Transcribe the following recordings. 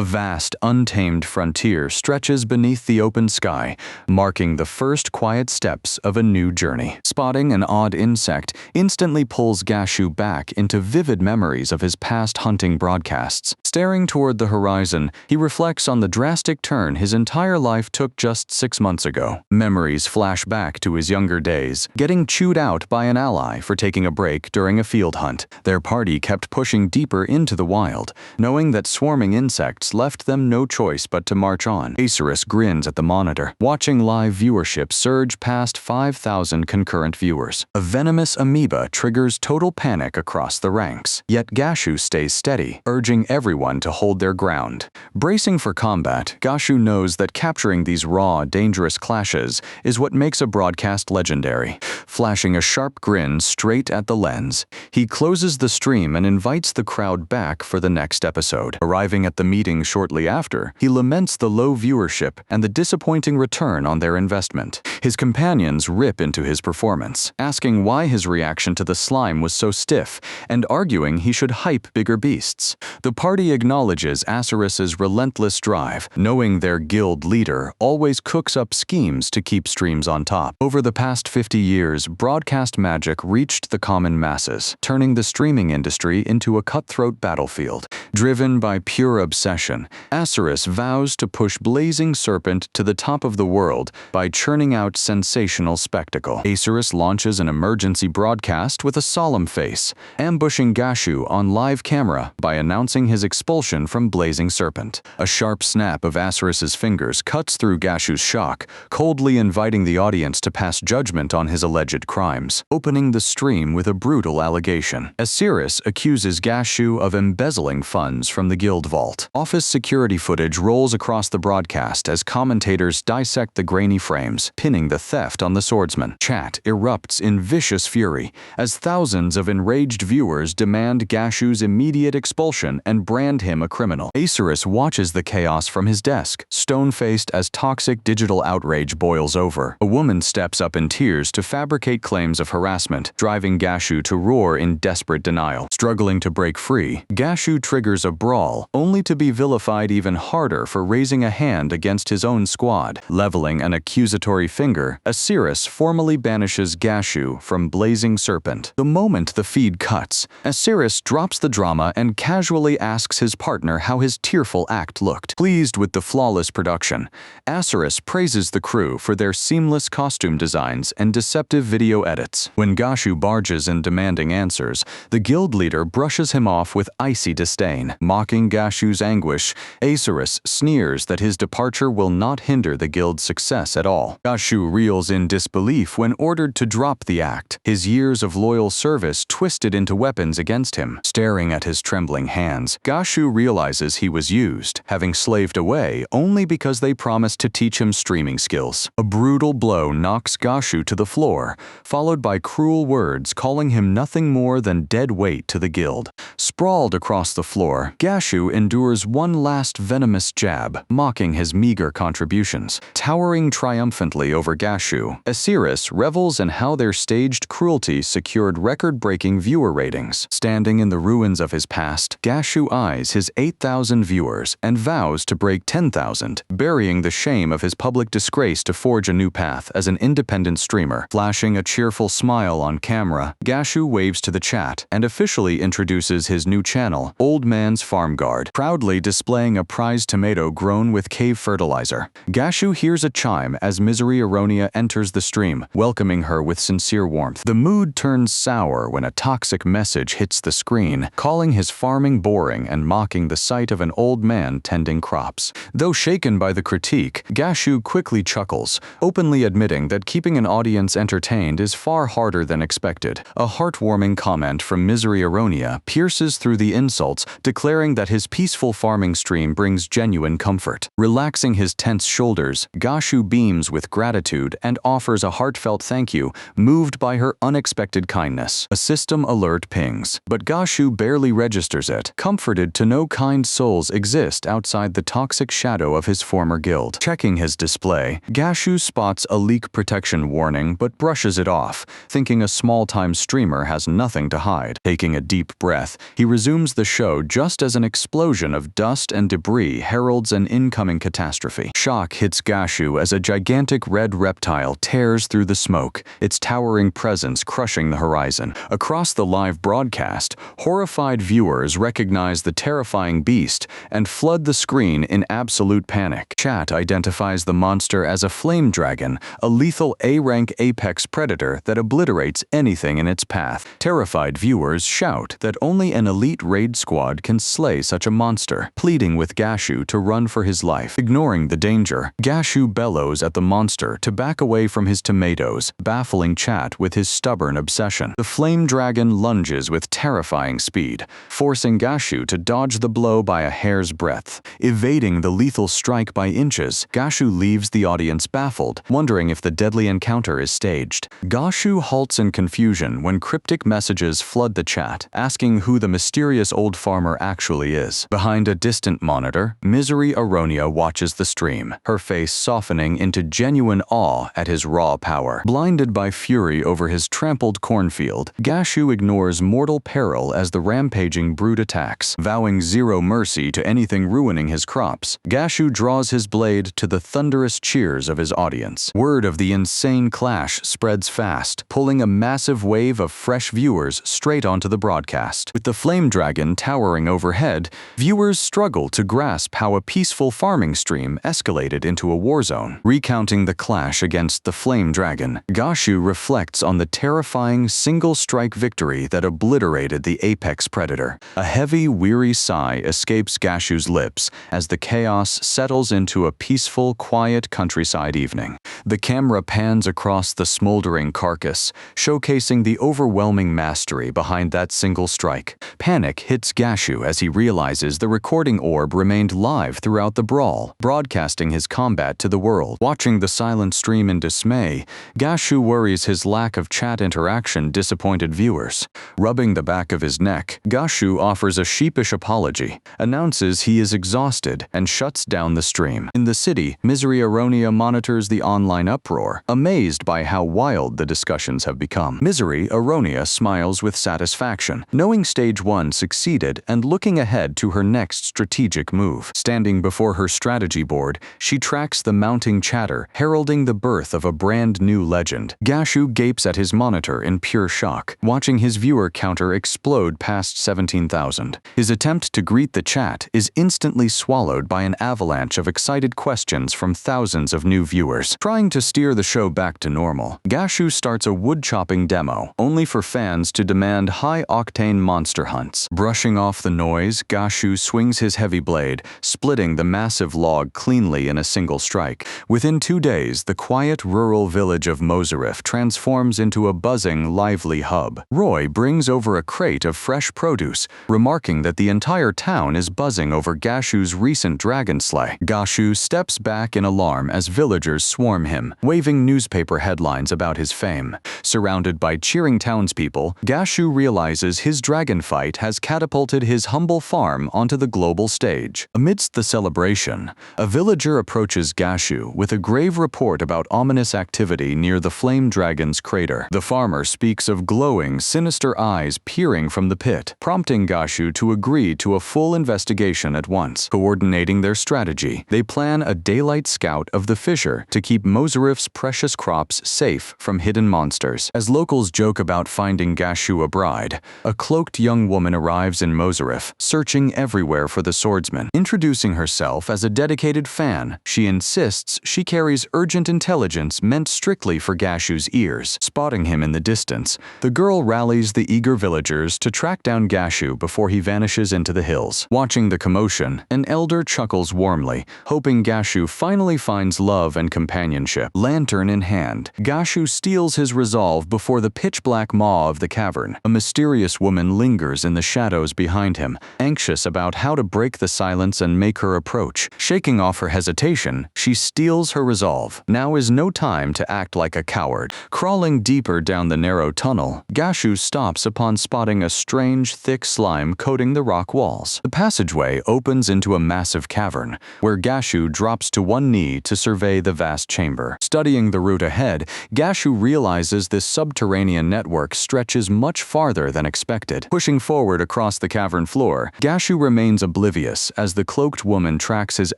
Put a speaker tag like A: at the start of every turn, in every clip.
A: A vast, untamed frontier stretches beneath the open sky, marking the first quiet steps of a new journey. Spotting an odd insect instantly pulls Gashu back into vivid memories of his past hunting broadcasts. Staring toward the horizon, he reflects on the drastic turn his entire life took just 6 months ago. Memories flash back to his younger days, getting chewed out by an ally for taking a break during a field hunt. Their party kept pushing deeper into the wild, knowing that swarming insects left them no choice but to march on. Acerus grins at the monitor, watching live viewership surge past 5,000 concurrent viewers. A venomous amoeba triggers total panic across the ranks, yet Gashu stays steady, urging everyone to hold their ground. Bracing for combat, Gashu knows that capturing these raw, dangerous clashes is what makes a broadcast legendary. Flashing a sharp grin straight at the lens, he closes the stream and invites the crowd back for the next episode. Arriving at the meeting shortly after, he laments the low viewership and the disappointing return on their investment. His companions rip into his performance, asking why his reaction to the slime was so stiff and arguing he should hype bigger beasts. The party acknowledges Acerus's relentless drive, knowing their guild leader always cooks up schemes to keep streams on top. Over the past 50 years, broadcast magic reached the common masses, turning the streaming industry into a cutthroat battlefield. Driven by pure obsession, Acerus vows to push Blazing Serpent to the top of the world by churning out sensational spectacle. Acerus launches an emergency broadcast with a solemn face, ambushing Gashu on live camera by announcing his expulsion from Blazing Serpent. A sharp snap of Acerus's fingers cuts through Gashu's shock, coldly inviting the audience to pass judgment on his alleged crimes, opening the stream with a brutal allegation. Acerus accuses Gashu of embezzling funds from the guild vault. Office security footage rolls across the broadcast as commentators dissect the grainy frames, pinning the theft on the swordsman. Chat erupts in vicious fury as thousands of enraged viewers demand Gashu's immediate expulsion and brand him a criminal. Acerus watches the chaos from his desk, stone-faced as toxic digital outrage boils over. A woman steps up in tears to fabricate claims of harassment, driving Gashu to roar in desperate denial. Struggling to break free, Gashu triggers a brawl, only to be vilified even harder for raising a hand against his own squad. Leveling an accusatory finger, Acerus formally banishes Gashu from Blazing Serpent. The moment the feed cuts, Acerus drops the drama and casually asks his partner how his tearful act looked. Pleased with the flawless production, Acerus praises the crew for their seamless costume designs and deceptive video edits. When Gashu barges in demanding answers, the guild leader brushes him off with icy disdain. Mocking Gashu's anguish, Acerus sneers that his departure will not hinder the guild's success at all. Gashu reels in disbelief when ordered to drop the act, his years of loyal service twisted into weapons against him. Staring at his trembling hands, Gashu realizes he was used, having slaved away only because they promised to teach him streaming skills. A brutal blow knocks Gashu to the floor, followed by cruel words calling him nothing more than dead weight to the guild. Sprawled across the floor, Gashu endures one last venomous jab, mocking his meager contributions. Towering triumphantly over Gashu, Acerus revels in how their staged cruelty secured record-breaking viewer ratings. Standing in the ruins of his past, Gashu eyes his 8,000 viewers and vows to break 10,000, burying the shame of his public disgrace to forge a new path as an independent streamer. Flashing a cheerful smile on camera, Gashu waves to the chat and officially introduces his new channel, Old Man's Farm Guard, proudly displaying a prized tomato grown with cave fertilizer. Gashu hears a chime as Misery Aronia enters the stream, welcoming her with sincere warmth. The mood turns sour when a toxic message hits the screen, calling his farming boring and mocking the sight of an old man tending crops. Though shaken by the critique, Gashu quickly chuckles, openly admitting that keeping an audience entertained is far harder than expected. A heartwarming comment from Misery Aronia pierces through the insults, declaring that his peaceful farming stream brings genuine comfort. Relaxing his tense shoulders, Gashu beams with gratitude and offers a heartfelt thank you, moved by her unexpected kindness. A system alert pings, but Gashu barely registers it, comforted decided to no kind souls exist outside the toxic shadow of his former guild. Checking his display, Gashu spots a leak protection warning but brushes it off, thinking a small-time streamer has nothing to hide. Taking a deep breath, he resumes the show just as an explosion of dust and debris heralds an incoming catastrophe. Shock hits Gashu as a gigantic red reptile tears through the smoke, its towering presence crushing the horizon. Across the live broadcast, horrified viewers recognize the terrifying beast and flood the screen in absolute panic. Chat identifies the monster as a flame dragon, a lethal A-rank apex predator that obliterates anything in its path. Terrified viewers shout that only an elite raid squad can slay such a monster, pleading with Gashu to run for his life. Ignoring the danger, Gashu bellows at the monster to back away from his tomatoes, baffling Chat with his stubborn obsession. The flame dragon lunges with terrifying speed, forcing Gashu to dodge the blow by a hair's breadth. Evading the lethal strike by inches, Gashu leaves the audience baffled, wondering if the deadly encounter is staged. Gashu halts in confusion when cryptic messages flood the chat, asking who the mysterious old farmer actually is. Behind a distant monitor, Misery Aronia watches the stream, her face softening into genuine awe at his raw power. Blinded by fury over his trampled cornfield, Gashu ignores mortal peril as the rampaging brute attacks. Vowing zero mercy to anything ruining his crops, Gashu draws his blade to the thunderous cheers of his audience. Word of the insane clash spreads fast, pulling a massive wave of fresh viewers straight onto the broadcast. With the flame dragon towering overhead, viewers struggle to grasp how a peaceful farming stream escalated into a war zone. Recounting the clash against the flame dragon, Gashu reflects on the terrifying single-strike victory that obliterated the apex predator. A heavy, weary sigh escapes Gashu's lips as the chaos settles into a peaceful, quiet countryside evening. The camera pans across the smoldering carcass, showcasing the overwhelming mastery behind that single strike. Panic hits Gashu as he realizes the recording orb remained live throughout the brawl, broadcasting his combat to the world. Watching the silent stream in dismay, Gashu worries his lack of chat interaction disappointed viewers. Rubbing the back of his neck, Gashu offers a sheepish apology, announces he is exhausted, and shuts down the stream. In the city, Misery Aronia monitors the online uproar, amazed by how wild the discussions have become. Misery Aronia smiles with satisfaction, knowing Stage 1 succeeded and looking ahead to her next strategic move. Standing before her strategy board, she tracks the mounting chatter, heralding the birth of a brand new legend. Gashu gapes at his monitor in pure shock, watching his viewer counter explode past 17,000. His attempt to greet the chat is instantly swallowed by an avalanche of excited questions from thousands of new viewers. Trying to steer the show back to normal, Gashu starts a wood-chopping demo, only for fans to demand high-octane monster hunts. Brushing off the noise, Gashu swings his heavy blade, splitting the massive log cleanly in a single strike. Within 2 days, the quiet rural village of Mozarif transforms into a buzzing, lively hub. Roy brings over a crate of fresh produce, remarking that the entire town is buzzing over Gashu's recent dragon slay. Gashu steps back in alarm as villagers swarm him, waving newspaper headlines about his fame. Surrounded by cheering townspeople, Gashu realizes his dragon fight has catapulted his humble farm onto the global stage. Amidst the celebration, a villager approaches Gashu with a grave report about ominous activity near the flame dragon's crater. The farmer speaks of glowing, sinister eyes peering from the pit, prompting Gashu to agree to a full investigation at once. Coordinating their strategy, they plan a daylight scout of the fissure to keep Mozarif's precious crops safe from hidden monsters. As locals joke about finding Gashu a bride, a cloaked young woman arrives in Mozarif, searching everywhere for the swordsman. Introducing herself as a dedicated fan, she insists she carries urgent intelligence meant strictly for Gashu's ears. Spotting him in the distance, the girl rallies the eager villagers to track down Gashu before he vanishes into the hills. Watching the commotion, an elder chuckles warmly, hoping Gashu finally finds love and companionship. Lantern in hand, Gashu steels his resolve before the pitch-black maw of the cavern. A mysterious woman lingers in the shadows behind him, anxious about how to break the silence and make her approach. Shaking off her hesitation, she steels her resolve. Now is no time to act like a coward. Crawling deeper down the narrow tunnel, Gashu stops upon spotting a strange, thick slime coating the rocky rock walls. The passageway opens into a massive cavern, where Gashu drops to one knee to survey the vast chamber. Studying the route ahead, Gashu realizes this subterranean network stretches much farther than expected. Pushing forward across the cavern floor, Gashu remains oblivious as the cloaked woman tracks his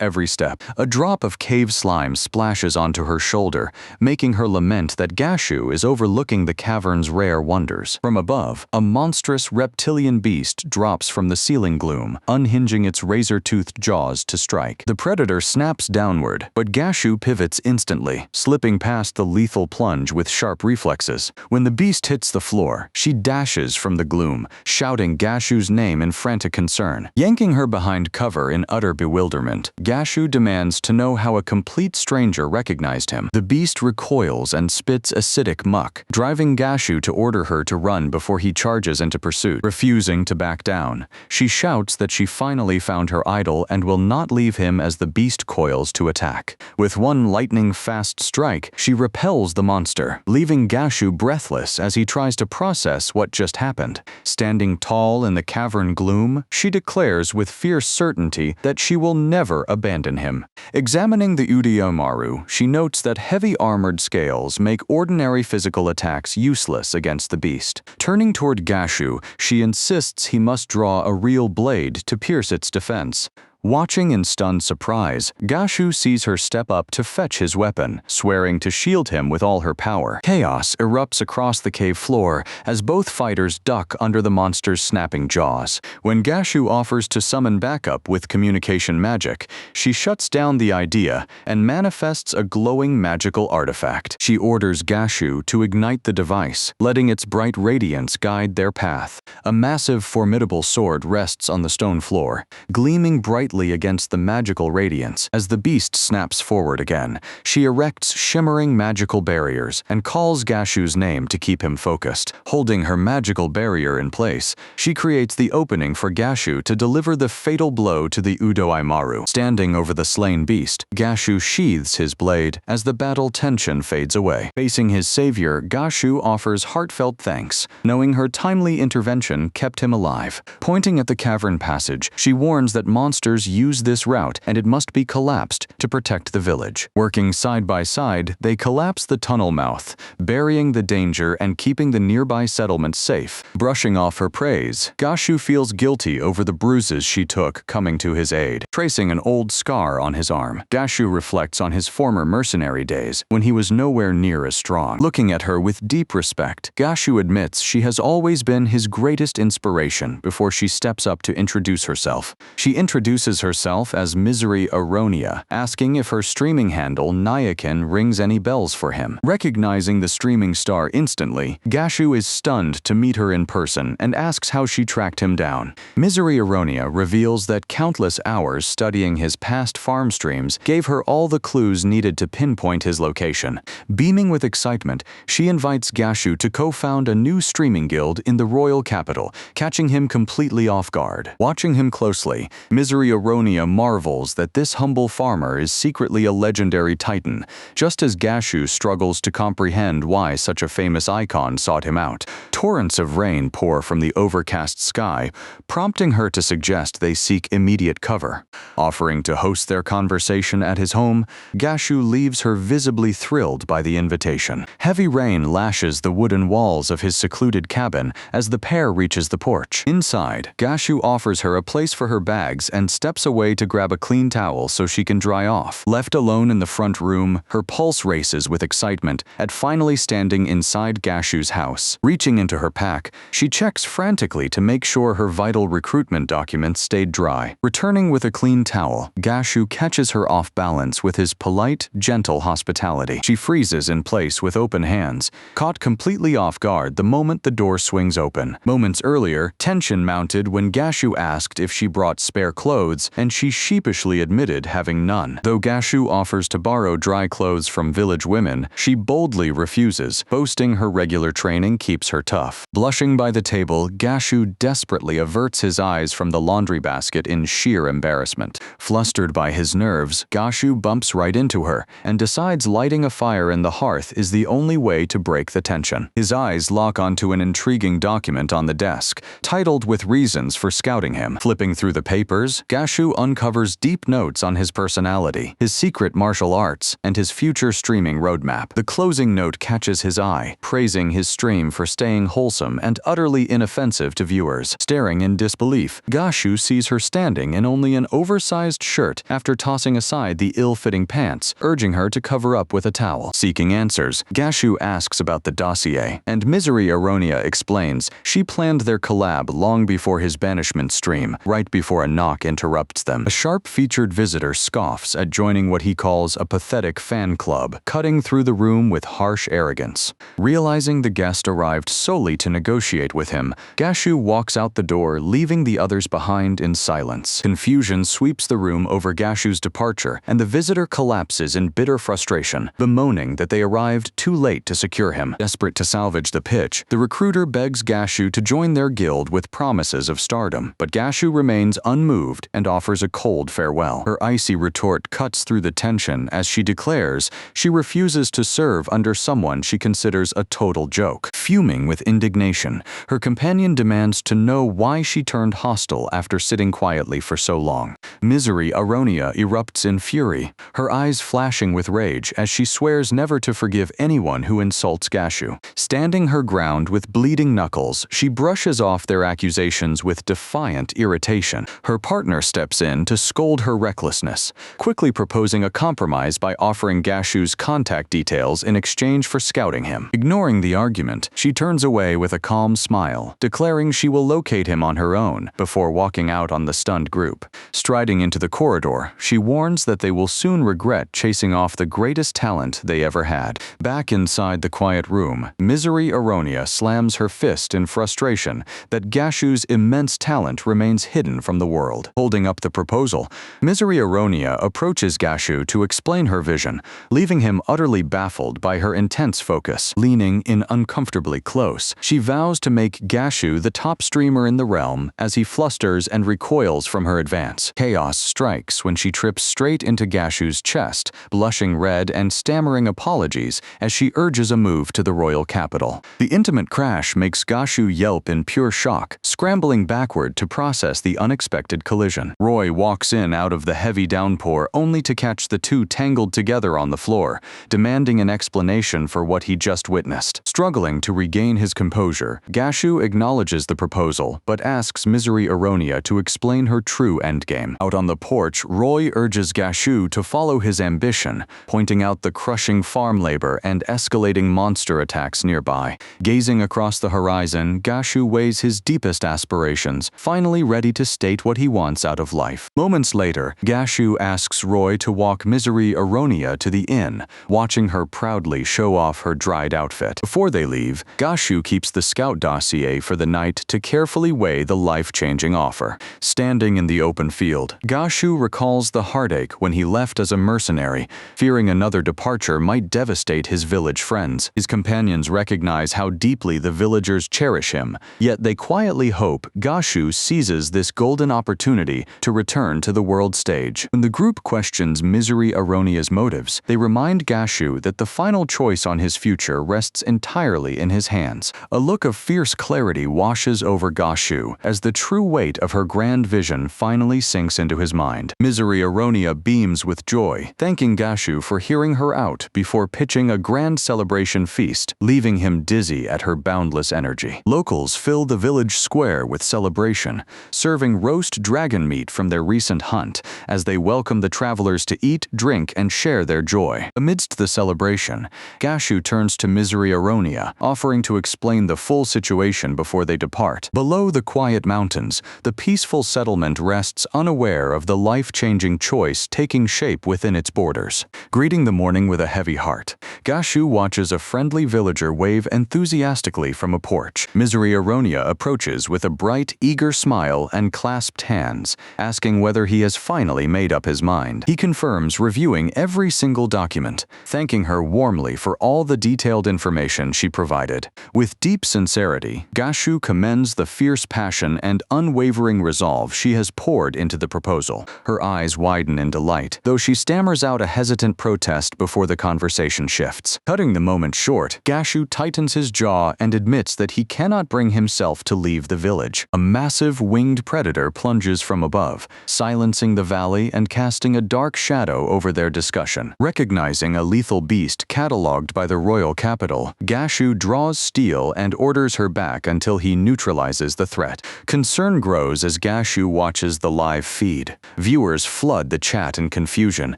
A: every step. A drop of cave slime splashes onto her shoulder, making her lament that Gashu is overlooking the cavern's rare wonders. From above, a monstrous reptilian beast drops from the ceiling gloom, unhinging its razor-toothed jaws to strike. The predator snaps downward, but Gashu pivots instantly, slipping past the lethal plunge with sharp reflexes. When the beast hits the floor, she dashes from the gloom, shouting Gashu's name in frantic concern. Yanking her behind cover in utter bewilderment, Gashu demands to know how a complete stranger recognized him. The beast recoils and spits acidic muck, driving Gashu to order her to run before he charges into pursuit. Refusing to back down, she shouts that she finally found her idol and will not leave him as the beast coils to attack. With one lightning-fast strike, she repels the monster, leaving Gashu breathless as he tries to process what just happened. Standing tall in the cavern gloom, she declares with fierce certainty that she will never abandon him. Examining the Udaomaru, she notes that heavy armored scales make ordinary physical attacks useless against the beast. Turning toward Gashu, she insists he must draw a real blade to pierce its defense. Watching in stunned surprise, Gashu sees her step up to fetch his weapon, swearing to shield him with all her power. Chaos erupts across the cave floor as both fighters duck under the monster's snapping jaws. When Gashu offers to summon backup with communication magic, she shuts down the idea and manifests a glowing magical artifact. She orders Gashu to ignite the device, letting its bright radiance guide their path. A massive, formidable sword rests on the stone floor, gleaming brightly against the magical radiance. As the beast snaps forward again, she erects shimmering magical barriers and calls Gashu's name to keep him focused. Holding her magical barrier in place, she creates the opening for Gashu to deliver the fatal blow to the Udaomaru. Standing over the slain beast, Gashu sheathes his blade as the battle tension fades away. Facing his savior, Gashu offers heartfelt thanks, knowing her timely intervention kept him alive. Pointing at the cavern passage, she warns that monsters use this route and it must be collapsed to protect the village. Working side by side, they collapse the tunnel mouth, burying the danger and keeping the nearby settlement safe. Brushing off her praise, Gashu feels guilty over the bruises she took coming to his aid. Tracing an old scar on his arm, Gashu reflects on his former mercenary days when he was nowhere near as strong. Looking at her with deep respect, Gashu admits she has always been his greatest inspiration before she steps up to introduce herself. She introduces herself as Misery Aronia, asking if her streaming handle Nyakin rings any bells for him. Recognizing the streaming star instantly, Gashu is stunned to meet her in person and asks how she tracked him down. Misery Aronia reveals that countless hours studying his past farm streams gave her all the clues needed to pinpoint his location. Beaming with excitement, she invites Gashu to co-found a new streaming guild in the royal capital, catching him completely off guard. Watching him closely, Misery Aronia marvels that this humble farmer is secretly a legendary titan, just as Gashu struggles to comprehend why such a famous icon sought him out. Torrents of rain pour from the overcast sky, prompting her to suggest they seek immediate cover. Offering to host their conversation at his home, Gashu leaves her visibly thrilled by the invitation. Heavy rain lashes the wooden walls of his secluded cabin as the pair reaches the porch. Inside, Gashu offers her a place for her bags and steps away to grab a clean towel so she can dry off. Left alone in the front room, her pulse races with excitement at finally standing inside Gashu's house. Reaching into her pack, she checks frantically to make sure her vital recruitment documents stayed dry. Returning with a clean towel, Gashu catches her off balance with his polite, gentle hospitality. She freezes in place with open hands, caught completely off guard the moment the door swings open. Moments earlier, tension mounted when Gashu asked if she brought spare clothes clothes, and she sheepishly admitted having none. Though Gashu offers to borrow dry clothes from village women, she boldly refuses, boasting her regular training keeps her tough. Blushing by the table, Gashu desperately averts his eyes from the laundry basket in sheer embarrassment. Flustered by his nerves, Gashu bumps right into her and decides lighting a fire in the hearth is the only way to break the tension. His eyes lock onto an intriguing document on the desk, titled with reasons for scouting him. Flipping through the papers, Gashu uncovers deep notes on his personality, his secret martial arts, and his future streaming roadmap. The closing note catches his eye, praising his stream for staying wholesome and utterly inoffensive to viewers. Staring in disbelief, Gashu sees her standing in only an oversized shirt after tossing aside the ill-fitting pants, urging her to cover up with a towel. Seeking answers, Gashu asks about the dossier, and Misery Aronia explains she planned their collab long before his banishment stream, right before a knock interrupts them. A sharp-featured visitor scoffs at joining what he calls a pathetic fan club, cutting through the room with harsh arrogance. Realizing the guest arrived solely to negotiate with him, Gashu walks out the door, leaving the others behind in silence. Confusion sweeps the room over Gashu's departure, and the visitor collapses in bitter frustration, bemoaning that they arrived too late to secure him. Desperate to salvage the pitch, the recruiter begs Gashu to join their guild with promises of stardom, but Gashu remains unmoved and offers a cold farewell. Her icy retort cuts through the tension as she declares she refuses to serve under someone she considers a total joke. Fuming with indignation, her companion demands to know why she turned hostile after sitting quietly for so long. Misery Aronia erupts in fury, her eyes flashing with rage as she swears never to forgive anyone who insults Gashu. Standing her ground with bleeding knuckles, she brushes off their accusations with defiant irritation. Her partner steps in to scold her recklessness, quickly proposing a compromise by offering Gashu's contact details in exchange for scouting him. Ignoring the argument, she turns away with a calm smile, declaring she will locate him on her own before walking out on the stunned group. Striding into the corridor, she warns that they will soon regret chasing off the greatest talent they ever had. Back inside the quiet room, Misery Aronia slams her fist in frustration that Gashu's immense talent remains hidden from the world. Holding up the proposal, Misery Aronia approaches Gashu to explain her vision, leaving him utterly baffled by her intense focus. Leaning in uncomfortably close, she vows to make Gashu the top streamer in the realm as he flusters and recoils from her advance. Chaos strikes when she trips straight into Gashu's chest, blushing red and stammering apologies as she urges a move to the royal capital. The intimate crash makes Gashu yelp in pure shock, scrambling backward to process the unexpected collision. Roy walks in out of the heavy downpour only to catch the two tangled together on the floor, demanding an explanation for what he just witnessed. Struggling to regain his composure, Gashu acknowledges the proposal but asks Misery Aronia to explain her true endgame. Out on the porch, Roy urges Gashu to follow his ambition, pointing out the crushing farm labor and escalating monster attacks nearby. Gazing across the horizon, Gashu weighs his deepest aspirations, finally ready to state what he wants out of life. Moments later, Gashu asks Roy to walk Misery Aronia to the inn, watching her proudly show off her dried outfit. Before they leave, Gashu keeps the scout dossier for the night to carefully weigh the life-changing offer. Standing in the open field, Gashu recalls the heartache when he left as a mercenary, fearing another departure might devastate his village friends. His companions recognize how deeply the villagers cherish him, yet they quietly hope Gashu seizes this golden opportunity to return to the world stage. When the group questions Misery Aronia's motives, they remind Gashu that the final choice on his future rests entirely in his hands. A look of fierce clarity washes over Gashu as the true weight of her grand vision finally sinks into his mind. Misery Aronia beams with joy, thanking Gashu for hearing her out before pitching a grand celebration feast, leaving him dizzy at her boundless energy. Locals fill the village square with celebration, serving roast dragon meat from their recent hunt as they welcome the travelers to eat, drink, and share their joy. Amidst the celebration, Gashu turns to Misery Aronia, offering offering to explain the full situation before they depart. Below the quiet mountains, the peaceful settlement rests unaware of the life-changing choice taking shape within its borders. Greeting the morning with a heavy heart, Gashu watches a friendly villager wave enthusiastically from a porch. Misery Aronia approaches with a bright, eager smile and clasped hands, asking whether he has finally made up his mind. He confirms, reviewing every single document, thanking her warmly for all the detailed information she provided. With deep sincerity, Gashu commends the fierce passion and unwavering resolve she has poured into the proposal. Her eyes widen in delight, though she stammers out a hesitant protest before the conversation shifts. Cutting the moment short, Gashu tightens his jaw and admits that he cannot bring himself to leave the village. A massive winged predator plunges from above, silencing the valley and casting a dark shadow over their discussion. Recognizing a lethal beast catalogued by the royal capital, Gashu draws steel and orders her back until he neutralizes the threat. Concern grows as Gashu watches the live feed. Viewers flood the chat in confusion,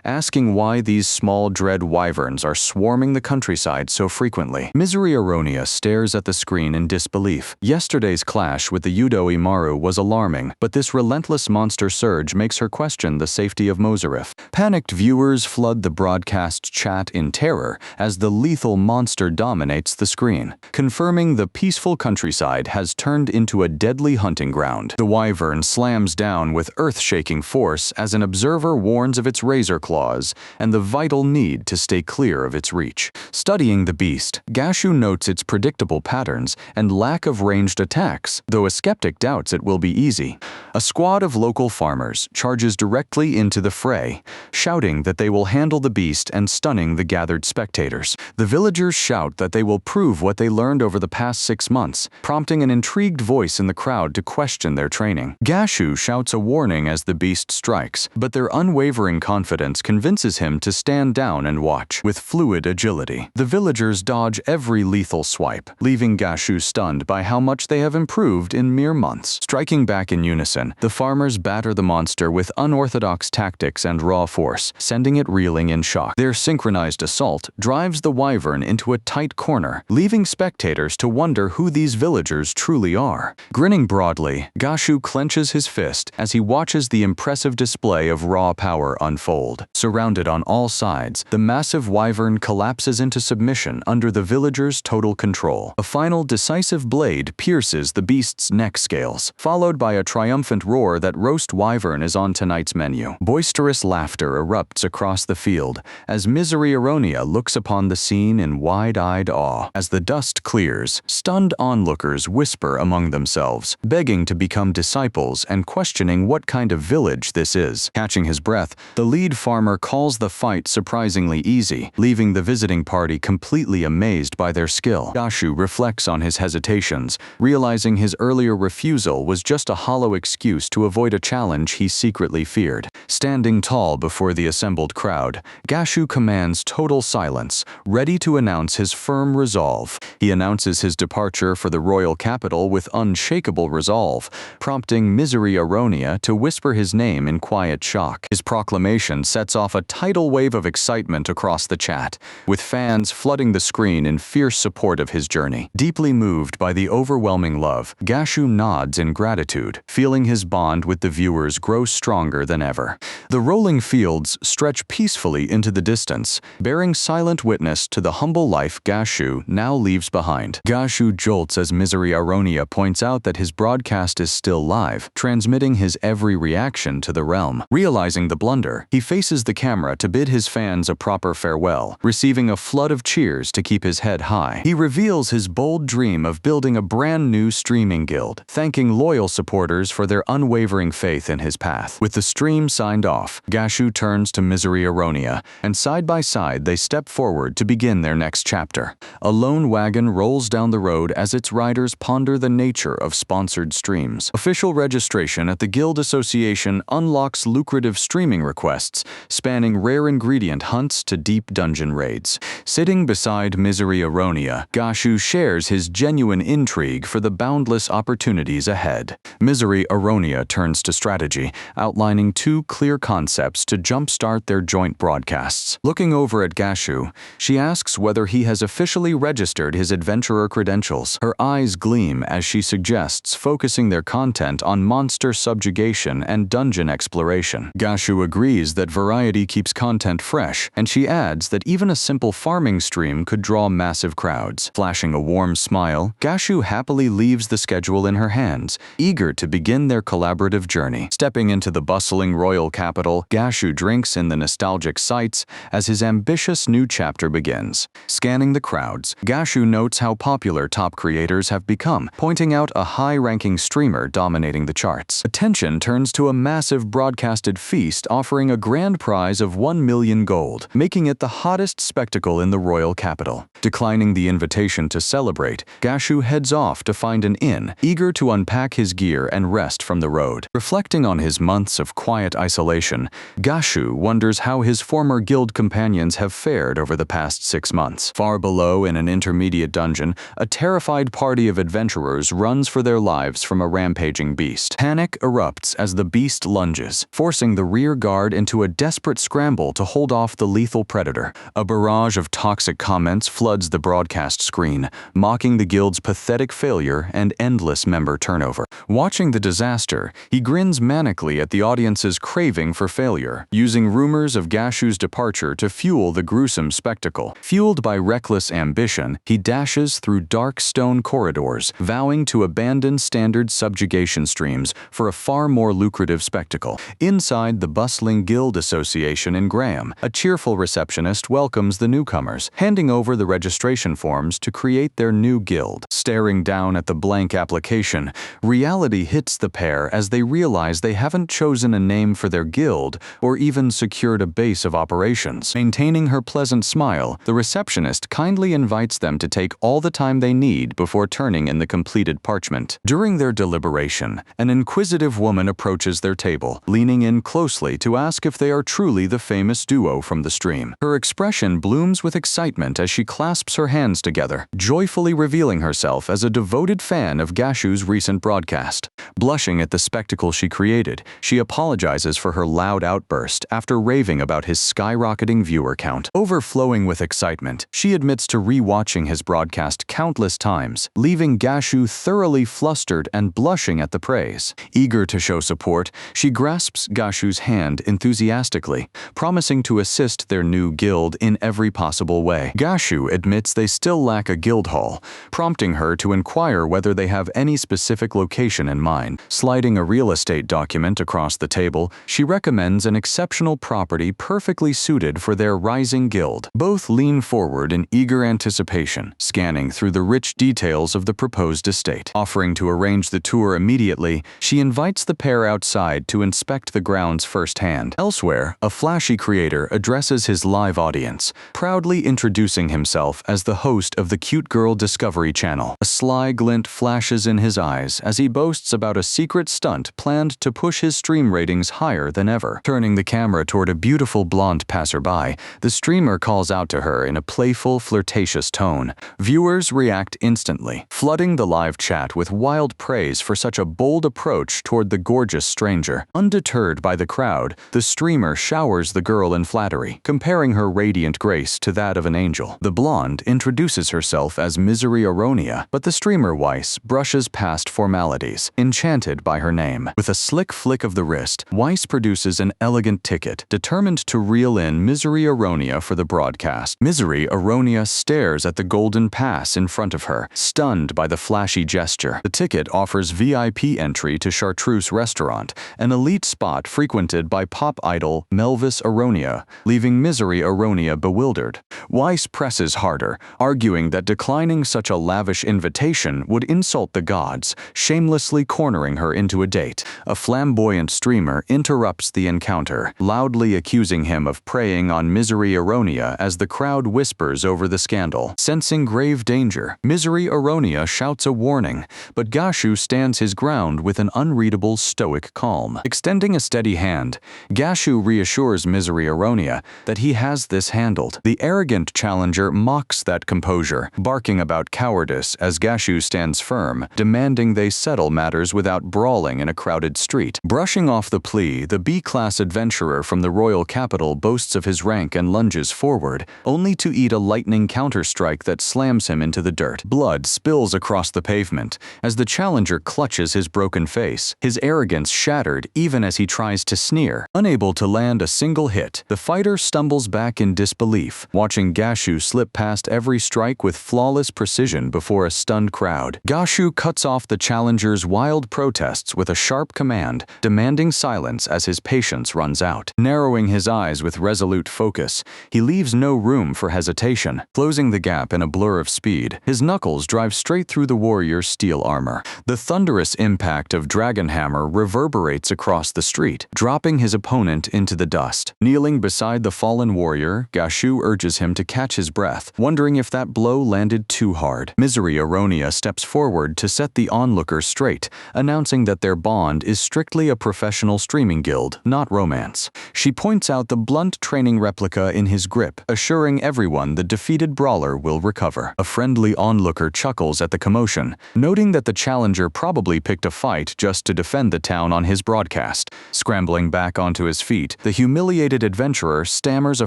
A: asking why these small dread wyverns are swarming the countryside so frequently. Misery Aronia stares at the screen in disbelief. Yesterday's clash with the Yudoi Maru was alarming, but this relentless monster surge makes her question the safety of Mozarif. Panicked viewers flood the broadcast chat in terror as the lethal monster dominates the screen, confirming the peaceful countryside has turned into a deadly hunting ground. The wyvern slams down with earth-shaking force as an observer warns of its razor claws and the vital need to stay clear of its reach. Studying the beast, Gashu notes its predictable patterns and lack of ranged attacks, though a skeptic doubts it will be easy. A squad of local farmers charges directly into the fray, shouting that they will handle the beast and stunning the gathered spectators. The villagers shout that they will prove what they learned over the past 6 months, prompting an intrigued voice in the crowd to question their training. Gashu shouts a warning as the beast strikes, but their unwavering confidence convinces him to stand down and watch. With fluid agility, the villagers dodge every lethal swipe, leaving Gashu stunned by how much they have improved in mere months. Striking back in unison, the farmers batter the monster with unorthodox tactics and raw force, sending it reeling in shock. Their synchronized assault drives the wyvern into a tight corner, leaving spectators to wonder who these villagers truly are. Grinning broadly, Gashu clenches his fist as he watches the impressive display of raw power unfold. Surrounded on all sides, the massive wyvern collapses into submission under the villagers' total control. A final decisive blade pierces the beast's neck scales, followed by a triumphant roar that roast wyvern is on tonight's menu. Boisterous laughter erupts across the field as Misery Aronia looks upon the scene in wide-eyed awe. As the dust clears, stunned onlookers whisper among themselves, begging to become disciples and questioning what kind of village this is. Catching his breath, the lead farmer calls the fight surprisingly easy, leaving the visiting party completely amazed by their skill. Gashu reflects on his hesitations, realizing his earlier refusal was just a hollow excuse to avoid a challenge he secretly feared. Standing tall before the assembled crowd, Gashu commands total silence, ready to announce his firm resolve. He announces his departure for the royal capital with unshakable resolve, prompting Misery Aronia to whisper his name in quiet shock. His proclamation sets off a tidal wave of excitement across the chat, with fans flooding the screen in fierce support of his journey. Deeply moved by the overwhelming love, Gashu nods in gratitude, feeling his bond with the viewers grow stronger than ever. The rolling fields stretch peacefully into the distance, bearing silent witness to the humble life Gashu now leaves behind. Gashu jolts as Misery Aronia points out that his broadcast is still live, transmitting his every reaction to the realm. Realizing the blunder, he faces the camera to bid his fans a proper farewell, receiving a flood of cheers to keep his head high. He reveals his bold dream of building a brand new streaming guild, thanking loyal supporters for their unwavering faith in his path. With the stream signed off, Gashu turns to Misery Aronia, and side by side they step forward to begin their next chapter. A lone wagon rolls down the road as its riders ponder the nature of sponsored streams. Official registration at the Guild Association unlocks lucrative streaming requests, spanning rare ingredient hunts to deep dungeon raids. Sitting beside Misery Aronia, Gashu shares his genuine intrigue for the boundless opportunities ahead. Misery Aronia turns to strategy, outlining 2 clear concepts to jumpstart their joint broadcasts. Looking over at Gashu, she asks whether he has officially registered registered his adventurer credentials. Her eyes gleam as she suggests focusing their content on monster subjugation and dungeon exploration. Gashu agrees that variety keeps content fresh, and she adds that even a simple farming stream could draw massive crowds. Flashing a warm smile, Gashu happily leaves the schedule in her hands, eager to begin their collaborative journey. Stepping into the bustling royal capital, Gashu drinks in the nostalgic sights as his ambitious new chapter begins. Scanning the crowds, Gashu notes how popular top creators have become, pointing out a high-ranking streamer dominating the charts. Attention turns to a massive broadcasted feast offering a grand prize of 1 million gold, making it the hottest spectacle in the royal capital. Declining the invitation to celebrate, Gashu heads off to find an inn, eager to unpack his gear and rest from the road. Reflecting on his months of quiet isolation, Gashu wonders how his former guild companions have fared over the past 6 months. Far below in an intermediate dungeon, a terrified party of adventurers runs for their lives from a rampaging beast. Panic erupts as the beast lunges, forcing the rear guard into a desperate scramble to hold off the lethal predator. A barrage of toxic comments floods the broadcast screen, mocking the guild's pathetic failure and endless member turnover. Watching the disaster, he grins manically at the audience's craving for failure, using rumors of Gashu's departure to fuel the gruesome spectacle. Fueled by reckless ambition, he dashes through dark stone corridors, vowing to abandon standard subjugation streams for a far more lucrative spectacle. Inside the bustling guild association in Graham, a cheerful receptionist welcomes the newcomers, handing over the registration forms to create their new guild. Staring down at the blank application, reality hits the pair as they realize they haven't chosen a name for their guild or even secured a base of operations. Maintaining her pleasant smile, the receptionist kindly invites them to take all the time they need before turning in the completed parchment. During their deliberation, an inquisitive woman approaches their table, leaning in closely to ask if they are truly the famous duo from the stream. Her expression blooms with excitement as she clasps her hands together, joyfully revealing herself as a devoted fan of Gashu's recent broadcast. Blushing at the spectacle she created, she apologizes for her loud outburst after raving about his skyrocketing viewer count. Overflowing with excitement, she admits to re-watching his broadcast countless times, leaving Gashu thoroughly flustered and blushing at the praise. Eager to show support, she grasps Gashu's hand enthusiastically, promising to assist their new guild in every possible way. Gashu admits they still lack a guild hall, prompting her to inquire whether they have any specific location in mind. Sliding a real estate document across the table, she recommends an exceptional property perfectly suited for their rising guild. Both lean forward in eager anticipation, scanning through the rich details of the proposed estate. Offering to arrange the tour immediately, she invites the pair outside to inspect the grounds firsthand. Elsewhere, a flashy creator addresses his live audience, proudly introducing himself as the host of the Cute Girl Discovery Channel. A sly glint flashes in his eyes as he boasts about a secret stunt planned to push his stream ratings higher than ever. Turning the camera toward a beautiful blonde passerby, the streamer calls out to her in a playful, flirtatious tone. Viewers react instantly, flooding the live chat with wild praise for such a bold approach toward the gorgeous stranger. Undeterred by the crowd, the streamer showers the girl in flattery, comparing her radiant grace to that of an angel. The blonde introduces herself as Misery Aronia, but the streamer Weiss brushes past formalities, enchanted by her name. With a slick flick of the wrist, Weiss produces an elegant ticket, determined to reel in Misery Aronia for the broadcast. Misery Aronia stares at the golden pass in front of her, stunned by the flashy gesture. The ticket offers VIP entry to Chartreuse Restaurant, an elite spot frequented by pop idol Melvis Aronia, leaving Misery Aronia bewildered. Weiss presses harder, arguing that declining such a lavish invitation would insult the gods, shamelessly cornering her into a date. A flamboyant streamer interrupts the encounter, loudly accusing him of preying on Misery Aronia as the crowd whispers over the scandal. Sensing grave danger, Misery Aronia shouts a warning, but Gashu stands his ground with an unreadable stoic calm. Extending a steady hand, Gashu reassures Misery Aronia that he has this handled. The arrogant challenger mocks that composure, barking about cowardice as Gashu stands firm, demanding they settle matters without brawling in a crowded street. Brushing off the plea, the B-class adventurer from the royal capital boasts of his rank and lunges forward, only to eat a lightning counterstrike strike that slams him into the dirt. Blood spills across the pavement as the challenger clutches his broken face, his arrogance shattered even as he tries to sneer. Unable to land a single hit, the fighter stumbles back in disbelief, watching Gashu slip past every strike with flawless precision before a stunned crowd. Gashu cuts off the challenger's wild protests with a sharp command, demanding silence as his patience runs out. Narrowing his eyes with resolute focus, he leaves no room for hesitation, closing the gap in a blur of speed. His knuckles drive straight through the warrior's steel armor. The thunderous impact of Dragon Hammer reverberates across the street, dropping his opponent into the dust. Kneeling beside the fallen warrior, Gashu urges him to catch his breath, wondering if that blow landed too hard. Misery Aronia steps forward to set the onlookers straight, announcing that their bond is strictly a professional streaming guild, not romance. She points out the blunt training replica in his grip, assuring everyone the defeated brawler will recover. A friendly onlooker chuckles at the commotion, noting that the challenger probably picked a fight just to defend the town on his broadcast. Scrambling back onto his feet, the humiliated adventurer stammers a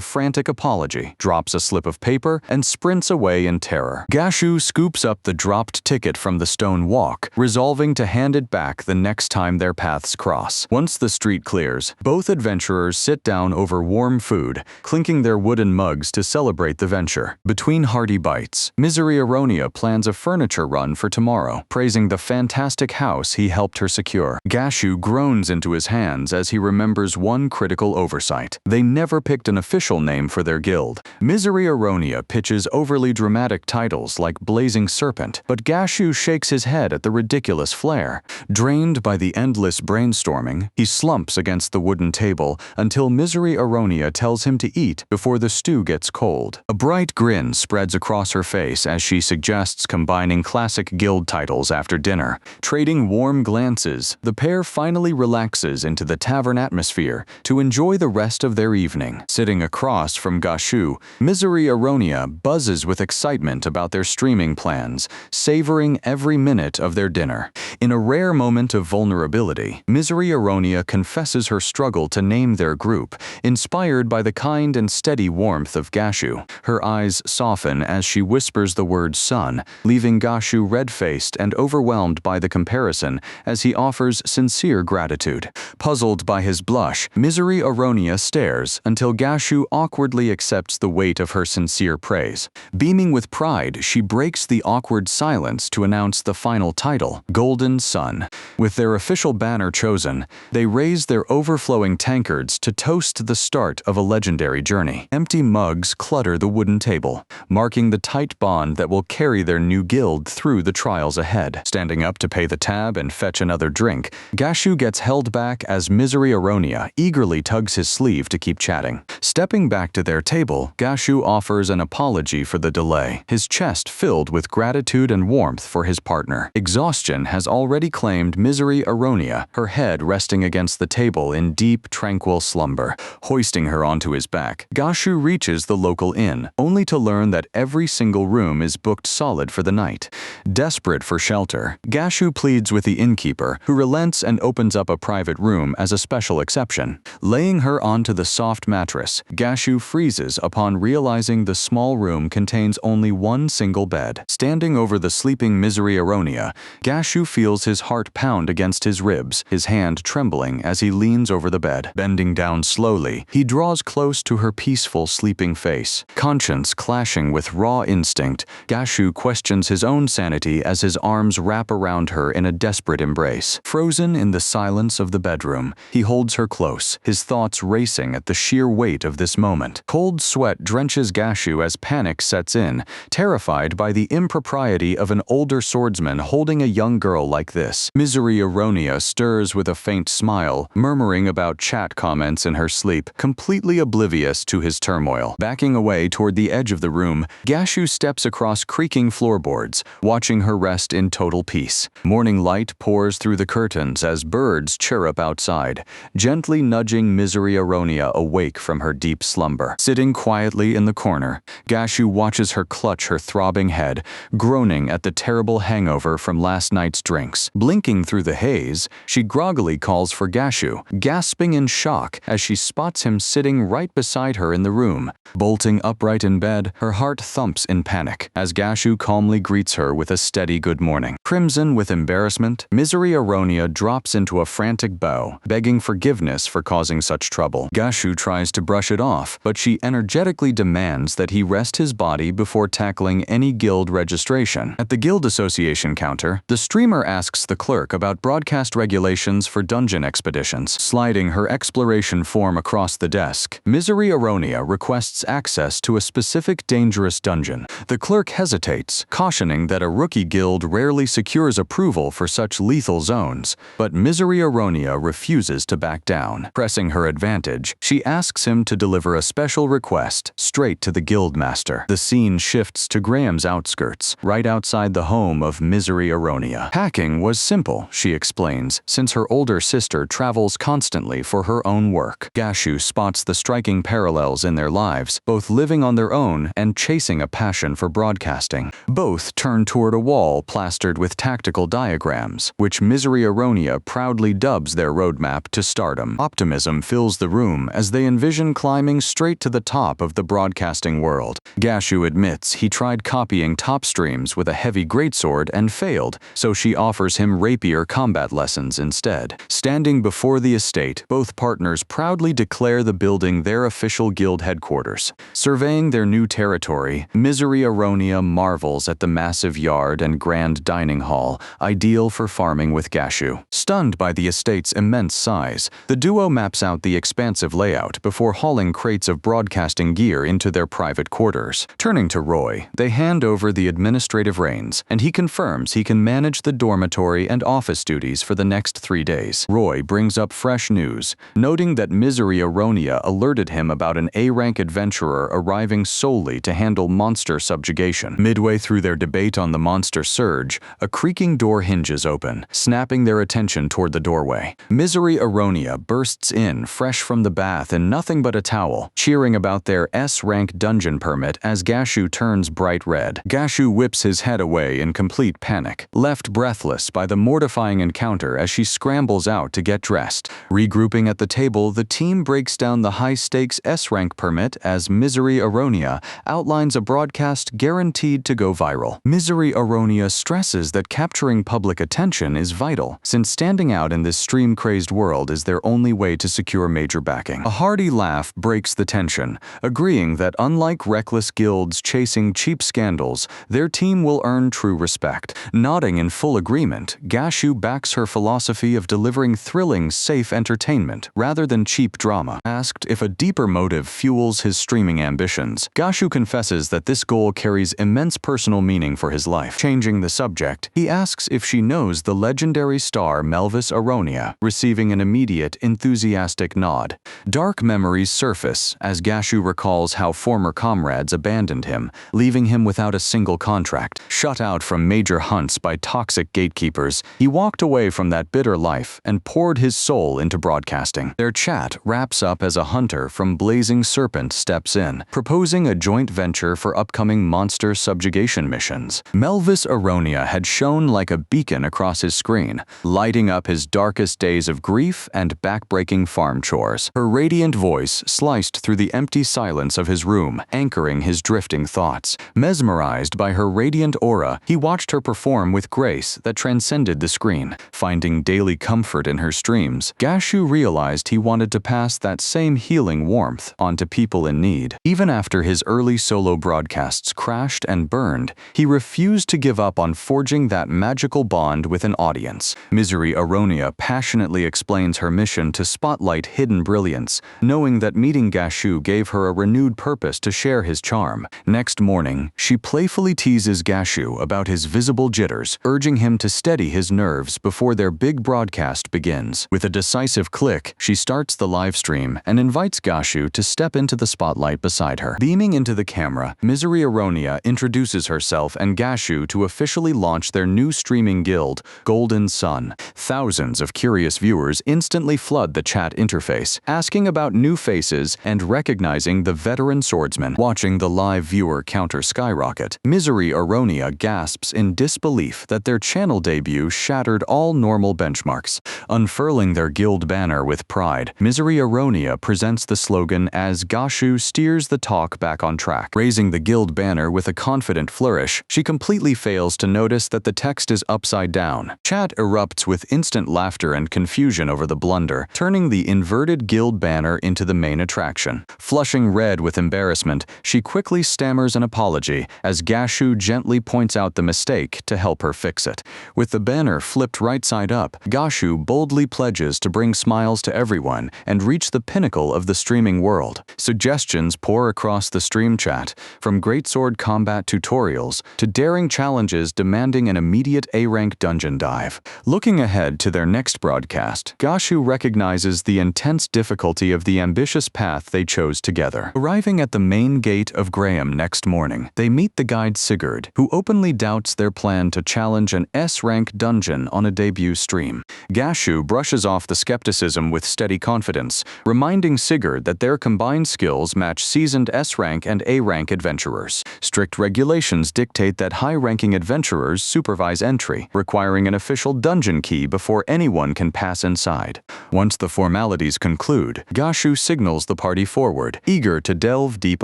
A: frantic apology, drops a slip of paper, and sprints away in terror. Gashu scoops up the dropped ticket from the stone walk, resolving to hand it back the next time their paths cross. Once the street clears, both adventurers sit down over warm food, clinking their wooden mugs to celebrate the venture. Between hearty bites, Misery Aronia plans a furniture run for tomorrow, praising the fantastic house he helped her secure. Gashu groans into his hands as he remembers one critical oversight. They never picked an official name for their guild. Misery Aronia pitches overly dramatic titles like Blazing Serpent, but Gashu shakes his head at the ridiculous flair. Drained by the endless brainstorming, he slumps against the wooden table until Misery Aronia tells him to eat before the stew gets cold. A bright grin spreads across her face as she suggests combining classic guild titles after dinner. Trading warm glances, the pair finally relaxes into the tavern atmosphere to enjoy the rest of their evening. Sitting across from Gashu, Misery Aronia buzzes with excitement about their streaming plans, savoring every minute of their dinner. In a rare moment of vulnerability, Misery Aronia confesses her struggle to name their group, inspired by the kind and steady warmth of Gashu. Her eyes soften as she whispers the word son, leaving Gashu red-faced and overwhelmed by the comparison as he offers sincere gratitude. Puzzled by his blush, Misery Aronia stares until Gashu awkwardly accepts the weight of her sincere praise. Beaming with pride, she breaks the awkward silence to announce the final title, Golden Sun. With their official banner chosen, they raise their overflowing tankards to toast the start of a legendary journey. Empty mugs clutter the wooden table, marking the tight bond that will carry their new guild through the trials ahead. Standing up to pay the tab and fetch another drink, Gashu gets held back as Misery Aronia eagerly tugs his sleeve to keep chatting. Stepping back to their table, Gashu offers an apology for the delay, his chest filled with gratitude and warmth for his partner. Exhaustion has already claimed Misery Aronia, her head resting against the table in deep, tranquil slumber. Hoisting her onto his back, Gashu reaches the local inn, only to learn that every single room is booked solid for the night. Desperate for shelter, Gashu pleads with the innkeeper, who relents and opens up a private room as a special exception. Laying her onto the soft mattress, Gashu freezes upon realizing the small room contains only one single bed. Standing over the sleeping Misery Aronia, Gashu feels his heart pound against his ribs, his hand trembling as he leans over the bed. Bending down slowly, he draws close to her peaceful sleeping face. Conscience clashing with raw instinct, Gashu questions his own sanity as his arms wrap around her in a desperate embrace. Frozen in the silence of the bedroom, he holds her close, his thoughts racing at the sheer weight of this moment. Cold sweat drenches Gashu as panic sets in, terrified by the impropriety of an older swordsman holding a young girl like this. Misery Aronia stirs with a faint smile, murmuring about chat comments in her sleep, completely oblivious to his turmoil. Backing away toward the edge of the room, Gashu steps across creaking floorboards, watching her rest in total peace. Morning light pours through the curtains as birds chirrup outside, gently nudging Misery Aronia awake from her deep slumber. Sitting quietly in the corner, Gashu watches her clutch her throbbing head, groaning at the terrible hangover from last night's drinks. Blinking through the haze, she groggily calls for Gashu, gasping in shock as she spots him sitting right beside her in the room. Bolting upright in bed, her heart thumps in panic, as Gashu calmly greets her with a steady good morning. Crimson with embarrassment, Misery Aronia drops into a frantic bow, begging forgiveness for causing such trouble. Gashu tries to brush it off, but she energetically demands that he rest his body before tackling any guild registration. At the guild association counter, the streamer asks the clerk about broadcast regulations for dungeon expeditions. Sliding her exploration form across the desk, Misery Aronia requests access to a specific dangerous dungeon. The clerk hesitates, cautioning that a rookie guild rarely secures approval for such lethal zones, but Misery Aronia refuses to back down. Pressing her advantage, she asks him to deliver a special request straight to the guild master. The scene shifts to Graham's outskirts, right outside the home of Misery Aronia. Hacking was simple, she explains, since her older sister travels constantly for her own work. Gashu spots the striking parallels in their lives, both living on their own and chasing a passion for broadcasting. Both turn toward a wall plastered with tactical diagrams, which Misery Aronia proudly dubs their roadmap to stardom. Optimism fills the room as they envision climbing straight to the top of the broadcasting world. Gashu admits he tried copying top streams with a heavy greatsword and failed, so she offers him rapier combat lessons instead. Standing before the estate, both partners proudly declare the building their official guild headquarters. Surveying their new territory, Misery Aronia marvels at the massive yard and grand dining hall, ideal for farming with Gashu. Stunned by the estate's immense size, the duo maps out the expansive layout before hauling crates of broadcasting gear into their private quarters. Turning to Roy, they hand over the administrative reins, and he confirms he can manage the dormitory and office duties for the next 3 days. Roy brings up fresh news, noting that Misery Aronia alerted him about an A-rank adventurer arriving solely to handle monster subjugation. Midway through their debate on the monster surge, a creaking door hinges open, snapping their attention toward the doorway. Misery Aronia bursts in, fresh from the bath in nothing but a towel, cheering about their S-rank dungeon permit as Gashu turns bright red. Gashu whips his head away in complete panic, left breathless by the mortifying encounter as she scrambles out to get dressed. Regrouping at the table, the team breaks down the high-stakes S-rank permit as Misery Aronia outlines a broadcast guaranteed to go viral. Misery Aronia stresses that capturing public attention is vital, since standing out in this stream-crazed world is their only way to secure major backing. A hearty laugh breaks the tension, agreeing that unlike reckless guilds chasing cheap scandals, their team will earn true respect. Nodding in full agreement, Gashu backs her philosophy of delivering thrilling, safe entertainment rather than cheap drama. Asked if a deeper motive fuels his streaming ambitions, Gashu confesses that this goal carries immense personal meaning for his life. Changing the subject, he asks if she knows the legendary star Wealthiest Aronia, receiving an immediate, enthusiastic nod. Dark memories surface as Gashu recalls how former comrades abandoned him, leaving him without a single contract. Shut out from major hunts by toxic gatekeepers, he walked away from that bitter life and poured his soul into broadcasting. Their chat wraps up as a hunter from Blazing Serpent steps in, proposing a joint venture for upcoming monster subjugation missions. Wealthiest Aronia had shone like a beacon across his screen, lighting up his darkest days of grief and backbreaking farm chores. Her radiant voice sliced through the empty silence of his room, anchoring his drifting thoughts. Mesmerized by her radiant aura, he watched her perform with grace that transcended the screen. Finding daily comfort in her streams, Gashu realized he wanted to pass that same healing warmth onto people in need. Even after his early solo broadcasts crashed and burned, he refused to give up on forging that magical bond with an audience. Misery Aronia passionately explains her mission to spotlight hidden brilliance, knowing that meeting Gashu gave her a renewed purpose to share his charm. Next morning, she playfully teases Gashu about his visible jitters, urging him to steady his nerves before their big broadcast begins. With a decisive click, she starts the live stream and invites Gashu to step into the spotlight beside her. Beaming into the camera, Misery Aronia introduces herself and Gashu to officially launch their new streaming guild, Golden Sun. Thousands of curious viewers instantly flood the chat interface, asking about new faces and recognizing the veteran swordsman. Watching the live viewer counter skyrocket, Misery Aronia gasps in disbelief that their channel debut shattered all normal benchmarks. Unfurling their guild banner with pride, Misery Aronia presents the slogan as Gashu steers the talk back on track. Raising raising the guild banner with a confident flourish, she completely fails to notice that the text is upside down. Chat erupts with instant laughter and confusion over the blunder, turning the inverted guild banner into the main attraction. Flushing red with embarrassment, she quickly stammers an apology as Gashu gently points out the mistake to help her fix it. With the banner flipped right side up, Gashu boldly pledges to bring smiles to everyone and reach the pinnacle of the streaming world. Suggestions pour across the stream chat, from greatsword combat tutorials to daring challenges demanding an immediate A-rank dungeon dive. Looking ahead to their next broadcast, Gashu recognizes the intense difficulty of the ambitious path they chose together. Arriving at the main gate of Graham next morning, they meet the guide Sigurd, who openly doubts their plan to challenge an S-rank dungeon on a debut stream. Gashu brushes off the skepticism with steady confidence, reminding Sigurd that their combined skills match seasoned S-rank and A-rank adventurers. Strict regulations dictate that high-ranking adventurers supervise entry, requiring an official dungeon key before anyone can pass inside. Once the formalities conclude, Gashu signals the party forward, eager to delve deep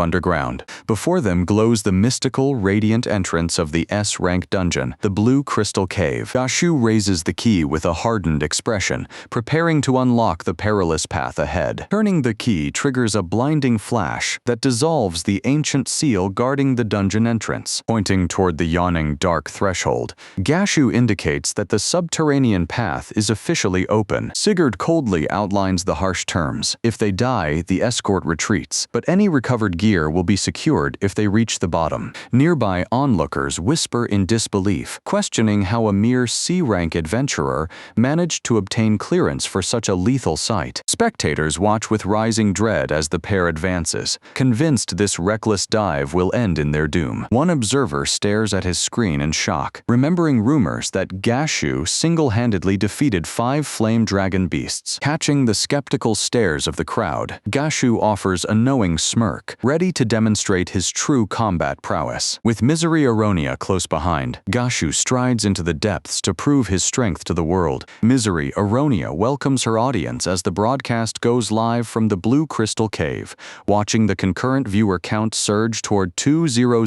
A: underground. Before them glows the mystical, radiant entrance of the S-rank dungeon, the Blue Crystal Cave. Gashu raises the key with a hardened expression, preparing to unlock the perilous path ahead. Turning the key triggers a blinding flash that dissolves the ancient seal guarding the dungeon entrance. Pointing toward the yawning dark threshold, Gashu indicates that the subterranean path is officially open. Sigurd coldly outlines the harsh terms. If they die, the escort retreats, but any recovered gear will be secured if they reach the bottom. Nearby onlookers whisper in disbelief, questioning how a mere C-rank adventurer managed to obtain clearance for such a lethal sight. Spectators watch with rising dread as the pair advances, convinced this reckless dive will end in their doom. One observer stares at his screen in shock, remembering rumors that Gashu single-handedly defeated 5 flame dragon beasts. Catching the skeptical stares of the crowd, Gashu offers a knowing smirk, ready to demonstrate his true combat prowess. With Misery Aronia close behind, Gashu strides into the depths to prove his strength to the world. Misery Aronia welcomes her audience as the broadcast goes live from the Blue Crystal Cave, watching the concurrent viewer count surge toward 200,000.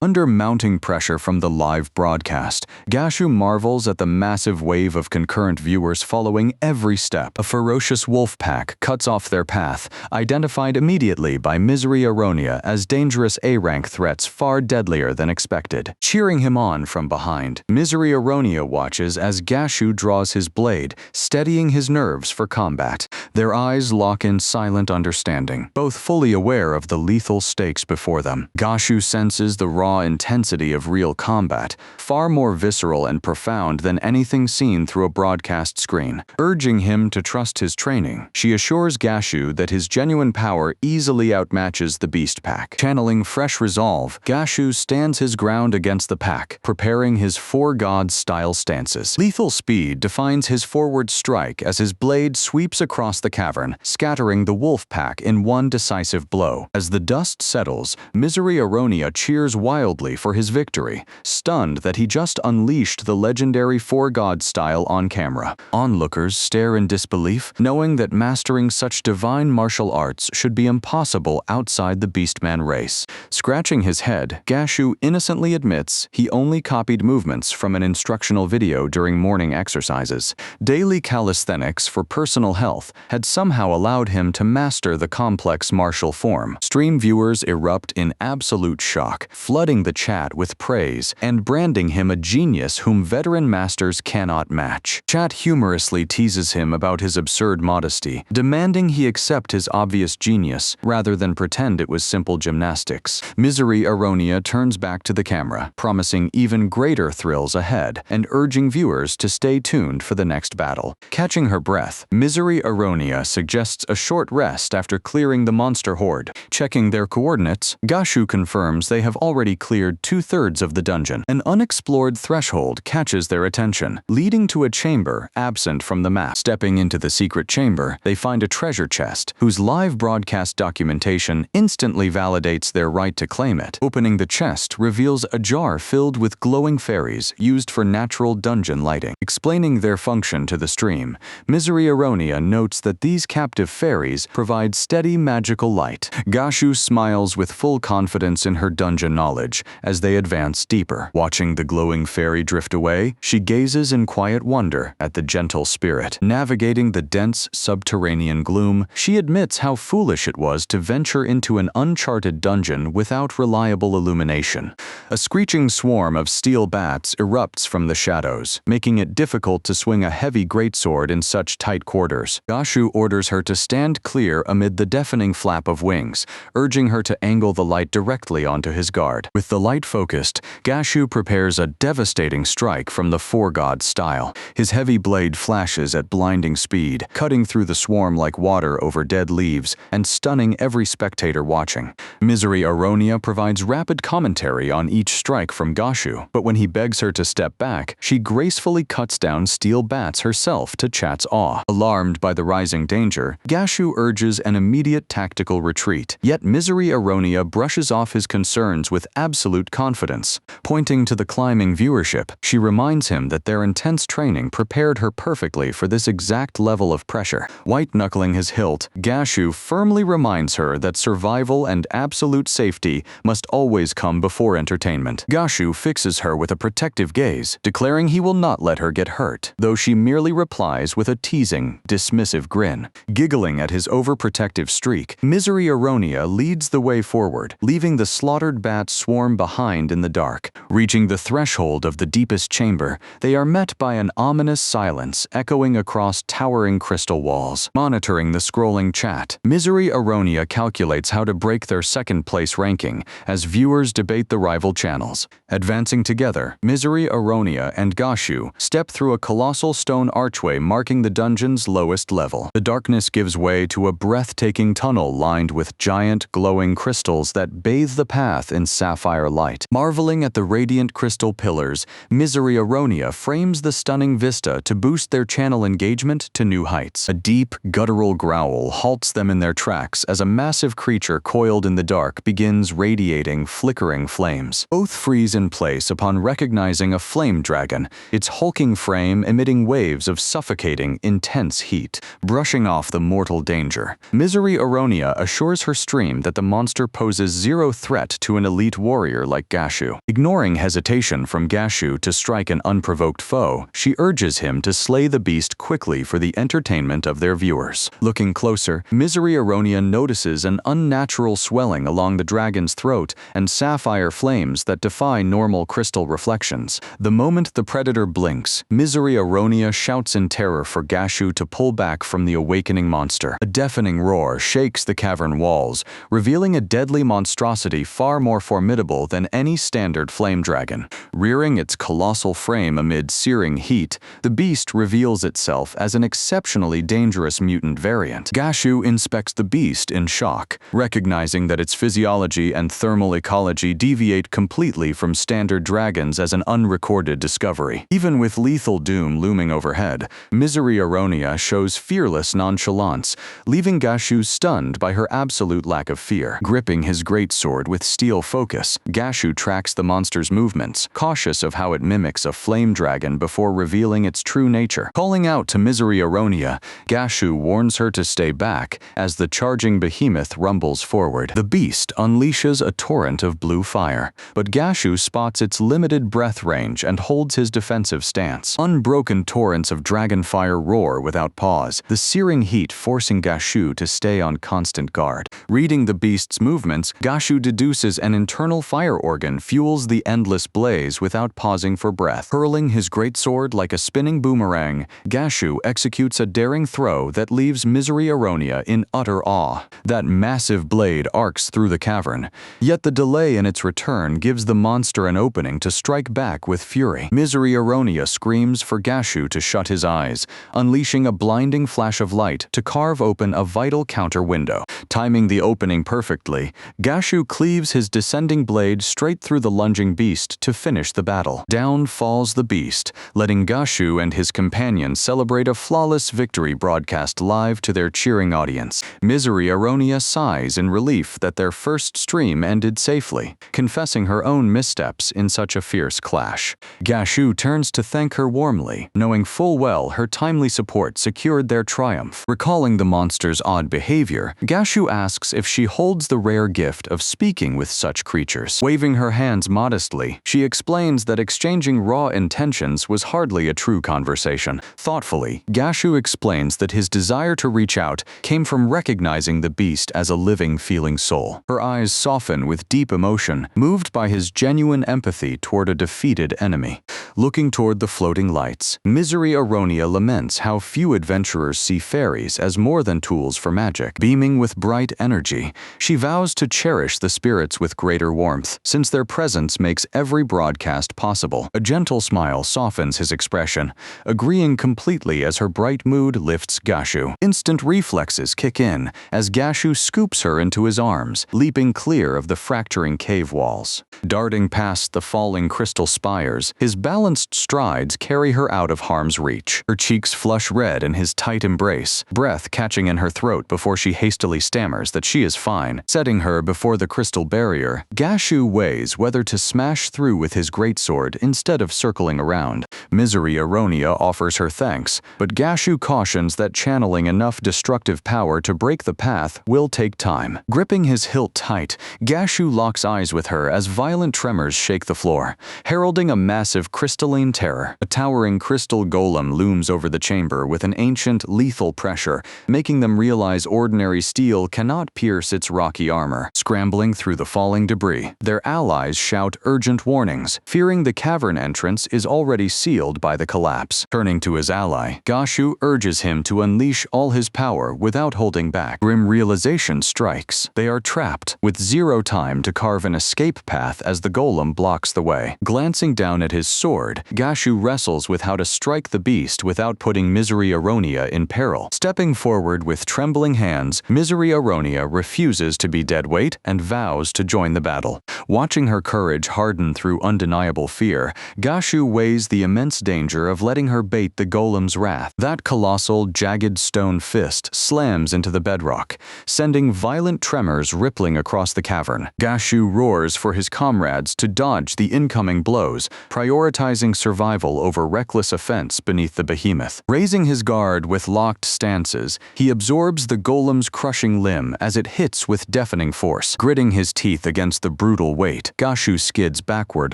A: Under mounting pressure from the live broadcast, Gashu marvels at the massive wave of concurrent viewers following every step. A ferocious wolf pack cuts off their path, identified immediately by Misery Aronia as dangerous A-rank threats far deadlier than expected. Cheering him on from behind, Misery Aronia watches as Gashu draws his blade, steadying his nerves for combat. Their eyes lock in silent understanding, both fully aware of the lethal stakes before them. Gashu senses the raw intensity of real combat, far more visceral and profound than anything seen through a broadcast screen. Urging him to trust his training, she assures Gashu that his genuine power easily outmatches the beast pack. Channeling fresh resolve, Gashu stands his ground against the pack, preparing his Four Gods-style stances. Lethal speed defines his forward strike as his blade sweeps across the cavern, scattering the wolf pack in one decisive blow. As the dust settles, Misery Aronia cheers wildly for his victory, stunned that he just unleashed the legendary Four Gods style on camera. Onlookers stare in disbelief, knowing that mastering such divine martial arts should be impossible outside the Beastman race. Scratching his head, Gashu innocently admits he only copied movements from an instructional video during morning exercises. Daily calisthenics for personal health had somehow allowed him to master the complex martial form. Stream viewers erupt in absolute shock, flooding the chat with praise and branding him a genius whom veteran masters cannot match. Chat humorously teases him about his absurd modesty, demanding he accept his obvious genius rather than pretend it was simple gymnastics. Misery Aronia turns back to the camera, promising even greater thrills ahead and urging viewers to stay tuned for the next battle. Catching her breath, Misery Aronia suggests a short rest after clearing the monster horde. Checking their coordinates, Gashu confirms they have already cleared 2/3 of the dungeon. An unexplored threshold catches their attention, leading to a chamber absent from the map. Stepping into the secret chamber, they find a treasure chest, whose live broadcast documentation instantly validates their right to claim it. Opening the chest reveals a jar filled with glowing fairies used for natural dungeon lighting. Explaining their function to the stream, Misery Aronia notes that these captive fairies provide steady magical light. Gashu Gashu smiles with full confidence in her dungeon knowledge as they advance deeper. Watching the glowing fairy drift away, she gazes in quiet wonder at the gentle spirit. Navigating the dense subterranean gloom, she admits how foolish it was to venture into an uncharted dungeon without reliable illumination. A screeching swarm of steel bats erupts from the shadows, making it difficult to swing a heavy greatsword in such tight quarters. Gashu orders her to stand clear amid the deafening flap of wings, urging her to angle the light directly onto his guard. With the light focused, Gashu prepares a devastating strike from the Four-God style. His heavy blade flashes at blinding speed, cutting through the swarm like water over dead leaves and stunning every spectator watching. Misery Aronia provides rapid commentary on each strike from Gashu, but when he begs her to step back, she gracefully cuts down steel bats herself to Chat's awe. Alarmed by the rising danger, Gashu urges an immediate tactical retreat, yet Misery Aronia brushes off his concerns with absolute confidence. Pointing to the climbing viewership, she reminds him that their intense training prepared her perfectly for this exact level of pressure. White-knuckling his hilt, Gashu firmly reminds her that survival and absolute safety must always come before entertainment. Gashu fixes her with a protective gaze, declaring he will not let her get hurt, though she merely replies with a teasing, dismissive grin. Giggling at his overprotective streak, Misery Aronia leads the way forward, leaving the slaughtered bat swarm behind in the dark. Reaching the threshold of the deepest chamber, they are met by an ominous silence echoing across towering crystal walls. Monitoring the scrolling chat, Misery Aronia calculates how to break their second-place ranking as viewers debate the rival channels. Advancing together, Misery Aronia and Gashu step through a colossal stone archway marking the dungeon's lowest level. The darkness gives way to a breathtaking tunnel lined with giant, glowing crystals that bathe the path in sapphire light. Marveling at the radiant crystal pillars, Misery Aronia frames the stunning vista to boost their channel engagement to new heights. A deep, guttural growl halts them in their tracks as a massive creature coiled in the dark begins radiating flickering flames. Both freeze in place upon recognizing a flame dragon, its hulking frame emitting waves of suffocating, intense heat. Brushing off the mortal danger, Misery Aronia assures her stream that the monster poses zero threat to an elite warrior like Gashu. Ignoring hesitation from Gashu to strike an unprovoked foe, she urges him to slay the beast quickly for the entertainment of their viewers. Looking closer, Misery Aronia notices an unnatural swelling along the dragon's throat and sapphire flames that defy normal crystal reflections. The moment the predator blinks, Misery Aronia shouts in terror for Gashu to pull back from the awakening monster. A deafening roar shakes the cavern walls, revealing a deadly monstrosity far more formidable than any standard flame dragon. Rearing its colossal frame amid searing heat, the beast reveals itself as an exceptionally dangerous mutant variant. Gashu inspects the beast in shock, recognizing that its physiology and thermal ecology deviate completely from standard dragons as an unrecorded discovery. Even with lethal doom looming overhead, Misery Aronia shows fearless nonchalance, leaving Gashu stunned by her absolute lack of fear. Gripping his greatsword with steel focus, Gashu tracks the monster's movements, cautious of how it mimics a flame dragon before revealing its true nature. Calling out to Misery Aronia, Gashu warns her to stay back as the charging behemoth rumbles forward. The beast unleashes a torrent of blue fire, but Gashu spots its limited breath range and holds his defensive stance. Unbroken torrents of dragon fire roar without pause, the searing heat forcing Gashu to stay on constant guard. Reading the beast's movements, Gashu deduces an internal fire organ fuels the endless blaze without pausing for breath. Hurling his greatsword like a spinning boomerang, Gashu executes a daring throw that leaves Misery Aronia in utter awe. That massive blade arcs through the cavern, yet the delay in its return gives the monster an opening to strike back with fury. Misery Aronia screams for Gashu to shut his eyes, unleashing a blinding flash of light to carve open a vital counter window. Timing the opening perfectly, Gashu cleaves his descending blade straight through the lunging beast to finish the battle. Down falls the beast, letting Gashu and his companion celebrate a flawless victory broadcast live to their cheering audience. Misery Aronia sighs in relief that their first stream ended safely, confessing her own missteps in such a fierce clash. Gashu turns to thank her warmly, knowing full well her timely support secured their triumph. Recalling the monster's odd behavior, Gashu asks if she she holds the rare gift of speaking with such creatures. Waving her hands modestly, she explains that exchanging raw intentions was hardly a true conversation. Thoughtfully, Gashu explains that his desire to reach out came from recognizing the beast as a living, feeling soul. Her eyes soften with deep emotion, moved by his genuine empathy toward a defeated enemy. Looking toward the floating lights, Misery Aronia laments how few adventurers see fairies as more than tools for magic. Beaming with bright energy, she vows to cherish the spirits with greater warmth, since their presence makes every broadcast possible. A gentle smile softens his expression, agreeing completely as her bright mood lifts Gashu. Instant reflexes kick in as Gashu scoops her into his arms, leaping clear of the fracturing cave walls. Darting past the falling crystal spires, his balanced strides carry her out of harm's reach. Her cheeks flush red in his tight embrace, breath catching in her throat before she hastily stammers that she is fine. Setting her before the crystal barrier, Gashu weighs whether to smash through with his greatsword instead of circling around. Misery Aronia offers her thanks, but Gashu cautions that channeling enough destructive power to break the path will take time. Gripping his hilt tight, Gashu locks eyes with her as violent tremors shake the floor, heralding a massive crystalline terror. A towering crystal golem looms over the chamber with an ancient, lethal pressure, making them realize ordinary steel cannot pierce its rocky armor. Scrambling through the falling debris, their allies shout urgent warnings, fearing the cavern entrance is already sealed by the collapse. Turning to his ally, Gashu urges him to unleash all his power without holding back. Grim realization strikes. They are trapped, with zero time to carve an escape path as the golem blocks the way. Glancing down at his sword, Gashu wrestles with how to strike the beast without putting Misery Aronia in peril. Stepping forward with trembling hands, Misery Aronia refuses to be deadweight and vows to join the battle. Watching her courage harden through undeniable fear, Gashu weighs the immense danger of letting her bait the golem's wrath. That colossal, jagged stone fist slams into the bedrock, sending violent tremors rippling across the cavern. Gashu roars for his comrades to dodge the incoming blows, prioritizing survival over reckless offense beneath the behemoth. Raising his guard with locked stances, he absorbs the golem's crushing limb as it hits with deafening force. Gritting his teeth against the brutal weight, Gashu skids backward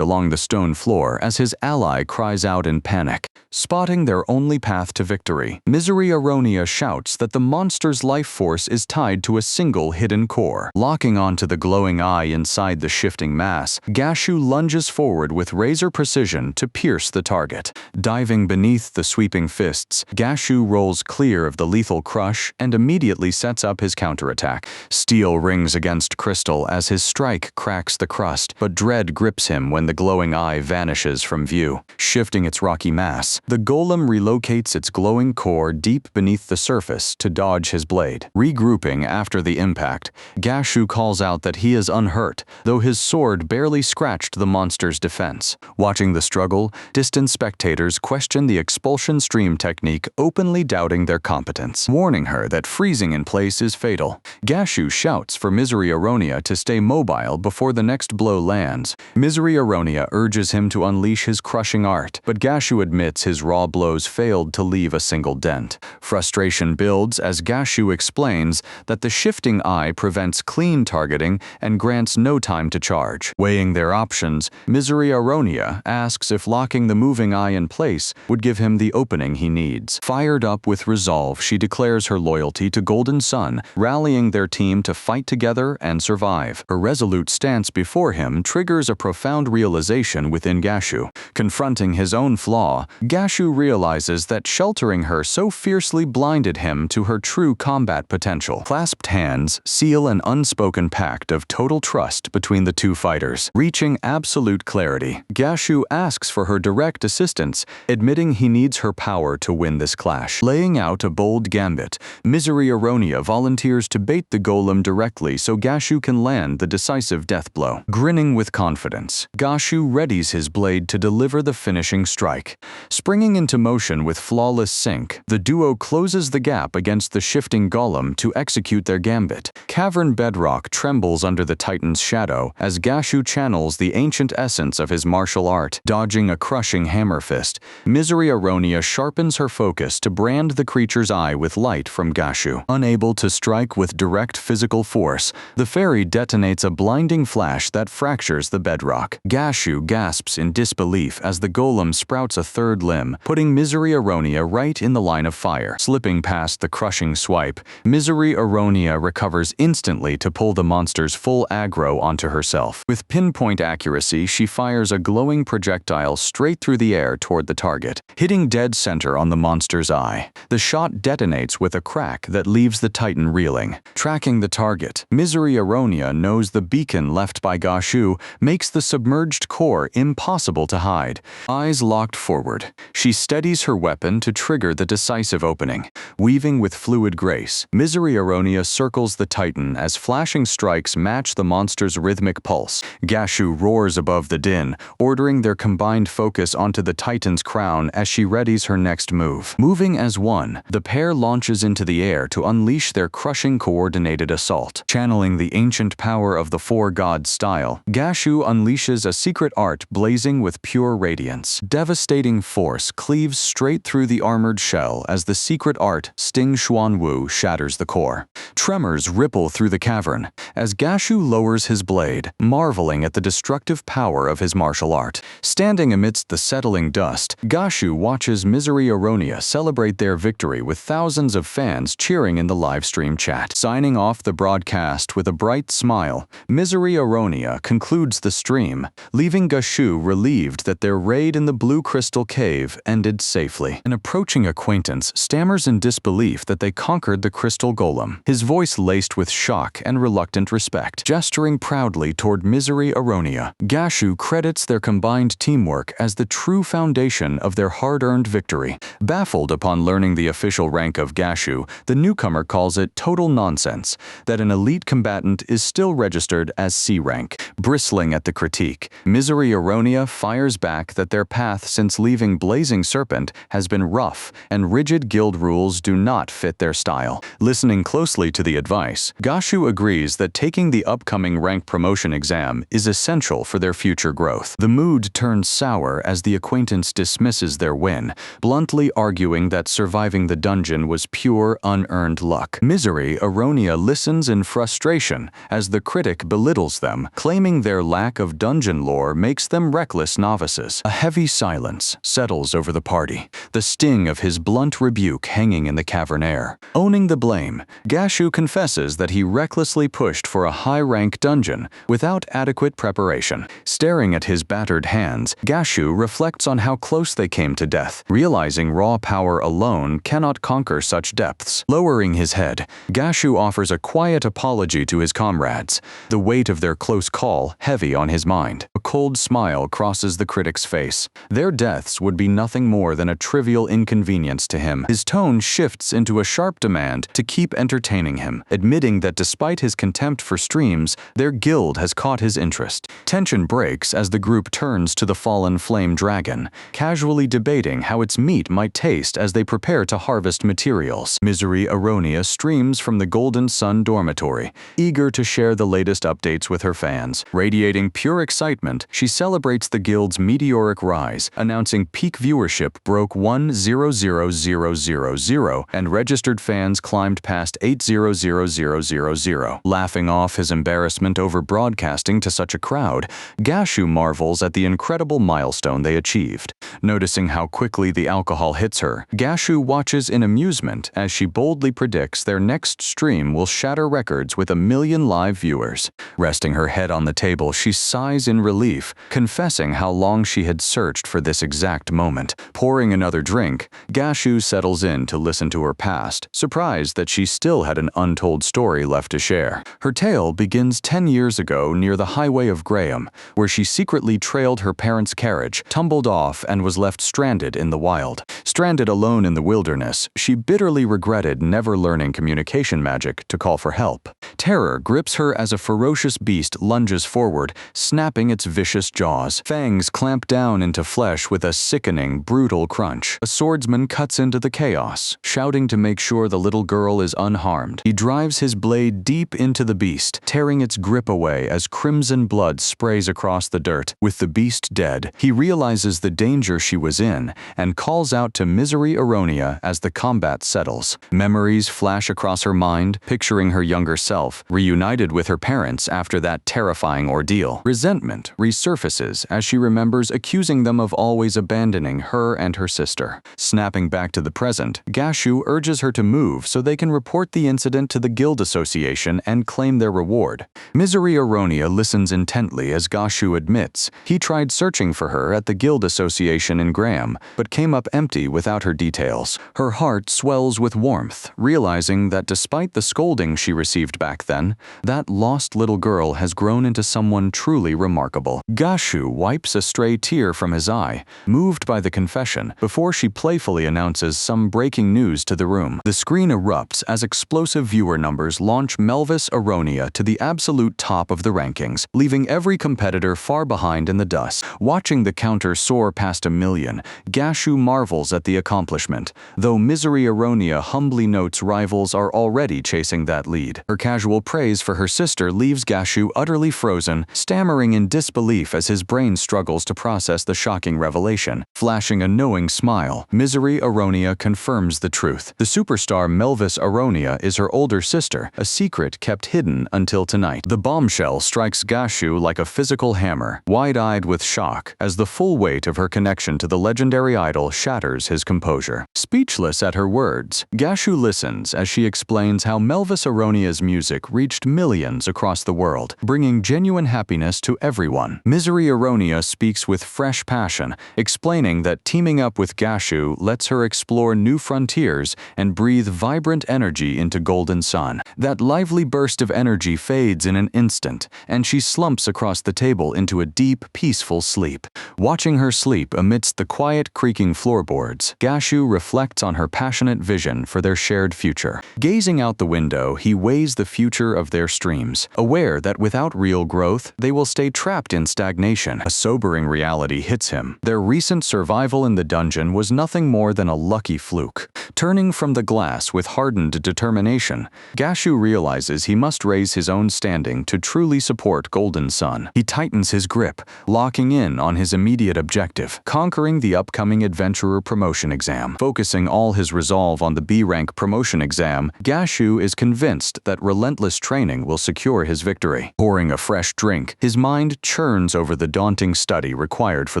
A: along the stone floor as his ally cries out in panic. Spotting their only path to victory, Misery Aronia shouts that the monster's life force is tied to a single hidden core. Locking onto the glowing eye inside the shifting mass, Gashu lunges forward with razor precision to pierce the target. Diving beneath the sweeping fists, Gashu rolls clear of the lethal crush and immediately sets up his counterattack. Steel rings against crystal as his strike cracks the crust, but dread grips him when the glowing eye vanishes from view. Shifting its rocky mass, the golem relocates its glowing core deep beneath the surface to dodge his blade. Regrouping after the impact, Gashu calls out that he is unhurt, though his sword barely scratched the monster's defense. Watching the struggle, distant spectators question the expulsion stream technique, openly doubting their competence. Warning her that freezing in place is fatal, Gashu shouts for Misery Aronia to stay mobile before the next blow lands. Misery Aronia urges him to unleash his crushing art, but Gashu admits his raw blows failed to leave a single dent. Frustration builds as Gashu explains that the shifting eye prevents clean targeting and grants no time to charge. Weighing their options, Misery Aronia asks if locking the moving eye in place would give him the opening he needs. Fired up with resolve, she declares her loyalty to Golden Sun, rallying their team to fight together and survive. Her resolute stance before him triggers a profound realization within Gashu. Confronting his own flaw, Gashu realizes that sheltering her so fiercely blinded him to her true combat potential. Clasped hands seal an unspoken pact of total trust between the two fighters. Reaching absolute clarity, Gashu asks for her direct assistance, admitting he needs her power to win this clash. Laying out a bold gambit, Misery Aronia volunteers to bait the golem directly so Gashu can land the decisive death blow. down. Grinning with confidence, Gashu readies his blade to deliver the finishing strike. Springing into motion with flawless sync, the duo closes the gap against the shifting golem to execute their gambit. Cavern bedrock trembles under the Titan's shadow as Gashu channels the ancient essence of his martial art. Dodging a crushing hammer fist, Misery Aronia sharpens her focus to brand the creature's eye with light from Gashu. Unable to strike with direct physical force, the fairy detonates a blinding flash that fractures the bedrock. Gashu gasps in disbelief as the golem sprouts a third limb, putting Misery Aronia right in the line of fire. Slipping past the crushing swipe, Misery Aronia recovers instantly to pull the monster's full aggro onto herself. With pinpoint accuracy, she fires a glowing projectile straight through the air toward the target, hitting dead center on the monster's eye. The shot detonates with a crack that leaves the Titan reeling. Tracking the target, Misery Aronia knows the beacon left by Gashu makes the submerged core impossible to hide. Eyes locked forward, she steadies her weapon to trigger the decisive opening. Weaving with fluid grace, Misery Aronia circles the Titan as flashing strikes match the monster's rhythmic pulse. Gashu roars above the din, ordering their combined focus onto the Titan's crown as she readies her next move. Moving as one, the pair launches into the air to unleash their crushing coordinated assault. Channeling the ancient power of the Four Gods style, Gashu unleashes a secret art blazing with pure radiance. Devastating force cleaves straight through the armored shell as the secret art Sting Xuan Wu shatters the core. Tremors ripple through the cavern as Gashu lowers his blade, marveling at the destructive power of his martial art. Standing amidst the settling dust, Gashu watches Misery Aronia celebrate their victory with thousands of fans cheering in the livestream chat. Signing off the broadcast with a bright smile, Misery Aronia concludes the stream, leaving Gashu relieved that their raid in the Blue Crystal Cave ended safely. An approaching acquaintance stammers in disbelief that they conquered the crystal golem, his voice laced with shock and reluctant respect. Gesturing proudly toward Misery Aronia, Gashu credits their combined teamwork as the true foundation of their hard-earned victory. Baffled upon learning the official rank of Gashu, the newcomer calls it total nonsense that an elite combatant is still registered as C rank. Bristling at the critique, Misery Aronia fires back that their path since leaving Blazing Serpent has been rough and rigid guild rules do not fit their style. Listening closely to the advice, Gashu agrees that taking the upcoming rank promotion exam is essential for their future growth. The mood turns sour as the acquaintance dismisses their win, bluntly arguing that surviving the dungeon was pure, unearned luck. Misery Aronia listens in frustration as the critic belittles them, claiming their lack of dungeon lore makes them reckless novices. A heavy silence settles over the party, the sting of his blunt rebuke hanging in the cavern air. Owning the blame, Gashu confesses that he recklessly pushed for a high-rank dungeon without adequate preparation. Staring at his battered hands, Gashu reflects on how close they came to death, realizing raw power alone cannot conquer such depths. Lowering his head, Gashu offers a quiet apology to his comrades, the weight of their close call heavy on his mind. A cold smile crosses the critic's face. Their deaths would be nothing more than a trivial inconvenience to him. His tone shifts into a sharp demand to keep entertaining him, admitting that despite his contempt for streams, their guild has caught his interest. Tension breaks as the group turns to the fallen flame dragon, casually debating how its meat might taste as they prepare to harvest materials. Misery Aronia streams from the Golden Sun dormitory, eager to share the latest updates with her fans. Radiating pure excitement, she celebrates the guild's meteoric rise, announcing peak viewership broke 1,000,000 and registered fans climbed past 8,000,000. Laughing off his embarrassment over broadcasting to such a crowd, Gashu marvels at the incredible milestone they achieved. Noticing how quickly the alcohol hits her, Gashu watches in amusement as she boldly predicts their next stream will shatter records with 1 million live viewers. Resting her head on the table, she sighs in relief relief, confessing how long she had searched for this exact moment. Pouring another drink, Gashu settles in to listen to her past, surprised that she still had an untold story left to share. Her tale begins 10 years ago near the highway of Graham, where she secretly trailed her parents' carriage, tumbled off, and was left stranded in the wild. Stranded alone in the wilderness, she bitterly regretted never learning communication magic to call for help. Terror grips her as a ferocious beast lunges forward, snapping its vicious jaws. Fangs clamp down into flesh with a sickening, brutal crunch. A swordsman cuts into the chaos, shouting to make sure the little girl is unharmed. He drives his blade deep into the beast, tearing its grip away as crimson blood sprays across the dirt. With the beast dead, he realizes the danger she was in and calls out to Misery Aronia as the combat settles. Memories flash across her mind, picturing her younger self, reunited with her parents after that terrifying ordeal. Resentment resurfaces as she remembers accusing them of always abandoning her and her sister. Snapping back to the present, Gashu urges her to move so they can report the incident to the Guild Association and claim their reward. Misery Aronia listens intently as Gashu admits he tried searching for her at the Guild Association in Graham, but came up empty without her details. Her heart swells with warmth, realizing that despite the scolding she received back then, that lost little girl has grown into someone truly remarkable. Gashu wipes a stray tear from his eye, moved by the confession, before she playfully announces some breaking news to the room. The screen erupts as explosive viewer numbers launch Wealthiest Aronia to the absolute top of the rankings, leaving every competitor far behind in the dust. Watching the counter soar past 1 million, Gashu marvels at the accomplishment, though Misery Aronia humbly notes rivals are already chasing that lead. Her casual praise for her sister leaves Gashu utterly frozen, stammering in disbelief as his brain struggles to process the shocking revelation. Flashing a knowing smile, Misery Aronia confirms the truth. The superstar Wealthiest Aronia is her older sister, a secret kept hidden until tonight. The bombshell strikes Gashu like a physical hammer, wide-eyed with shock, as the full weight of her connection to the legendary idol shatters his composure. Speechless at her words, Gashu listens as she explains how Wealthiest Aronia's music reached millions across the world, bringing genuine happiness to everyone. Misery Aronia speaks with fresh passion, explaining that teaming up with Gashu lets her explore new frontiers and breathe vibrant energy into Golden Sun. That lively burst of energy fades in an instant, and she slumps across the table into a deep, peaceful sleep. Watching her sleep amidst the quiet, creaking floorboards, Gashu reflects on her passionate vision for their shared future. Gazing out the window, he weighs the future of their streams, aware that without real growth, they will stay trapped in stagnation. A sobering reality hits him. Their recent survival in the dungeon was nothing more than a lucky fluke. Turning from the glass with hardened determination, Gashu realizes he must raise his own standing to truly support Golden Sun. He tightens his grip, locking in on his immediate objective, conquering the upcoming Adventurer Promotion exam. Focusing all his resolve on the B-rank promotion exam, Gashu is convinced that relentless training will secure his victory. Pouring a fresh drink, his mind churns over the daunting study required for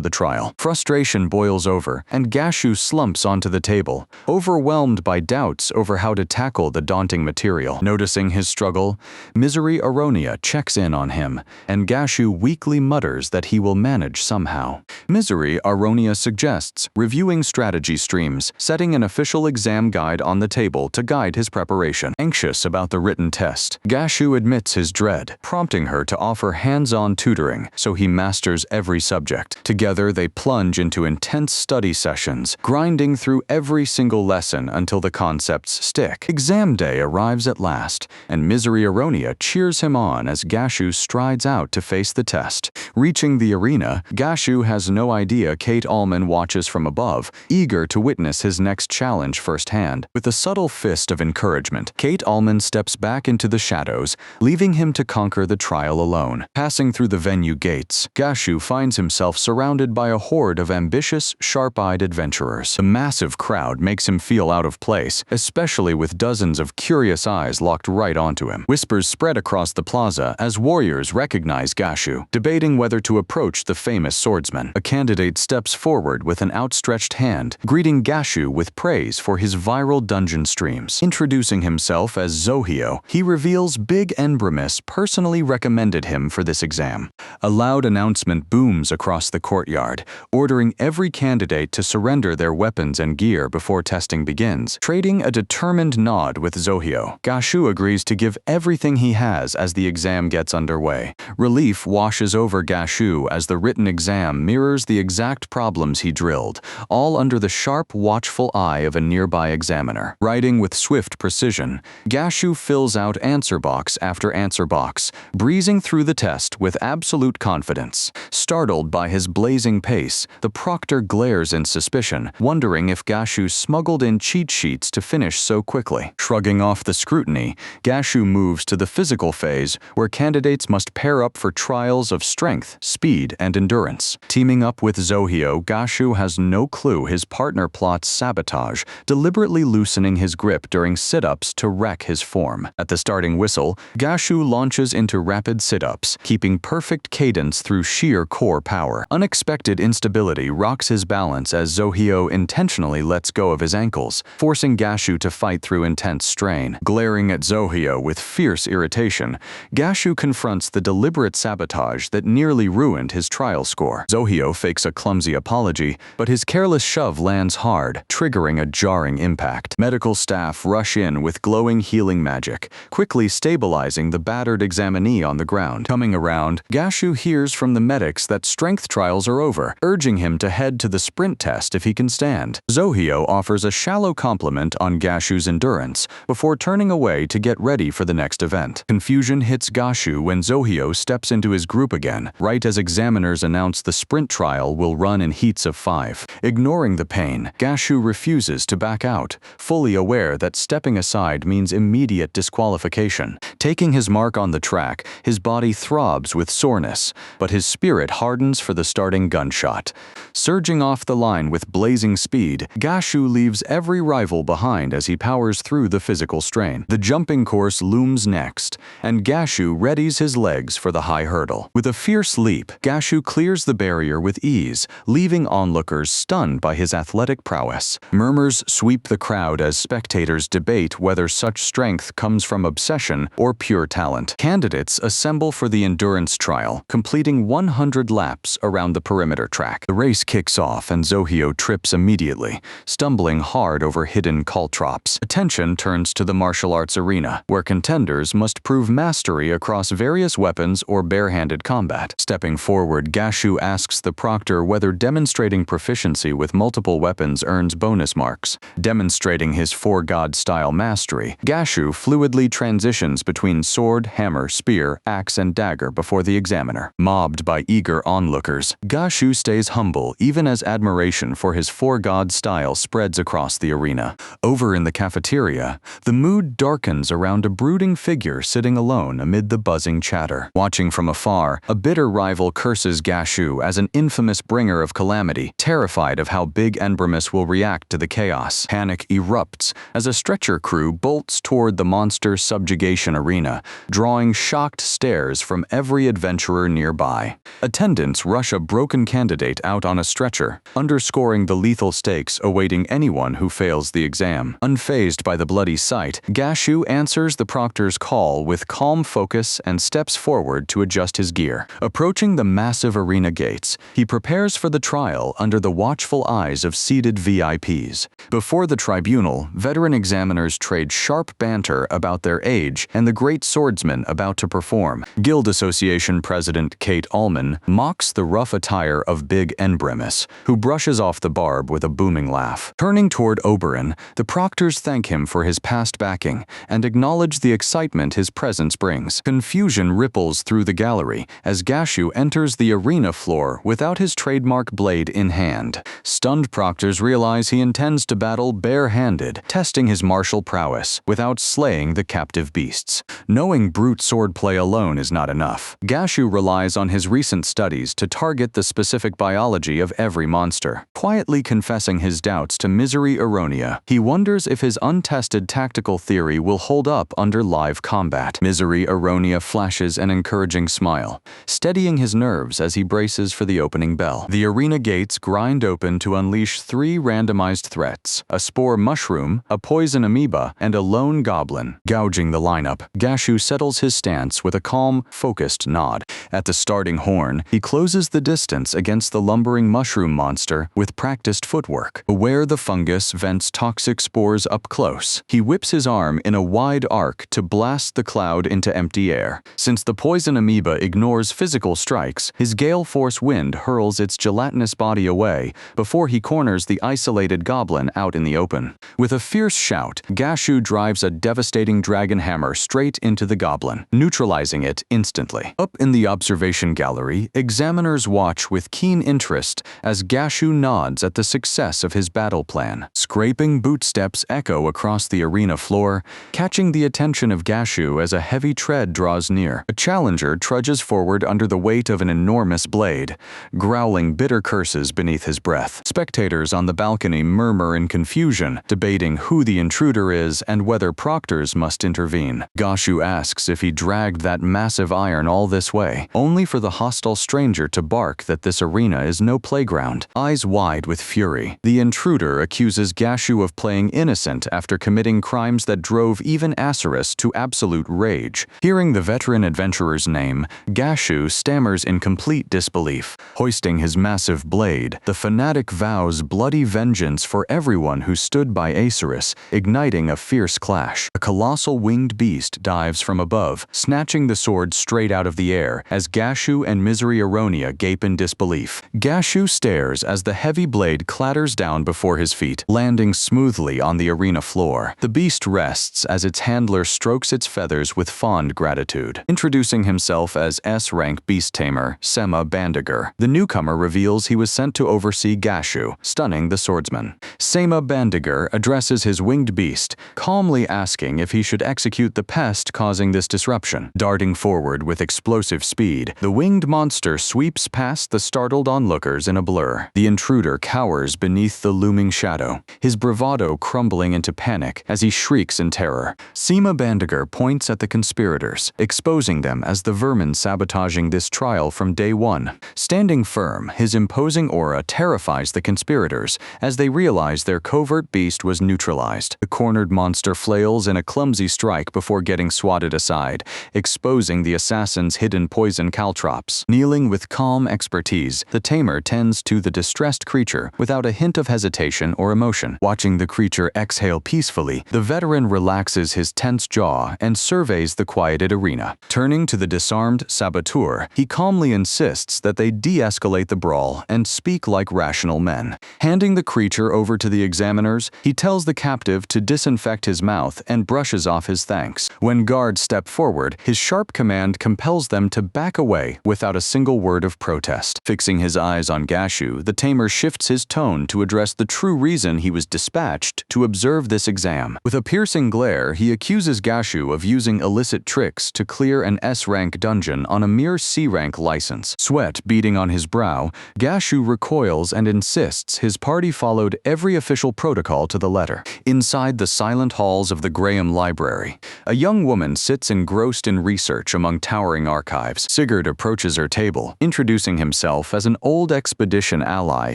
A: the trial. Frustration boils over, and Gashu slumps onto the table, overwhelmed by doubts over how to tackle the daunting material. Noticing his struggle, Misery Aronia checks in on him, and Gashu weakly mutters that he will manage somehow. Misery Aronia suggests reviewing strategy streams, setting an official exam guide on the table to guide his preparation. Anxious about the written test, Gashu admits his dread, prompting her to offer hands-on tutoring so he masters every subject. Together, they plunge into intense study sessions, grinding through every single lesson until the concepts stick. Exam day arrives at last, and Misery Aronia cheers him on as Gashu strides out to face the test. Reaching the arena, Gashu has no idea Kate Allman watches from above, eager to witness his next challenge firsthand. With a subtle fist of encouragement, Kate Allman steps back into the shadows, leaving him to conquer the trial alone. Passing through the venue gates, Gashu finds himself surrounded by a horde of ambitious, sharp-eyed adventurers. The massive crowd makes him feel out of place, especially with dozens of curious eyes locked right onto him. Whispers spread across the plaza as warriors recognize Gashu, debating whether to approach the famous swordsman. A candidate steps forward with an outstretched hand, greeting Gashu with praise for his viral dungeon streams. Introducing himself as Zohio, he reveals Big Enbremis personally recommended him for this exam. A loud announcement booms across the courtyard, ordering every candidate to surrender their weapons and gear before testing begins. Trading a determined nod with Zohyo, Gashu agrees to give everything he has as the exam gets underway. Relief washes over Gashu as the written exam mirrors the exact problems he drilled, all under the sharp, watchful eye of a nearby examiner. Writing with swift precision, Gashu fills out answer box after answer box, breezing through the test with absolute confidence. Startled by his blazing pace, the proctor glares in suspicion, wondering if Gashu smuggled in cheat sheets to finish so quickly. Shrugging off the scrutiny, Gashu moves to the physical phase, where candidates must pair up for trials of strength, speed, and endurance. Teaming up with Zohyo, Gashu has no clue his partner plots sabotage, deliberately loosening his grip during sit-ups to wreck his form. At the starting whistle, Gashu launches into rapid sit-ups, keeping perfect cadence through sheer core power. Unexpected instability rocks his balance as Zohyo intentionally lets go of his ankles, forcing Gashu to fight through intense strain. Glaring at Zohyo with fierce irritation, Gashu confronts the deliberate sabotage that nearly ruined his trial score. Zohyo fakes a clumsy apology, but his careless shove lands hard, triggering a jarring impact. Medical staff rush in with glowing healing magic, quickly stabilizing the battered examinee on the ground. Coming around, Gashu hears from the medics that strength trials are over, urging him to head to the sprint test if he can stand. Zohyo offers a shallow compliment on Gashu's endurance before turning away to get ready for the next event. Confusion hits Gashu when Zohyo steps into his group again, right as examiners announce the sprint trial will run in heats of 5. Ignoring the pain, Gashu refuses to back out, fully aware that stepping aside means immediate disqualification. Taking his mark on the track, his body throbs with soreness, but his spirit hardens for the starting gunshot. Surging off the line with blazing speed, Gashu leaves every rival behind as he powers through the physical strain. The jumping course looms next, and Gashu readies his legs for the high hurdle. With a fierce leap, Gashu clears the barrier with ease, leaving onlookers stunned by his athletic prowess. Murmurs sweep the crowd as spectators debate whether such strength comes from obsession or pure talent. Candidates assemble for the endurance trial, completing 100 laps around the perimeter track. The race kicks off and Zohyo trips immediately, stumbling hard over hidden caltrops. Attention turns to the martial arts arena, where contenders must prove mastery across various weapons or barehanded combat. Stepping forward, Gashu asks the proctor whether demonstrating proficiency with multiple weapons earns bonus marks. Demonstrating his four-god-style mastery, Gashu fluidly transitions between sword, hammer, spear, axe, and dagger before the examiner. Mobbed by eager onlookers, Gashu stays humble even as admiration for his four-god style spreads across the arena. Over in the cafeteria, the mood darkens around a brooding figure sitting alone amid the buzzing chatter. Watching from afar, a bitter rival curses Gashu as an infamous bringer of calamity, terrified of how Big Enbremis will react to the chaos. Panic erupts as a stretcher crew bolts toward the monster subjugation arena, drawing shocked stares from every adventurer nearby. Attendants rush a broken candidate out on a stretcher, underscoring the lethal stakes awaiting anyone who fails the exam. Unfazed by the bloody sight, Gashu answers the proctor's call with calm focus and steps forward to adjust his gear. Approaching the massive arena gates, he prepares for the trial under the watchful eyes of seated VIPs. Before the tribunal, veteran examiners trade sharp banter about their age and the great swordsman about to perform. Guild Association President Kate Allman mocks the rough attire of Big Enbremis, who brushes off the barb with a booming laugh. Turning toward Oberon, the proctors thank him for his past backing and acknowledge the excitement his presence brings. Confusion ripples through the gallery as Gashu enters the arena floor without his trademark blade in hand. Stunned proctors realize he intends to battle bare-handed, testing his martial prowess without slaying the captive beasts. Knowing brute swordplay alone is not enough, Gashu relies on his recent studies to target the specific biology of every monster. Quietly confessing his doubts to Misery Aronia, he wonders if his untested tactical theory will hold up under live combat. Misery Aronia flashes an encouraging smile, steadying his nerves as he braces for the opening bell. The arena gates grind open to unleash 3 randomized threats: a spore mushroom, a poison amoeba, and a lone goblin. Gouging the lineup, Gashu settles his stance with a calm, focused nod. At At the starting horn, he closes the distance against the lumbering mushroom monster with practiced footwork. Aware the fungus vents toxic spores up close, he whips his arm in a wide arc to blast the cloud into empty air. Since the poison amoeba ignores physical strikes, his gale force wind hurls its gelatinous body away before he corners the isolated goblin out in the open. With a fierce shout, Gashu drives a devastating dragon hammer straight into the goblin, neutralizing it instantly. Up in the observation gallery, examiners watch with keen interest as Gashu nods at the success of his battle plan. Scraping bootsteps echo across the arena floor, catching the attention of Gashu as a heavy tread draws near. A challenger trudges forward under the weight of an enormous blade, growling bitter curses beneath his breath. Spectators on the balcony murmur in confusion, debating who the intruder is and whether proctors must intervene. Gashu asks if he dragged that massive iron all this way, only for the hostile stranger to bark that this arena is no playground. Eyes wide with fury, the intruder accuses Gashu of playing innocent after committing crimes that drove even Asurus to absolute rage. Hearing the veteran adventurer's name, Gashu stammers in complete disbelief. Hoisting his massive blade, the fanatic vows bloody vengeance for everyone who stood by Asurus, igniting a fierce clash. A colossal winged beast dives from above, snatching the sword straight out of the air as Gashu and Misery Aronia gape in disbelief. Gashu stares as the heavy blade clatters down before his feet, landing smoothly on the arena floor. The beast rests as its handler strokes its feathers with fond gratitude. Introducing himself as S-rank beast tamer Sema Bandiger, the newcomer reveals he was sent to oversee Gashu, stunning the swordsman. Sema Bandiger addresses his winged beast, calmly asking if he should execute the pest causing this disruption. Darting forward with explosive speed, the winged monster sweeps past the startled onlookers in a blur. The intruder cowers beneath the looming shadow, his bravado crumbling into panic as he shrieks in terror. Sema Bandiger points at the conspirators, exposing them as the vermin sabotaging this trial from day one. Standing firm, his imposing aura terrifies the conspirators as they realize their covert beast was neutralized. The cornered monster flails in a clumsy strike before getting swatted aside, exposing the assassin's hidden poison caltrops. Kneeling with calm expertise, the tamer tends to the distressed creature without a hint of hesitation or emotion. Watching the creature exhale peacefully, the veteran relaxes his tense jaw and surveys the quieted arena. Turning to the disarmed saboteur, he calmly insists that they de-escalate the brawl and speak like rational men. Handing the creature over to the examiners, he tells the captive to disinfect his mouth and brushes off his thanks. When guards step forward, his sharp command compels them to back away without a single word of protest. Fixing his eyes on Gashu, the tamer shifts his tone to address the true reason he was dispatched to observe this exam. With a piercing glare, he accuses Gashu of using illicit tricks to clear an S-rank dungeon on a mere C-rank license. Sweat beading on his brow, Gashu recoils and insists his party followed every official protocol to the letter. Inside the silent halls of the Graham Library, a young woman sits engrossed in research among towering archives. Sigurd approaches her table, introducing himself as an old expedition ally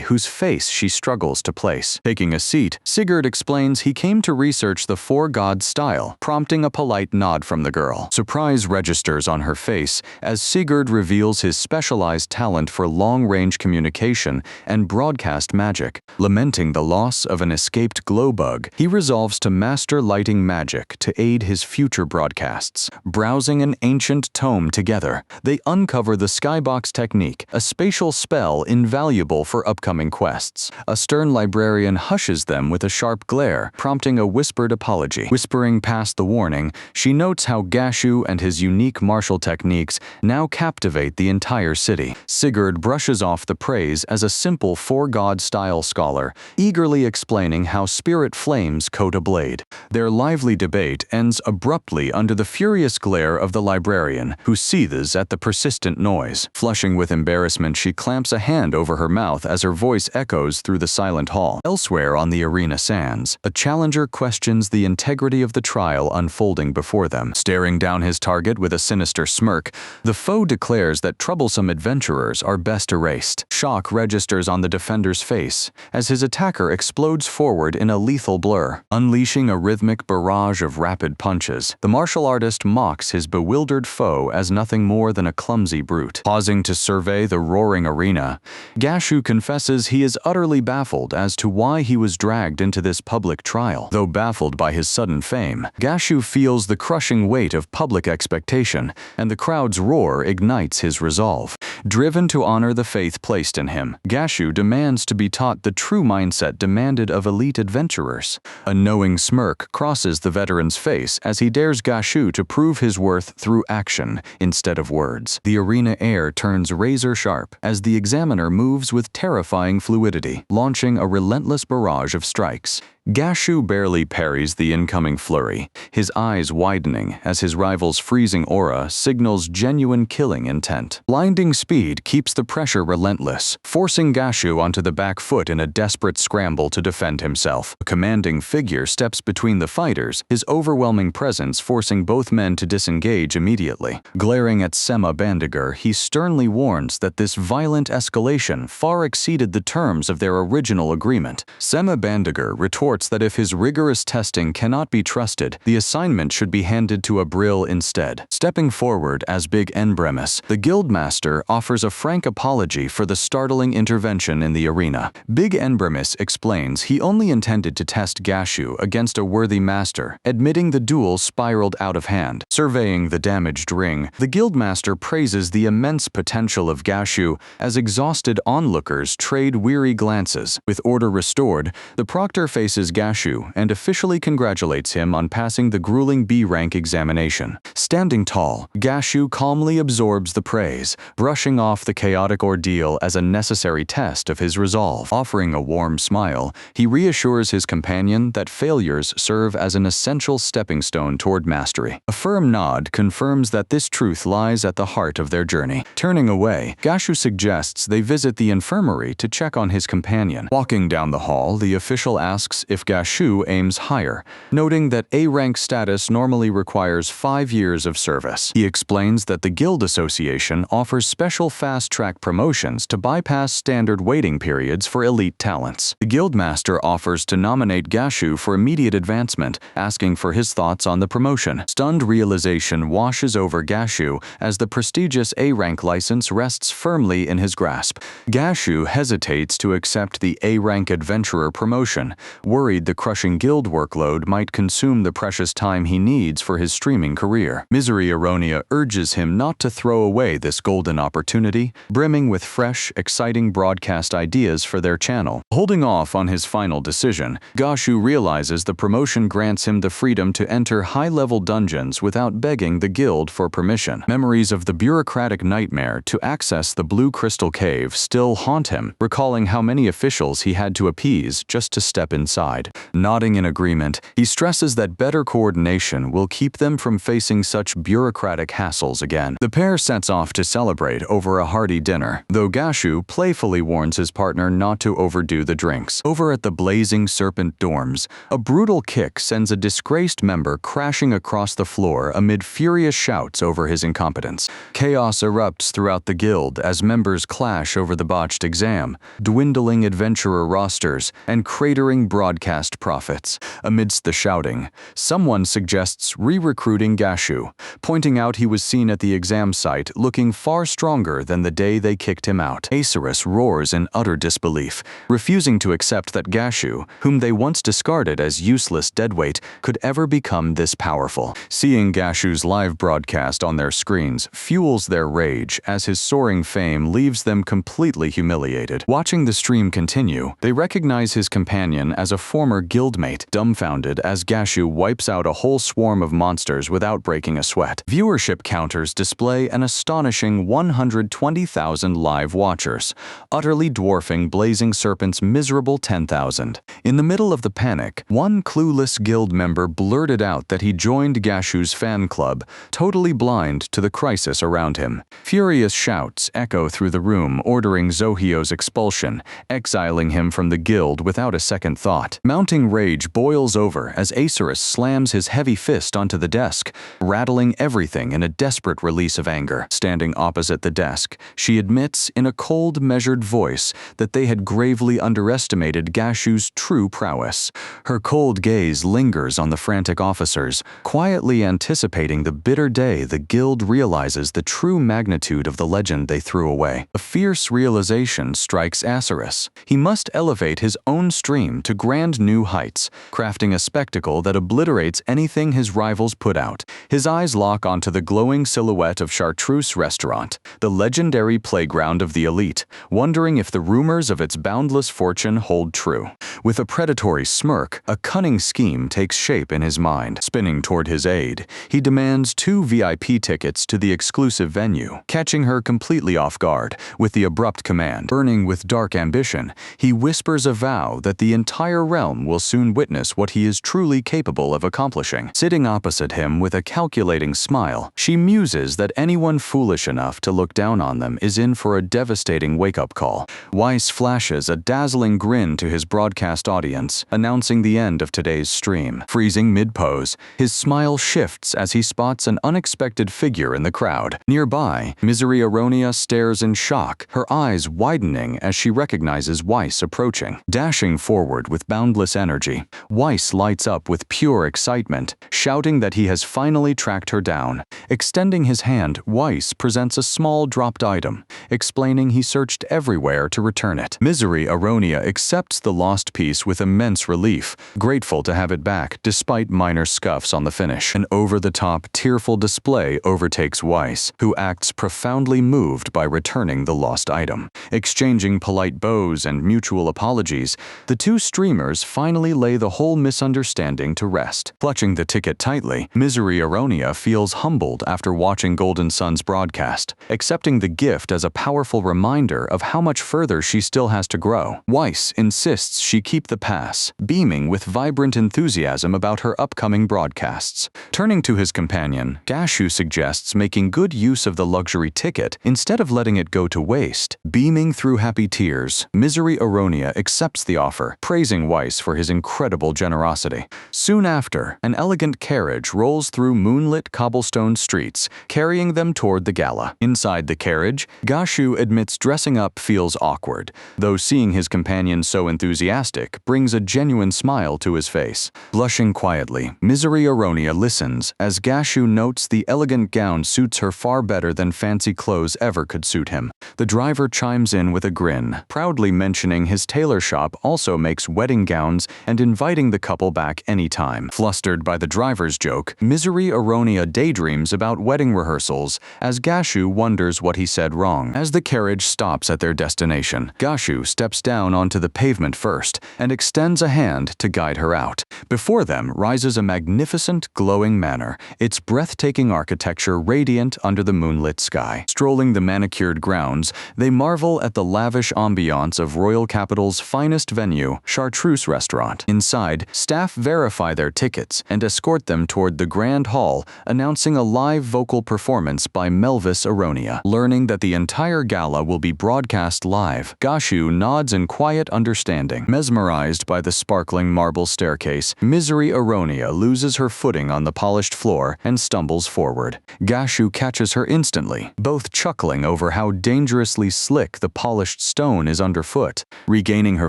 A: whose face she struggles to place. Taking a seat, Sigurd explains he came to research the Four Gods style, prompting a polite nod from the girl. Surprise registers on her face as Sigurd reveals his specialized talent for long-range communication and broadcast magic. Lamenting the loss of an escaped glow bug, he resolves to master lighting magic to aid his future broadcasts. Browsing an ancient tome together, they uncover the Skybox technique, a spatial spell invaluable for upcoming quests. A stern librarian hushes them with a sharp glare, prompting a whispered apology. Whispering past the warning, she notes how Gashu and his unique martial techniques now captivate the entire city. Sigurd brushes off the praise as a simple four-god style scholar, eagerly explaining how spirit flames coat a blade. Their lively debate ends abruptly under the furious glare of the librarian, who seethes at the persistent noise. Flushing with embarrassment, she clamps a hand over her mouth as her voice echoes through the silent hall. Elsewhere on the arena sands, a challenger questions the integrity of the trial unfolding before them. Staring down his target with a sinister smirk, the foe declares that troublesome adventurers are best erased. Shock registers on the defender's face as his attacker explodes forward in a lethal blur. Unleashing a rhythmic barrage of rapid punches, the martial artist mocks his bewildered foe as nothing more than a clumsy brute. Pausing to survey the roaring arena, Gashu confesses he is utterly baffled as to why he was dragged into this public trial. Though baffled by his sudden fame, Gashu feels the crushing weight of public expectation, and the crowd's roar ignites his resolve. Driven to honor the faith placed in him, Gashu demands to be taught the true mindset demanded of elite adventurers. A knowing smirk crosses the veteran's face as he dares Gashu to prove his worth through action instead of words. The arena air turns razor sharp as the examiner moves with terrifying fluidity, launching a relentless barrage of strikes. Gashu barely parries the incoming flurry, his eyes widening as his rival's freezing aura signals genuine killing intent. Blinding speed keeps the pressure relentless, forcing Gashu onto the back foot in a desperate scramble to defend himself. A commanding figure steps between the fighters, his overwhelming presence forcing both men to disengage immediately. Glaring at Sema Bandiger, he sternly warns that this violent escalation far exceeded the terms of their original agreement. Sema Bandiger retorts that if his rigorous testing cannot be trusted, the assignment should be handed to a Brill instead. Stepping forward as Big Enbremis, the Guildmaster offers a frank apology for the startling intervention in the arena. Big Enbremis explains he only intended to test Gashu against a worthy master, admitting the duel spiraled out of hand. Surveying the damaged ring, the Guildmaster praises the immense potential of Gashu as exhausted onlookers trade weary glances. With order restored, the proctor faces Gashu and officially congratulates him on passing the grueling B-rank examination. Standing tall, Gashu calmly absorbs the praise, brushing off the chaotic ordeal as a necessary test of his resolve. Offering a warm smile, he reassures his companion that failures serve as an essential stepping stone toward mastery. A firm nod confirms that this truth lies at the heart of their journey. Turning away, Gashu suggests they visit the infirmary to check on his companion. Walking down the hall, the official asks if Gashu aims higher, noting that A-rank status normally requires 5 years of service. He explains that the Guild Association offers special fast-track promotions to bypass standard waiting periods for elite talents. The Guildmaster offers to nominate Gashu for immediate advancement, asking for his thoughts on the promotion. Stunned realization washes over Gashu as the prestigious A-rank license rests firmly in his grasp. Gashu hesitates to accept the A-rank adventurer promotion, worried the crushing guild workload might consume the precious time he needs for his streaming career. Misery Aronia urges him not to throw away this golden opportunity, brimming with fresh, exciting broadcast ideas for their channel. Holding off on his final decision, Gashu realizes the promotion grants him the freedom to enter high-level dungeons without begging the guild for permission. Memories of the bureaucratic nightmare to access the Blue Crystal Cave still haunt him, recalling how many officials he had to appease just to step inside. Nodding in agreement, he stresses that better coordination will keep them from facing such bureaucratic hassles again. The pair sets off to celebrate over a hearty dinner, though Gashu playfully warns his partner not to overdo the drinks. Over at the Blazing Serpent dorms, a brutal kick sends a disgraced member crashing across the floor amid furious shouts over his incompetence. Chaos erupts throughout the guild as members clash over the botched exam, dwindling adventurer rosters, and cratering broadcast profits. Amidst the shouting, someone suggests re-recruiting Gashu, pointing out he was seen at the exam site looking far stronger than the day they kicked him out. Acerus roars in utter disbelief, refusing to accept that Gashu, whom they once discarded as useless deadweight, could ever become this powerful. Seeing Gashu's live broadcast on their screens fuels their rage as his soaring fame leaves them completely humiliated. Watching the stream continue, they recognize his companion as a former guildmate, dumbfounded as Gashu wipes out a whole swarm of monsters without breaking a sweat. Viewership counters display an astonishing 120,000 live watchers, utterly dwarfing Blazing Serpent's miserable 10,000. In the middle of the panic, one clueless guild member blurted out that he joined Gashu's fan club, totally blind to the crisis around him. Furious shouts echo through the room, ordering Zohio's expulsion, exiling him from the guild without a second thought. moment. Mounting rage boils over as Acerus slams his heavy fist onto the desk, rattling everything in a desperate release of anger. Standing opposite the desk, she admits in a cold, measured voice that they had gravely underestimated Gashu's true prowess. Her cold gaze lingers on the frantic officers, quietly anticipating the bitter day the guild realizes the true magnitude of the legend they threw away. A fierce realization strikes Acerus. He must elevate his own stream to grand new heights, crafting a spectacle that obliterates anything his rivals put out. His eyes lock onto the glowing silhouette of Chartreuse Restaurant, the legendary playground of the elite, wondering if the rumors of its boundless fortune hold true. With a predatory smirk, a cunning scheme takes shape in his mind. Spinning toward his aide, he demands 2 VIP tickets to the exclusive venue, catching her completely off guard with the abrupt command. Burning with dark ambition, he whispers a vow that the entire realm will soon witness what he is truly capable of accomplishing. Sitting opposite him with a calculating smile, she muses that anyone foolish enough to look down on them is in for a devastating wake-up call. Weiss flashes a dazzling grin to his broadcast audience, announcing the end of today's stream. Freezing mid-pose, his smile shifts as he spots an unexpected figure in the crowd. Nearby, Misery Aronia stares in shock, her eyes widening as she recognizes Weiss approaching. Dashing forward with boundless energy, Weiss lights up with pure excitement, shouting that he has finally tracked her down. Extending his hand, Weiss presents a small dropped item, explaining he searched everywhere to return it. Misery Aronia accepts the lost piece with immense relief, grateful to have it back despite minor scuffs on the finish. An over-the-top, tearful display overtakes Weiss, who acts profoundly moved by returning the lost item. Exchanging polite bows and mutual apologies, the two streamers finally lay the whole misunderstanding to rest. Clutching the ticket tightly, Misery Aronia feels humbled after watching Golden Sun's broadcast, accepting the gift as a powerful reminder of how much further she still has to grow. Weiss insists she keep the pass, beaming with vibrant enthusiasm about her upcoming broadcasts. Turning to his companion, Gashu suggests making good use of the luxury ticket instead of letting it go to waste. Beaming through happy tears, Misery Aronia accepts the offer, praising Weiss for his incredible generosity. Soon after, an elegant carriage rolls through moonlit cobblestone streets, carrying them toward the gala. Inside the carriage, Gashu admits dressing up feels awkward, though seeing his companion so enthusiastic brings a genuine smile to his face. Blushing quietly, Misery Aronia listens as Gashu notes the elegant gown suits her far better than fancy clothes ever could suit him. The driver chimes in with a grin, proudly mentioning his tailor shop also makes wedding gowns and inviting the couple back anytime. Flustered by the driver's joke, Misery Aronia daydreams about wedding rehearsals as Gashu wonders what he said wrong. As the carriage stops at their destination, Gashu steps down onto the pavement first and extends a hand to guide her out. Before them rises a magnificent, glowing manor, its breathtaking architecture radiant under the moonlit sky. Strolling the manicured grounds, they marvel at the lavish ambiance of Royal Capital's finest venue, Chartreuse Restaurant. Inside, staff verify their tickets and escort them toward the grand hall, announcing a live vocal performance by Melvis Aronia. Learning that the entire gala will be broadcast live, Gashu nods in quiet understanding. Mesmerized by the sparkling marble staircase, Misery Aronia loses her footing on the polished floor and stumbles forward. Gashu catches her instantly, both chuckling over how dangerously slick the polished stone is underfoot. Regaining her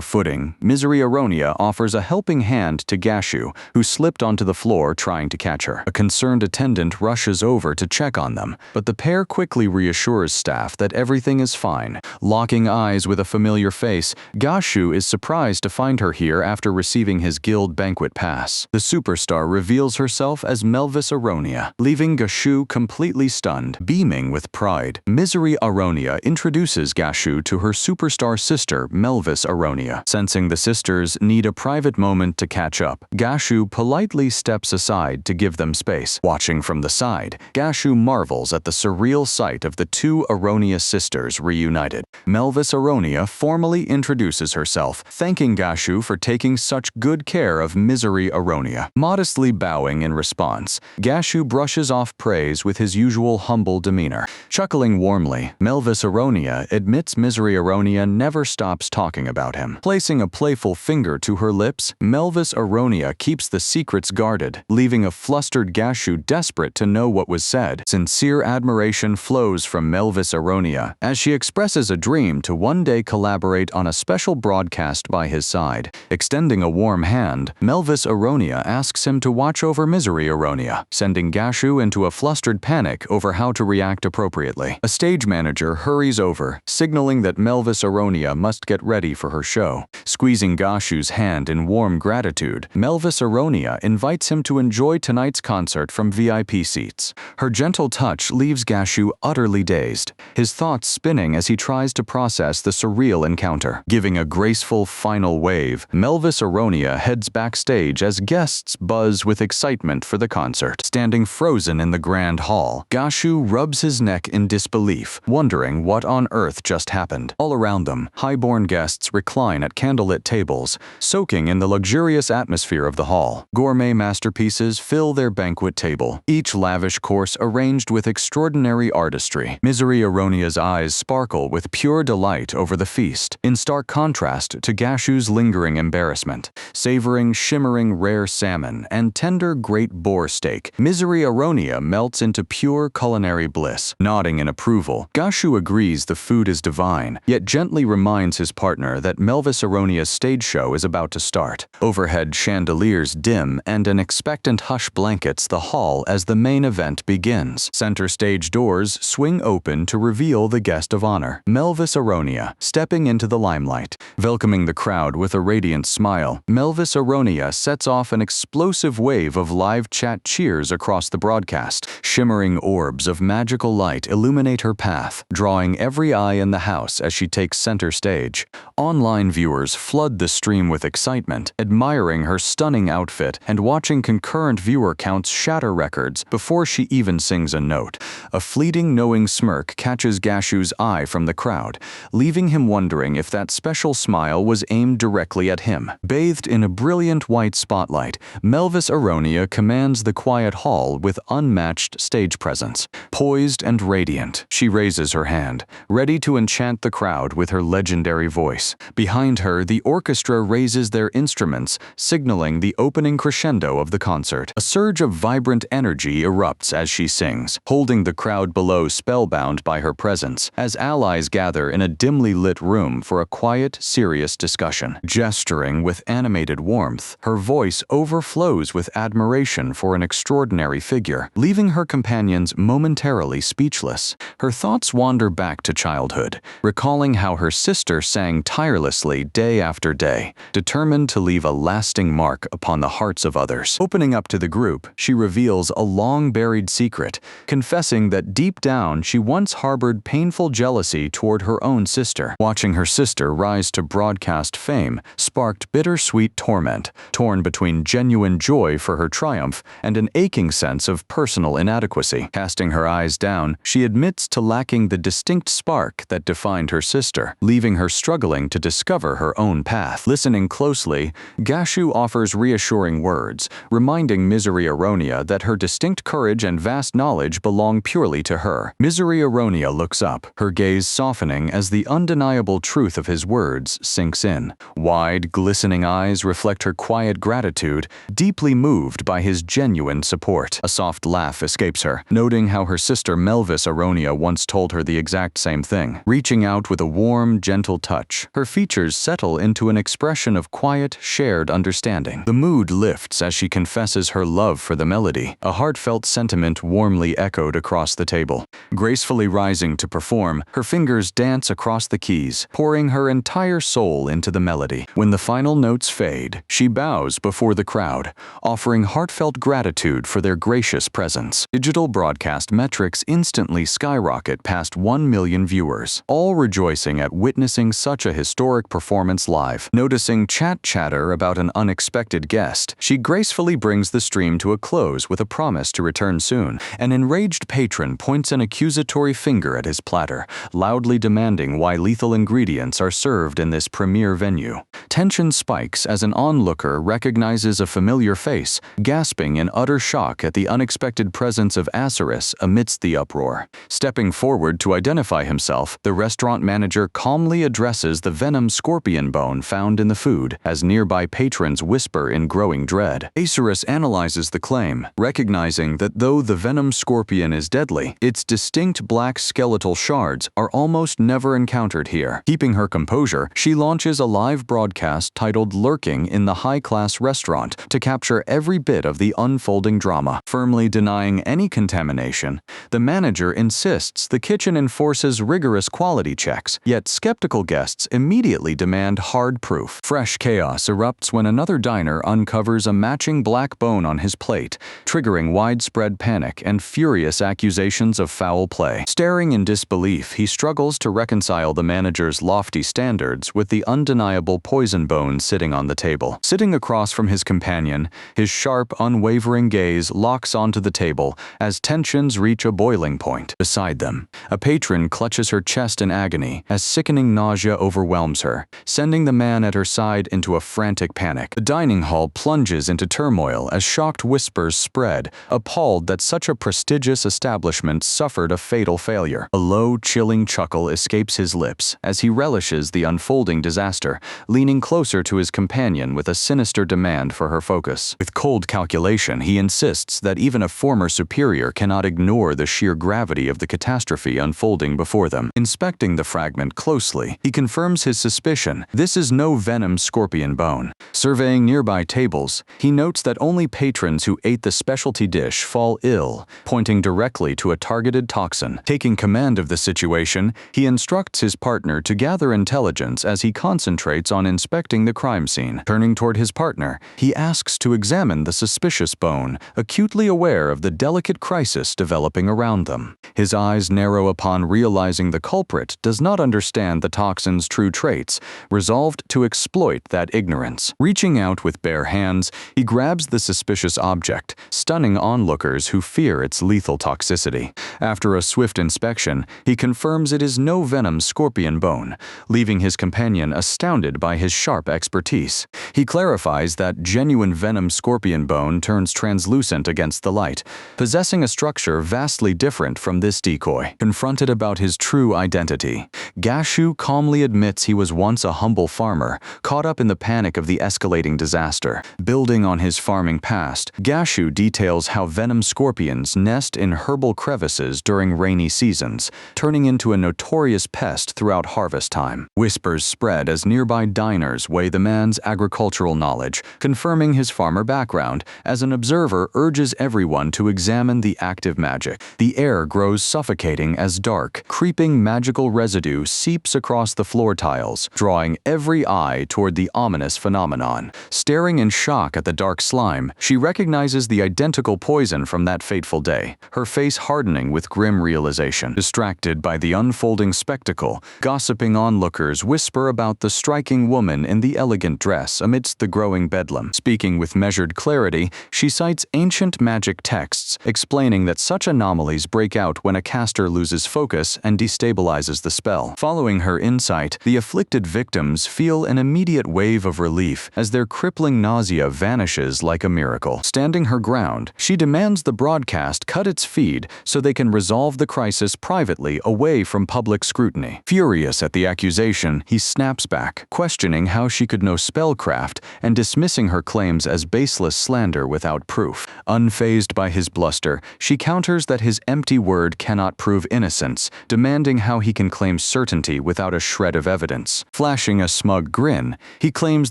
A: footing, Misery Aronia offers a helping hand to Gashu, who slipped onto the floor trying to catch her. A concerned attendant rushes over to check on them, but the pair quickly reassures staff that everything is fine. Locking eyes with a familiar face, Gashu is surprised to find her here after receiving his guild banquet pass. The superstar reveals herself as Melvis Aronia, leaving Gashu completely stunned. Beaming with pride, Misery Aronia introduces Gashu to her superstar sister, Melvis Aronia. Sensing the sisters need a private moment to catch up, Gashu politely steps aside to give them space. Watching from the side, Gashu marvels at the surreal sight of the two Aronia sisters reunited. Melvis Aronia formally introduces herself, thanking Gashu for taking such good care of Misery Aronia. Modestly bowing in response, Gashu brushes off praise with his usual humble demeanor. Chuckling warmly, Melvis Aronia admits Misery Aronia never stops talking about him. Placing a playful finger to her lips, Melvis Aronia keeps the secrets guarded, leaving a flustered Gashu desperate to know what was said. Sincere admiration flows from Melvis Aronia as she expresses a dream to one day collaborate on a special broadcast by his side. Extending a warm hand, Melvis Aronia asks him to watch over Misery Aronia, sending Gashu into a flustered panic over how to react appropriately. A stage manager hurries over, signaling that Melvis Aronia must get ready for her show. Squeezing Gashu's hand in warm gratitude, Melvis Aronia invites him to enjoy tonight's concert from VIP seats. Her gentle touch leaves Gashu utterly dazed, his thoughts spinning as he tries to process the surreal encounter. Giving a graceful final wave, Melvis Aronia heads backstage as guests buzz with excitement for the concert. Standing frozen in the grand hall, Gashu rubs his neck in disbelief, wondering what on earth just happened. All around them, highborn guests recline at candlelit tables, soaking in the luxurious atmosphere of the hall. Gourmet masterpieces fill their banquet table, each lavish course arranged with extraordinary artistry. Misery Aronia's eyes sparkle with pure delight over the feast, in stark contrast to Gashu's lingering embarrassment. Savoring shimmering rare salmon and tender great boar steak, Misery Aronia melts into pure culinary bliss. Nodding in approval, Gashu agrees the food is divine, yet gently reminds his partner that Melvis Aronia's stage show is about to start. Overhead chandeliers dim and an expectant hush blankets the hall as the main event begins. Center stage doors swing open to reveal the guest of honor, Melvis Aronia, stepping into the limelight. Welcoming the crowd with a radiant smile, Melvis Aronia sets off an explosive wave of live chat cheers across the broadcast. Shimmering orbs of magical light illuminate her path, drawing every eye in the house as she takes center stage. Online viewers flood the stream with excitement, admiring her stunning outfit and watching concurrent viewer counts shatter records before she even sings a note. A fleeting knowing smirk catches Gashu's eye from the crowd, leaving him wondering if that special smile was aimed directly at him. Bathed in a brilliant white spotlight, Melvis Aronia commands the quiet hall with unmatched stage presence. Poised and radiant, she raises her hand, ready to enchant the crowd with her legendary voice. Behind her, the orchestra raises their instruments, signaling the opening crescendo of the concert. A surge of vibrant energy erupts as she sings, holding the crowd below spellbound by her presence, as allies gather in a dimly lit room for a quiet, serious discussion. Gesturing with animated warmth, her voice overflows with admiration for an extraordinary figure, leaving her companions momentarily speechless. Her thoughts wander back to childhood, recalling how her sister sang tirelessly day after day, determined to leave a lasting mark upon the hearts of others. Opening up to the group, she reveals a long-buried secret, confessing that deep down she once harbored painful jealousy toward her own sister. Watching her sister rise to broadcast fame sparked bittersweet torment, torn between genuine joy for her triumph and an aching sense of personal inadequacy. Casting her eyes down, she admits to lacking the distinct spark that defined her sister, leaving her struggling to discover her own path. Listening closely, Gashu offers reassuring words, reminding Misery Aronia that her distinct courage and vast knowledge belong purely to her. Misery Aronia looks up, her gaze softening as the undeniable truth of his words sinks in. Wide, glistening eyes reflect her quiet gratitude, deeply moved by his genuine support. A soft laugh escapes her, noting how her sister Melvis Aronia once told her the exact same thing. Reaching out with a warm, gentle touch, her features settle into an expression of quiet, shared understanding. The mood lifts as she confesses her love for the melody, a heartfelt sentiment warmly echoed across the table. Gracefully rising to perform, her fingers dance across the keys, pouring her entire soul into the melody. When the final notes fade, she bows before the crowd, offering heartfelt gratitude for their gracious presence. Digital broadcast metrics instantly skyrocket past 1 million viewers, all rejoicing at witnessing such a historic performance live. Noticing chat chatter about an unexpected guest, she gracefully brings the stream to a close with a promise to return soon. An enraged patron points an accusatory finger at his platter, loudly demanding why lethal ingredients are served in this premier venue. Tension spikes as an onlooker recognizes a familiar face, gasping in utter shock at the unexpected presence of Asiris amidst the uproar. Stepping forward to identify himself, the restaurant manager calmly addresses the venom scorpion bone found in the food. food, as nearby patrons whisper in growing dread. Acerus analyzes the claim, recognizing that though the venom scorpion is deadly, its distinct black skeletal shards are almost never encountered here. Keeping her composure, she launches a live broadcast titled "Lurking in the High-Class Restaurant" to capture every bit of the unfolding drama. Firmly denying any contamination, the manager insists the kitchen enforces rigorous quality checks, yet skeptical guests immediately demand hard proof. Fresh chaos erupts when another diner uncovers a matching black bone on his plate, triggering widespread panic and furious accusations of foul play. Staring in disbelief, he struggles to reconcile the manager's lofty standards with the undeniable poison bone sitting on the table. Sitting across from his companion, his sharp, unwavering gaze locks onto the table as tensions reach a boiling point. Beside them, a patron clutches her chest in agony as sickening nausea overwhelms her, sending the man at her side into a frantic panic. The dining hall plunges into turmoil as shocked whispers spread, appalled that such a prestigious establishment suffered a fatal failure. A low, chilling chuckle escapes his lips as he relishes the unfolding disaster, leaning closer to his companion with a sinister demand for her focus. With cold calculation, he insists that even a former superior cannot ignore the sheer gravity of the catastrophe unfolding before them. Inspecting the fragment closely, he confirms his suspicion. This is no venom scorpion bone. Surveying nearby tables, he notes that only patrons who ate the specialty dish fall ill, pointing directly to a targeted toxin. Taking command of the situation, he instructs his partner to gather intelligence as he concentrates on inspecting the crime scene. Turning toward his partner, he asks to examine the suspicious bone, acutely aware of the delicate crisis developing around them. His eyes narrow upon realizing the culprit does not understand the toxin's true traits, resolved to exploit that ignorance. Reaching out with bare hands, he grabs the suspicious object, stunning onlookers who fear its lethal toxicity. After a swift inspection, he confirms it is no venom scorpion bone, leaving his companion astounded by his sharp expertise. He clarifies that genuine venom scorpion bone turns translucent against the light, possessing a structure vastly different from this decoy. Confronted about his true identity, Gashu calmly admits he was once a humble farmer, caught up in the panic of the escalating disaster. Building on his farming past, Gashu details how venom scorpions nest in herbal crevices during rainy seasons, turning into a notorious pest throughout harvest time. Whispers spread as nearby diners weigh the man's agricultural knowledge, confirming his farmer background, as an observer urges everyone to examine the active magic. The air grows suffocating as dark, creeping magical residue seeps across the floor tiles, drawing every eye toward the ominous phenomenon. Staring in shock at the dark slime, she recognizes the identical poison from that fateful day, her face hardening with grim realization. Distracted by the unfolding spectacle, gossiping onlookers whisper about the striking woman in the elegant dress amidst the growing bedlam. Speaking with measured clarity, she cites ancient magic texts, explaining that such anomalies break out when a caster loses focus and destabilizes the spell. Following her insight, the afflicted victims feel an immediate wave of relief as their crippling nausea vanishes like a miracle. Standing her ground, she demands the broadcast cut its feed so they can resolve the crisis privately away from public scrutiny. Furious at the accusation, he snaps back, questioning how she could know spellcraft and dismissing her claims as baseless slander without proof. Unfazed by his bluster, she counters that his empty word cannot prove innocence, demanding how he can claim certainty without a shred of evidence. Flashing a smug grin, he claims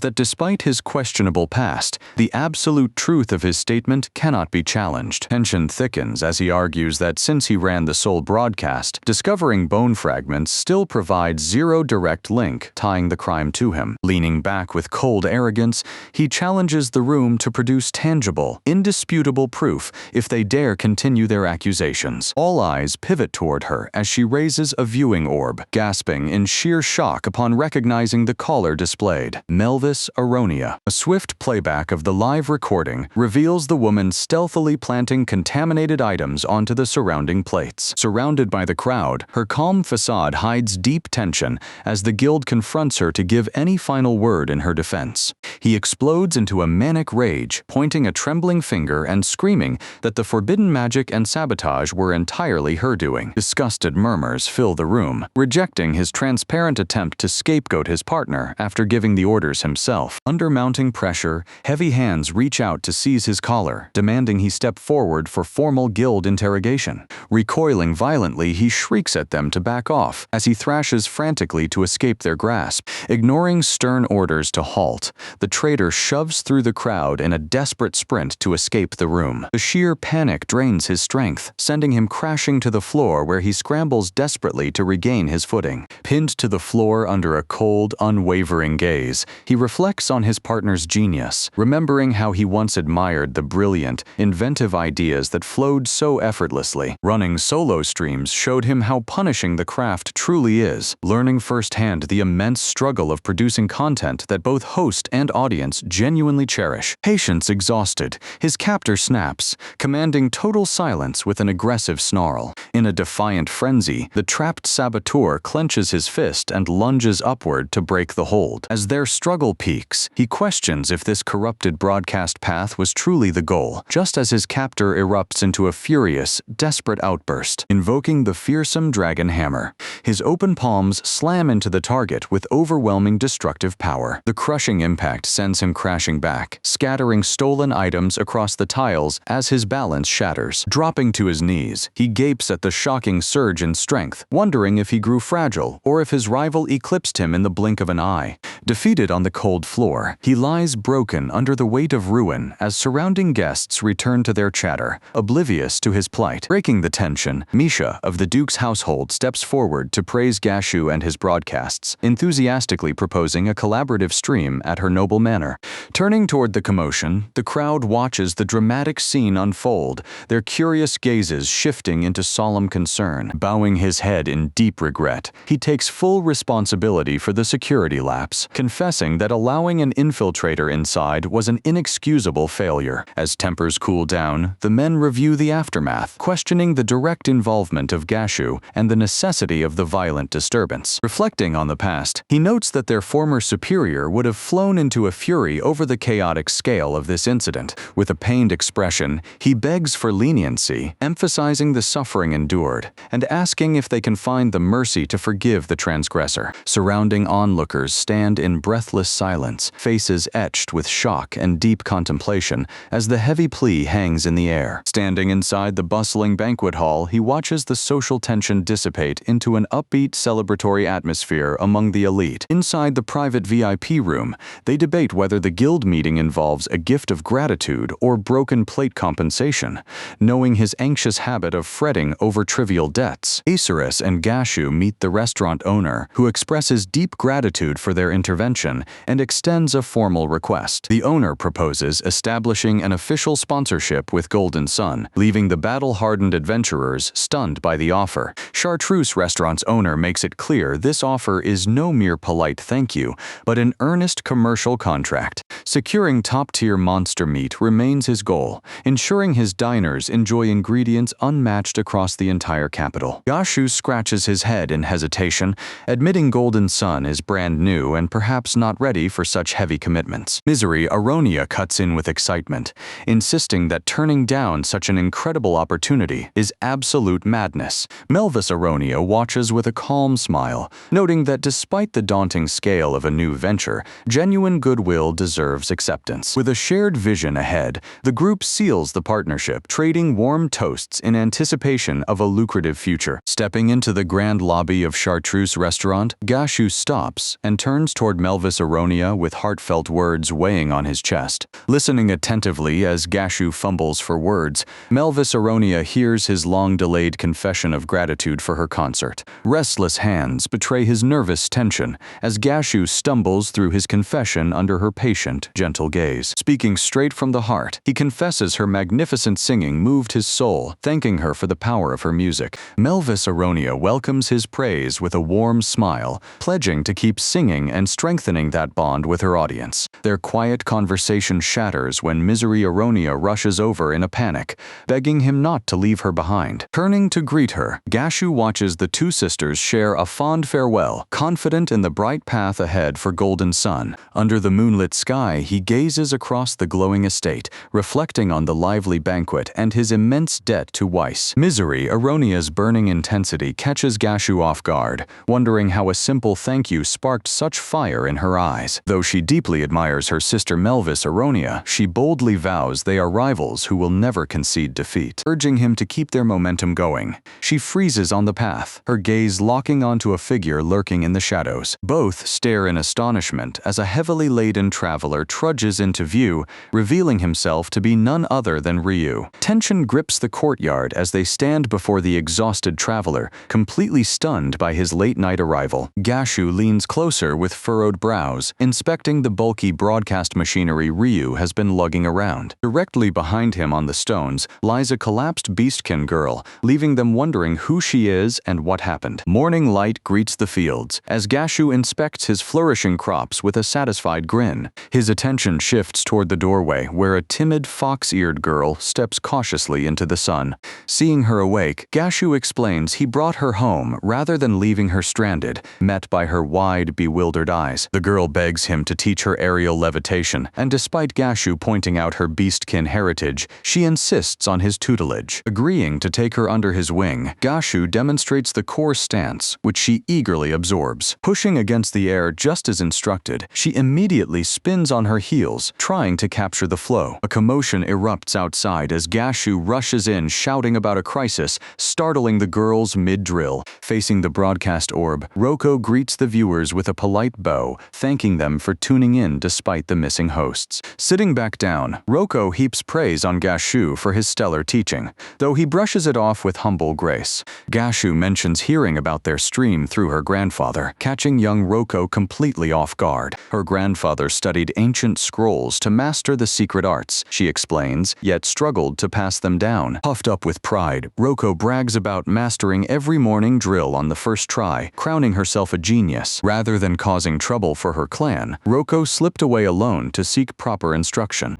A: that despite his questionable past, the absolute truth of his statement cannot be challenged. Tension thickens as he argues that since he ran the sole broadcast, discovering bone fragments still provides zero direct link tying the crime to him. Leaning back with cold arrogance, he challenges the room to produce tangible, indisputable proof if they dare continue their accusations. All eyes pivot toward her as she raises a viewing orb, gasping in sheer shock upon recognizing the caller displayed. Melvis Aronia. A swift playback of the live recording reveals the woman stealthily planting contaminated items onto the surrounding plates. Surrounded by the crowd, her calm facade hides deep tension as the guild confronts her to give any final word in her defense. He explodes into a manic rage, pointing a trembling finger and screaming that the forbidden magic and sabotage were entirely her doing. Disgusted murmurs fill the room, rejecting his transparent attempt to scapegoat his partner after giving giving the orders himself. Under mounting pressure, heavy hands reach out to seize his collar, demanding he step forward for formal guild interrogation. Recoiling violently, he shrieks at them to back off as he thrashes frantically to escape their grasp. Ignoring stern orders to halt, the traitor shoves through the crowd in a desperate sprint to escape the room. The sheer panic drains his strength, sending him crashing to the floor where he scrambles desperately to regain his footing. Pinned to the floor under a cold, unwavering gaze, he reflects on his partner's genius, remembering how he once admired the brilliant, inventive ideas that flowed so effortlessly. Running solo streams showed him how punishing the craft truly is, learning firsthand the immense struggle of producing content that both host and audience genuinely cherish. Patience exhausted, his captor snaps, commanding total silence with an aggressive snarl. In a defiant frenzy, the trapped saboteur clenches his fist and lunges upward to break the hold. As their struggle peaks, he questions if this corrupted broadcast path was truly the goal, just as his captor erupts into a furious, desperate outburst, invoking the fearsome dragon hammer. His open palms slam into the target with overwhelming destructive power. The crushing impact sends him crashing back, scattering stolen items across the tiles as his balance shatters. Dropping to his knees, he gapes at the shocking surge in strength, wondering if he grew fragile or if his rival eclipsed him in the blink of an eye. Defeated on the cold floor, he lies broken under the weight of ruin as surrounding guests return to their chatter, oblivious to his plight. Breaking the tension, Misha of the Duke's household steps forward to praise Gashu and his broadcasts, enthusiastically proposing a collaborative stream at her noble manor. Turning toward the commotion, the crowd watches the dramatic scene unfold, their curious gazes shifting into solemn concern. Bowing his head in deep regret, he takes full responsibility for the security lapse, confessing that allowing an infiltrator inside was an inexcusable failure. As tempers cool down, the men review the aftermath, questioning the direct involvement of Gashu and the necessity of the violent disturbance. Reflecting on the past, he notes that their former superior would have flown into a fury over the chaotic scale of this incident. With a pained expression, he begs for leniency, emphasizing the suffering endured, and asking if they can find the mercy to forgive the transgressor. Surrounding onlookers stand in breathless silence, faces etched with shock and deep contemplation as the heavy plea hangs in the air. Standing inside the bustling banquet hall, he watches the social tension dissipate into an upbeat celebratory atmosphere among the elite. Inside the private VIP room, they debate whether the guild meeting involves a gift of gratitude or broken plate compensation. Knowing his anxious habit of fretting over trivial debts, Acerus and Gashu meet the restaurant owner, who expresses deep gratitude for their intervention and extends a formal request. The owner proposes establishing an official sponsorship with Golden Sun, leaving the battle-hardened adventurers stunned by the offer. Chartreuse Restaurant's owner makes it clear this offer is no mere polite thank you, but an earnest commercial contract. Securing top-tier monster meat remains his goal, ensuring his diners enjoy ingredients unmatched across the entire capital. Gashu scratches his head in hesitation, admitting Golden Sun is brand new and perhaps not ready for such heavy commitments. Misery Aronia cuts in with excitement, insisting that turning down such an incredible opportunity is absolute madness. Melvis Aronia watches with a calm smile, noting that despite the daunting scale of a new venture, genuine goodwill deserves acceptance. With a shared vision ahead, the group seals the partnership, trading warm toasts in anticipation of a lucrative future. Stepping into the grand lobby of Chartreuse Restaurant, Gashu stops and turns toward Melvis Aronia with heartfelt words weighing on his chest. Listening attentively as Gashu fumbles for words, Melvis Aronia hears his long-delayed confession of gratitude for her concert. Restless hands betray his nervous tension as Gashu stumbles through his confession under her patient, gentle gaze. Speaking straight from the heart, he confesses her magnificent singing moved his soul, thanking her for the power of her music. Melvis Aronia welcomes his praise with a warm smile, pledging to keep singing and strengthening that bond with her audience. Their quiet conversation shatters when Misery Aronia rushes over in a panic, begging him not to leave her behind. Turning to greet her, Gashu watches the two sisters share a fond farewell, confident in the bright path ahead for Golden Sun. Under the moonlit sky, sky, he gazes across the glowing estate, reflecting on the lively banquet and his immense debt to Weiss. Misery, Aronia's burning intensity, catches Gashu off guard, wondering how a simple thank you sparked such fire in her eyes. Though she deeply admires her sister Melvis Aronia, she boldly vows they are rivals who will never concede defeat. Urging him to keep their momentum going, she freezes on the path, her gaze locking onto a figure lurking in the shadows. Both stare in astonishment as a heavily laden traveler trudges into view, revealing himself to be none other than Ryu. Tension grips the courtyard as they stand before the exhausted traveler, completely stunned by his late-night arrival. Gashu leans closer with furrowed brows, inspecting the bulky broadcast machinery Ryu has been lugging around. Directly behind him on the stones lies a collapsed beastkin girl, leaving them wondering who she is and what happened. Morning light greets the fields as Gashu inspects his flourishing crops with a satisfied grin. His attention shifts toward the doorway where a timid fox-eared girl steps cautiously into the sun. Seeing her awake, Gashu explains he brought her home rather than leaving her stranded, met by her wide, bewildered eyes. The girl begs him to teach her aerial levitation, and despite Gashu pointing out her beastkin heritage, she insists on his tutelage. Agreeing to take her under his wing, Gashu demonstrates the core stance, which she eagerly absorbs. Pushing against the air just as instructed, she immediately spins on her heels, trying to capture the flow. A commotion erupts outside as Gashu rushes in shouting about a crisis, startling the girls mid-drill. Facing the broadcast orb, Roko greets the viewers with a polite bow, thanking them for tuning in despite the missing hosts. Sitting back down, Roko heaps praise on Gashu for his stellar teaching, though he brushes it off with humble grace. Gashu mentions hearing about their stream through her grandfather, catching young Roko completely off guard. Her grandfather studied ancient scrolls to master the secret arts, she explains, yet struggled to pass them down. Puffed up with pride, Roko brags about mastering every morning drill on the first try, crowning herself a genius. Rather than causing trouble for her clan, Roko slipped away alone to seek proper instruction.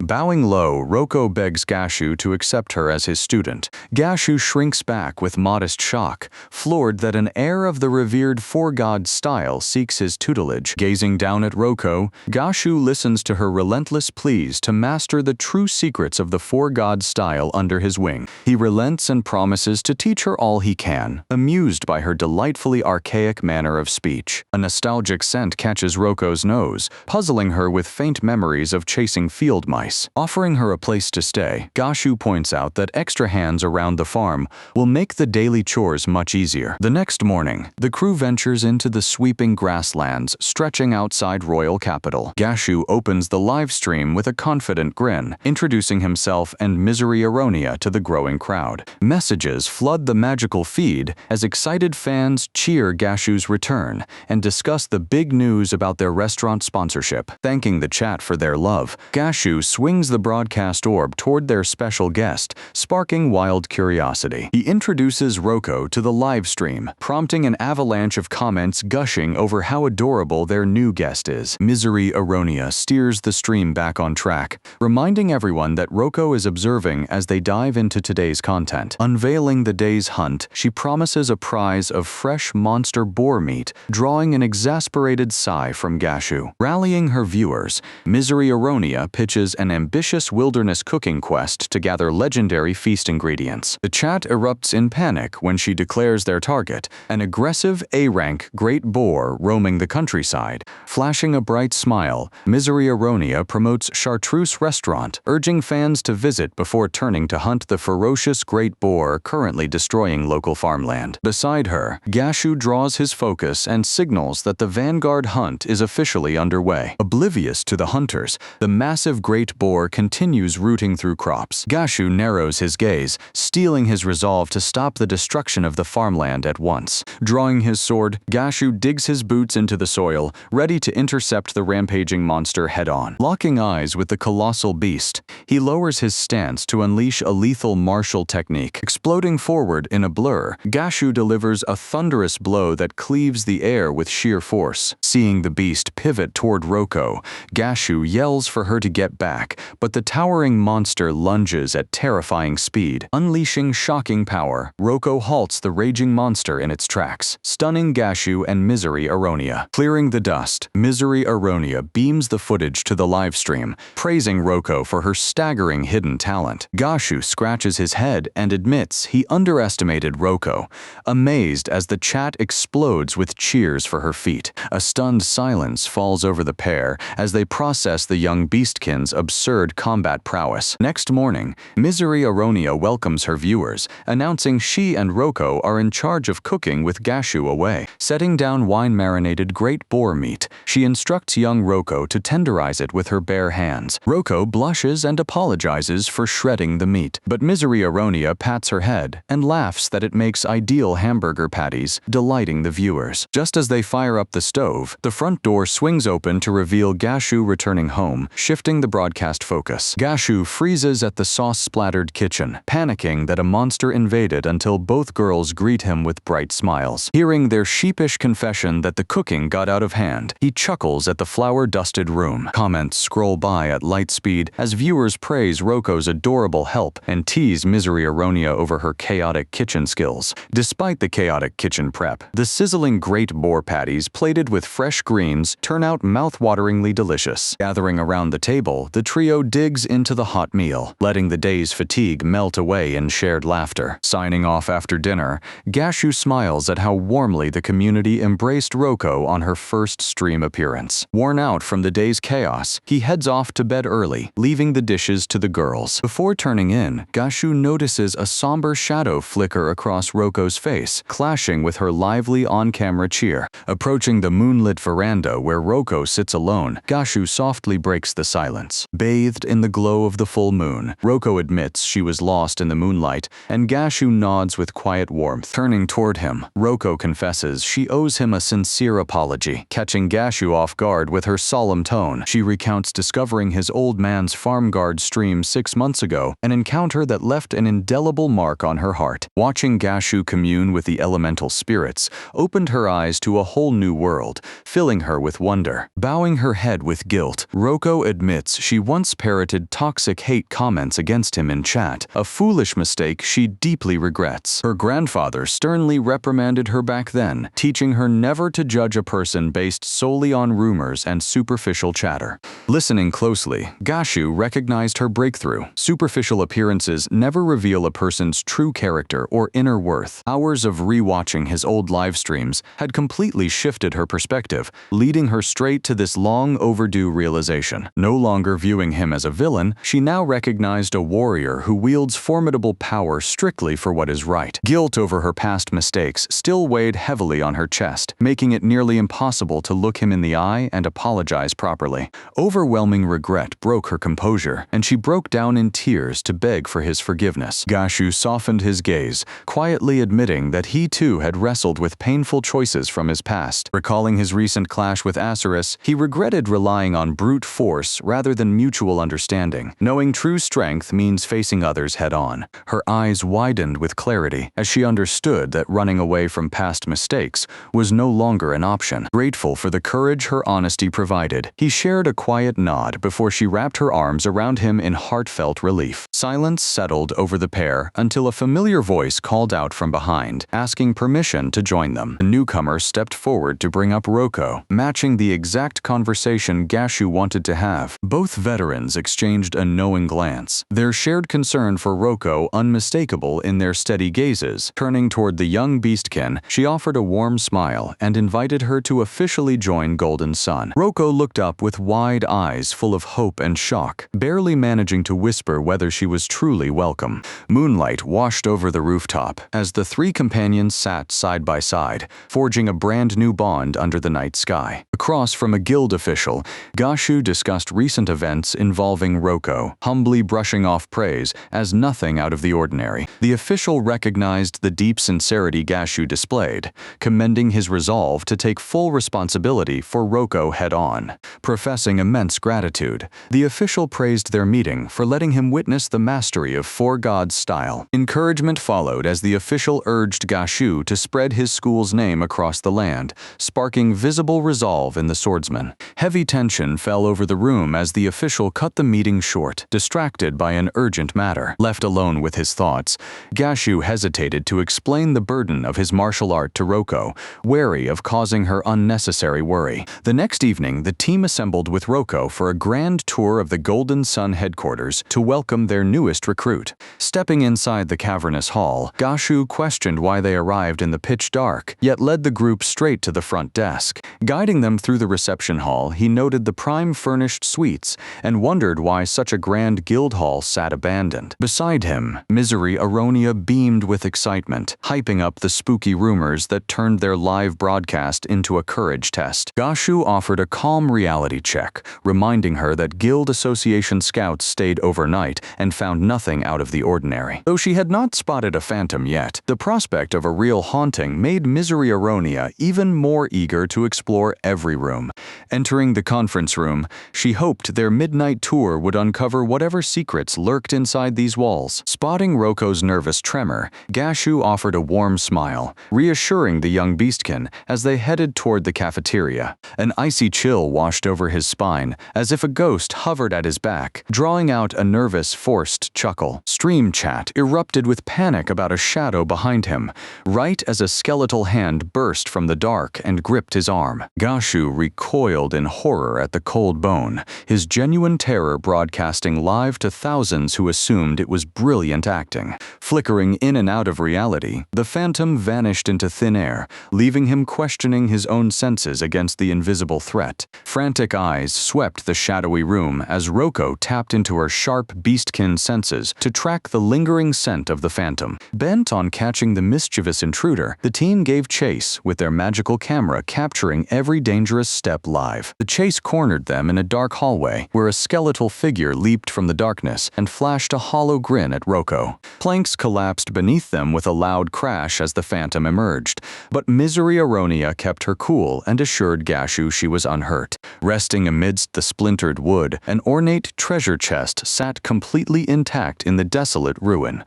A: Bowing low, Roko begs Gashu to accept her as his student. Gashu shrinks back with modest shock, floored that an heir of the revered four-god style seeks his tutelage. Gazing down at Roko, Gashu listens to her relentless pleas to master the true secrets of the four-god style under his wing. He relents and promises to teach her all he can, amused by her delightfully archaic manner of speech. A nostalgic scent catches Roko's nose, puzzling her with faint memories of chasing field mice. Offering her a place to stay, Gashu points out that extra hands around the farm will make the daily chores much easier. The next morning, the crew ventures into the sweeping grasslands stretching outside royal capital. Gashu opens the live stream with a confident grin, introducing himself and Misery Aronia to the growing crowd. Messages flood the magical feed as excited fans cheer Gashu's return and discuss the big news about their restaurant sponsorship. Thanking the chat for their love, Gashu swings the broadcast orb toward their special guest, sparking wild curiosity. He introduces Roko to the live stream, prompting an avalanche of comments gushing over how adorable their new guest is. Misery Aronia steers the stream back on track, reminding everyone that Roko is observing as they dive into today's content. Unveiling the day's hunt, she promises a prize of fresh monster boar meat, drawing an exasperated sigh from Gashu. Rallying her viewers, Misery Aronia pitches an ambitious wilderness cooking quest to gather legendary feast ingredients. The chat erupts in panic when she declares their target, an aggressive A-rank great boar roaming the countryside. Flashing a bright smile, Misery Aronia promotes Chartreuse Restaurant, urging fans to visit before turning to hunt the ferocious great boar currently destroying local farmland. Beside her, Gashu draws his focus and signals that the vanguard hunt is officially underway. Oblivious to the hunters, the massive great boar continues rooting through crops. Gashu narrows his gaze, steeling his resolve to stop the destruction of the farmland at once. Drawing his sword, Gashu digs his boots into the soil, ready to intercept the rampaging monster head-on. Locking eyes with the colossal beast, he lowers his stance to unleash a lethal martial technique. Exploding forward in a blur, Gashu delivers a thunderous blow that cleaves the air with sheer force. Seeing the beast pivot toward Roko, Gashu yells for her to get back, attack, but the towering monster lunges at terrifying speed. Unleashing shocking power, Roko halts the raging monster in its tracks, stunning Gashu and Misery Aronia. Clearing the dust, Misery Aronia beams the footage to the livestream, praising Roko for her staggering hidden talent. Gashu scratches his head and admits he underestimated Roko, amazed as the chat explodes with cheers for her feat. A stunned silence falls over the pair as they process the young beastkin's absurd combat prowess. Next morning, Misery Aronia welcomes her viewers, announcing she and Roko are in charge of cooking with Gashu away. Setting down wine-marinated great boar meat, she instructs young Roko to tenderize it with her bare hands. Roko blushes and apologizes for shredding the meat, but Misery Aronia pats her head and laughs that it makes ideal hamburger patties, delighting the viewers. Just as they fire up the stove, the front door swings open to reveal Gashu returning home, shifting the broadcast focus. Gashu freezes at the sauce-splattered kitchen, panicking that a monster invaded until both girls greet him with bright smiles. Hearing their sheepish confession that the cooking got out of hand, he chuckles at the flour-dusted room. Comments scroll by at light speed as viewers praise Roko's adorable help and tease Misery Aronia over her chaotic kitchen skills. Despite the chaotic kitchen prep, the sizzling great boar patties plated with fresh greens turn out mouth-wateringly delicious. Gathering around the table, the trio digs into the hot meal, letting the day's fatigue melt away in shared laughter. Signing off after dinner, Gashu smiles at how warmly the community embraced Roko on her first stream appearance. Worn out from the day's chaos, he heads off to bed early, leaving the dishes to the girls. Before turning in, Gashu notices a somber shadow flicker across Roko's face, clashing with her lively on-camera cheer. Approaching the moonlit veranda where Roko sits alone, Gashu softly breaks the silence. Bathed in the glow of the full moon, Roko admits she was lost in the moonlight, and Gashu nods with quiet warmth. Turning toward him, Roko confesses she owes him a sincere apology. Catching Gashu off guard with her solemn tone, she recounts discovering his old man's farm guard stream 6 months ago, an encounter that left an indelible mark on her heart. Watching Gashu commune with the elemental spirits opened her eyes to a whole new world, filling her with wonder. Bowing her head with guilt, Roko admits she once parroted toxic hate comments against him in chat, a foolish mistake she deeply regrets. Her grandfather sternly reprimanded her back then, teaching her never to judge a person based solely on rumors and superficial chatter. Listening closely, Gashu recognized her breakthrough. Superficial appearances never reveal a person's true character or inner worth. Hours of rewatching his old live streams had completely shifted her perspective, leading her straight to this long overdue realization. No longer viewing him as a villain, she now recognized a warrior who wields formidable power strictly for what is right. Guilt over her past mistakes still weighed heavily on her chest, making it nearly impossible to look him in the eye and apologize properly. Overwhelming regret broke her composure, and she broke down in tears to beg for his forgiveness. Gashu softened his gaze, quietly admitting that he too had wrestled with painful choices from his past. Recalling his recent clash with Asurus, he regretted relying on brute force rather than mutual understanding, knowing true strength means facing others head-on. Her eyes widened with clarity as she understood that running away from past mistakes was no longer an option. Grateful for the courage her honesty provided, he shared a quiet nod before she wrapped her arms around him in heartfelt relief. Silence settled over the pair until a familiar voice called out from behind, asking permission to join them. The newcomer stepped forward to bring up Roko, matching the exact conversation Gashu wanted to have. Both veterans exchanged a knowing glance, their shared concern for Roko unmistakable in their steady gazes. Turning toward the young beastkin, she offered a warm smile and invited her to officially join Golden Sun. Roko looked up with wide eyes full of hope and shock, barely managing to whisper whether she was truly welcome. Moonlight washed over the rooftop as the three companions sat side by side, forging a brand new bond under the night sky. Across from a guild official, Gashu discussed recent events involving Roko, humbly brushing off praise as nothing out of the ordinary. The official recognized the deep sincerity Gashu displayed, commending his resolve to take full responsibility for Roko head-on. Professing immense gratitude, the official praised their meeting for letting him witness the mastery of Four Gods style. Encouragement followed as the official urged Gashu to spread his school's name across the land, sparking visible resolve involve in the swordsman. Heavy tension fell over the room as the official cut the meeting short, distracted by an urgent matter. Left alone with his thoughts, Gashu hesitated to explain the burden of his martial art to Roko, wary of causing her unnecessary worry. The next evening, the team assembled with Roko for a grand tour of the Golden Sun headquarters to welcome their newest recruit. Stepping inside the cavernous hall, Gashu questioned why they arrived in the pitch dark, yet led the group straight to the front desk. Guiding them through the reception hall, he noted the prime furnished suites and wondered why such a grand guild hall sat abandoned. Beside him, Misery Aronia beamed with excitement, hyping up the spooky rumors that turned their live broadcast into a courage test. Gashu offered a calm reality check, reminding her that Guild Association scouts stayed overnight and found nothing out of the ordinary. Though she had not spotted a phantom yet, the prospect of a real haunting made Misery Aronia even more eager to explore every room. Entering the conference room, she hoped their midnight tour would uncover whatever secrets lurked inside these walls. Spotting Roko's nervous tremor, Gashu offered a warm smile, reassuring the young beastkin as they headed toward the cafeteria. An icy chill washed over his spine, as if a ghost hovered at his back, drawing out a nervous, forced chuckle. Stream chat erupted with panic about a shadow behind him, right as a skeletal hand burst from the dark and gripped his arm. Gashu recoiled in horror at the cold bone, his genuine terror broadcasting live to thousands who assumed it was brilliant acting. Flickering in and out of reality, the phantom vanished into thin air, leaving him questioning his own senses against the invisible threat. Frantic eyes swept the shadowy room as Roko tapped into her sharp beastkin senses to track the lingering scent of the phantom. Bent on catching the mischievous intruder, the team gave chase, with their magical camera capturing every dangerous step live. The chase cornered them in a dark hallway, where a skeletal figure leaped from the darkness and flashed a hollow grin at Roko. Planks collapsed beneath them with a loud crash as the phantom emerged, but Misery Aronia kept her cool and assured Gashu she was unhurt. Resting amidst the splintered wood, an ornate treasure chest sat completely intact in the desolate ruin.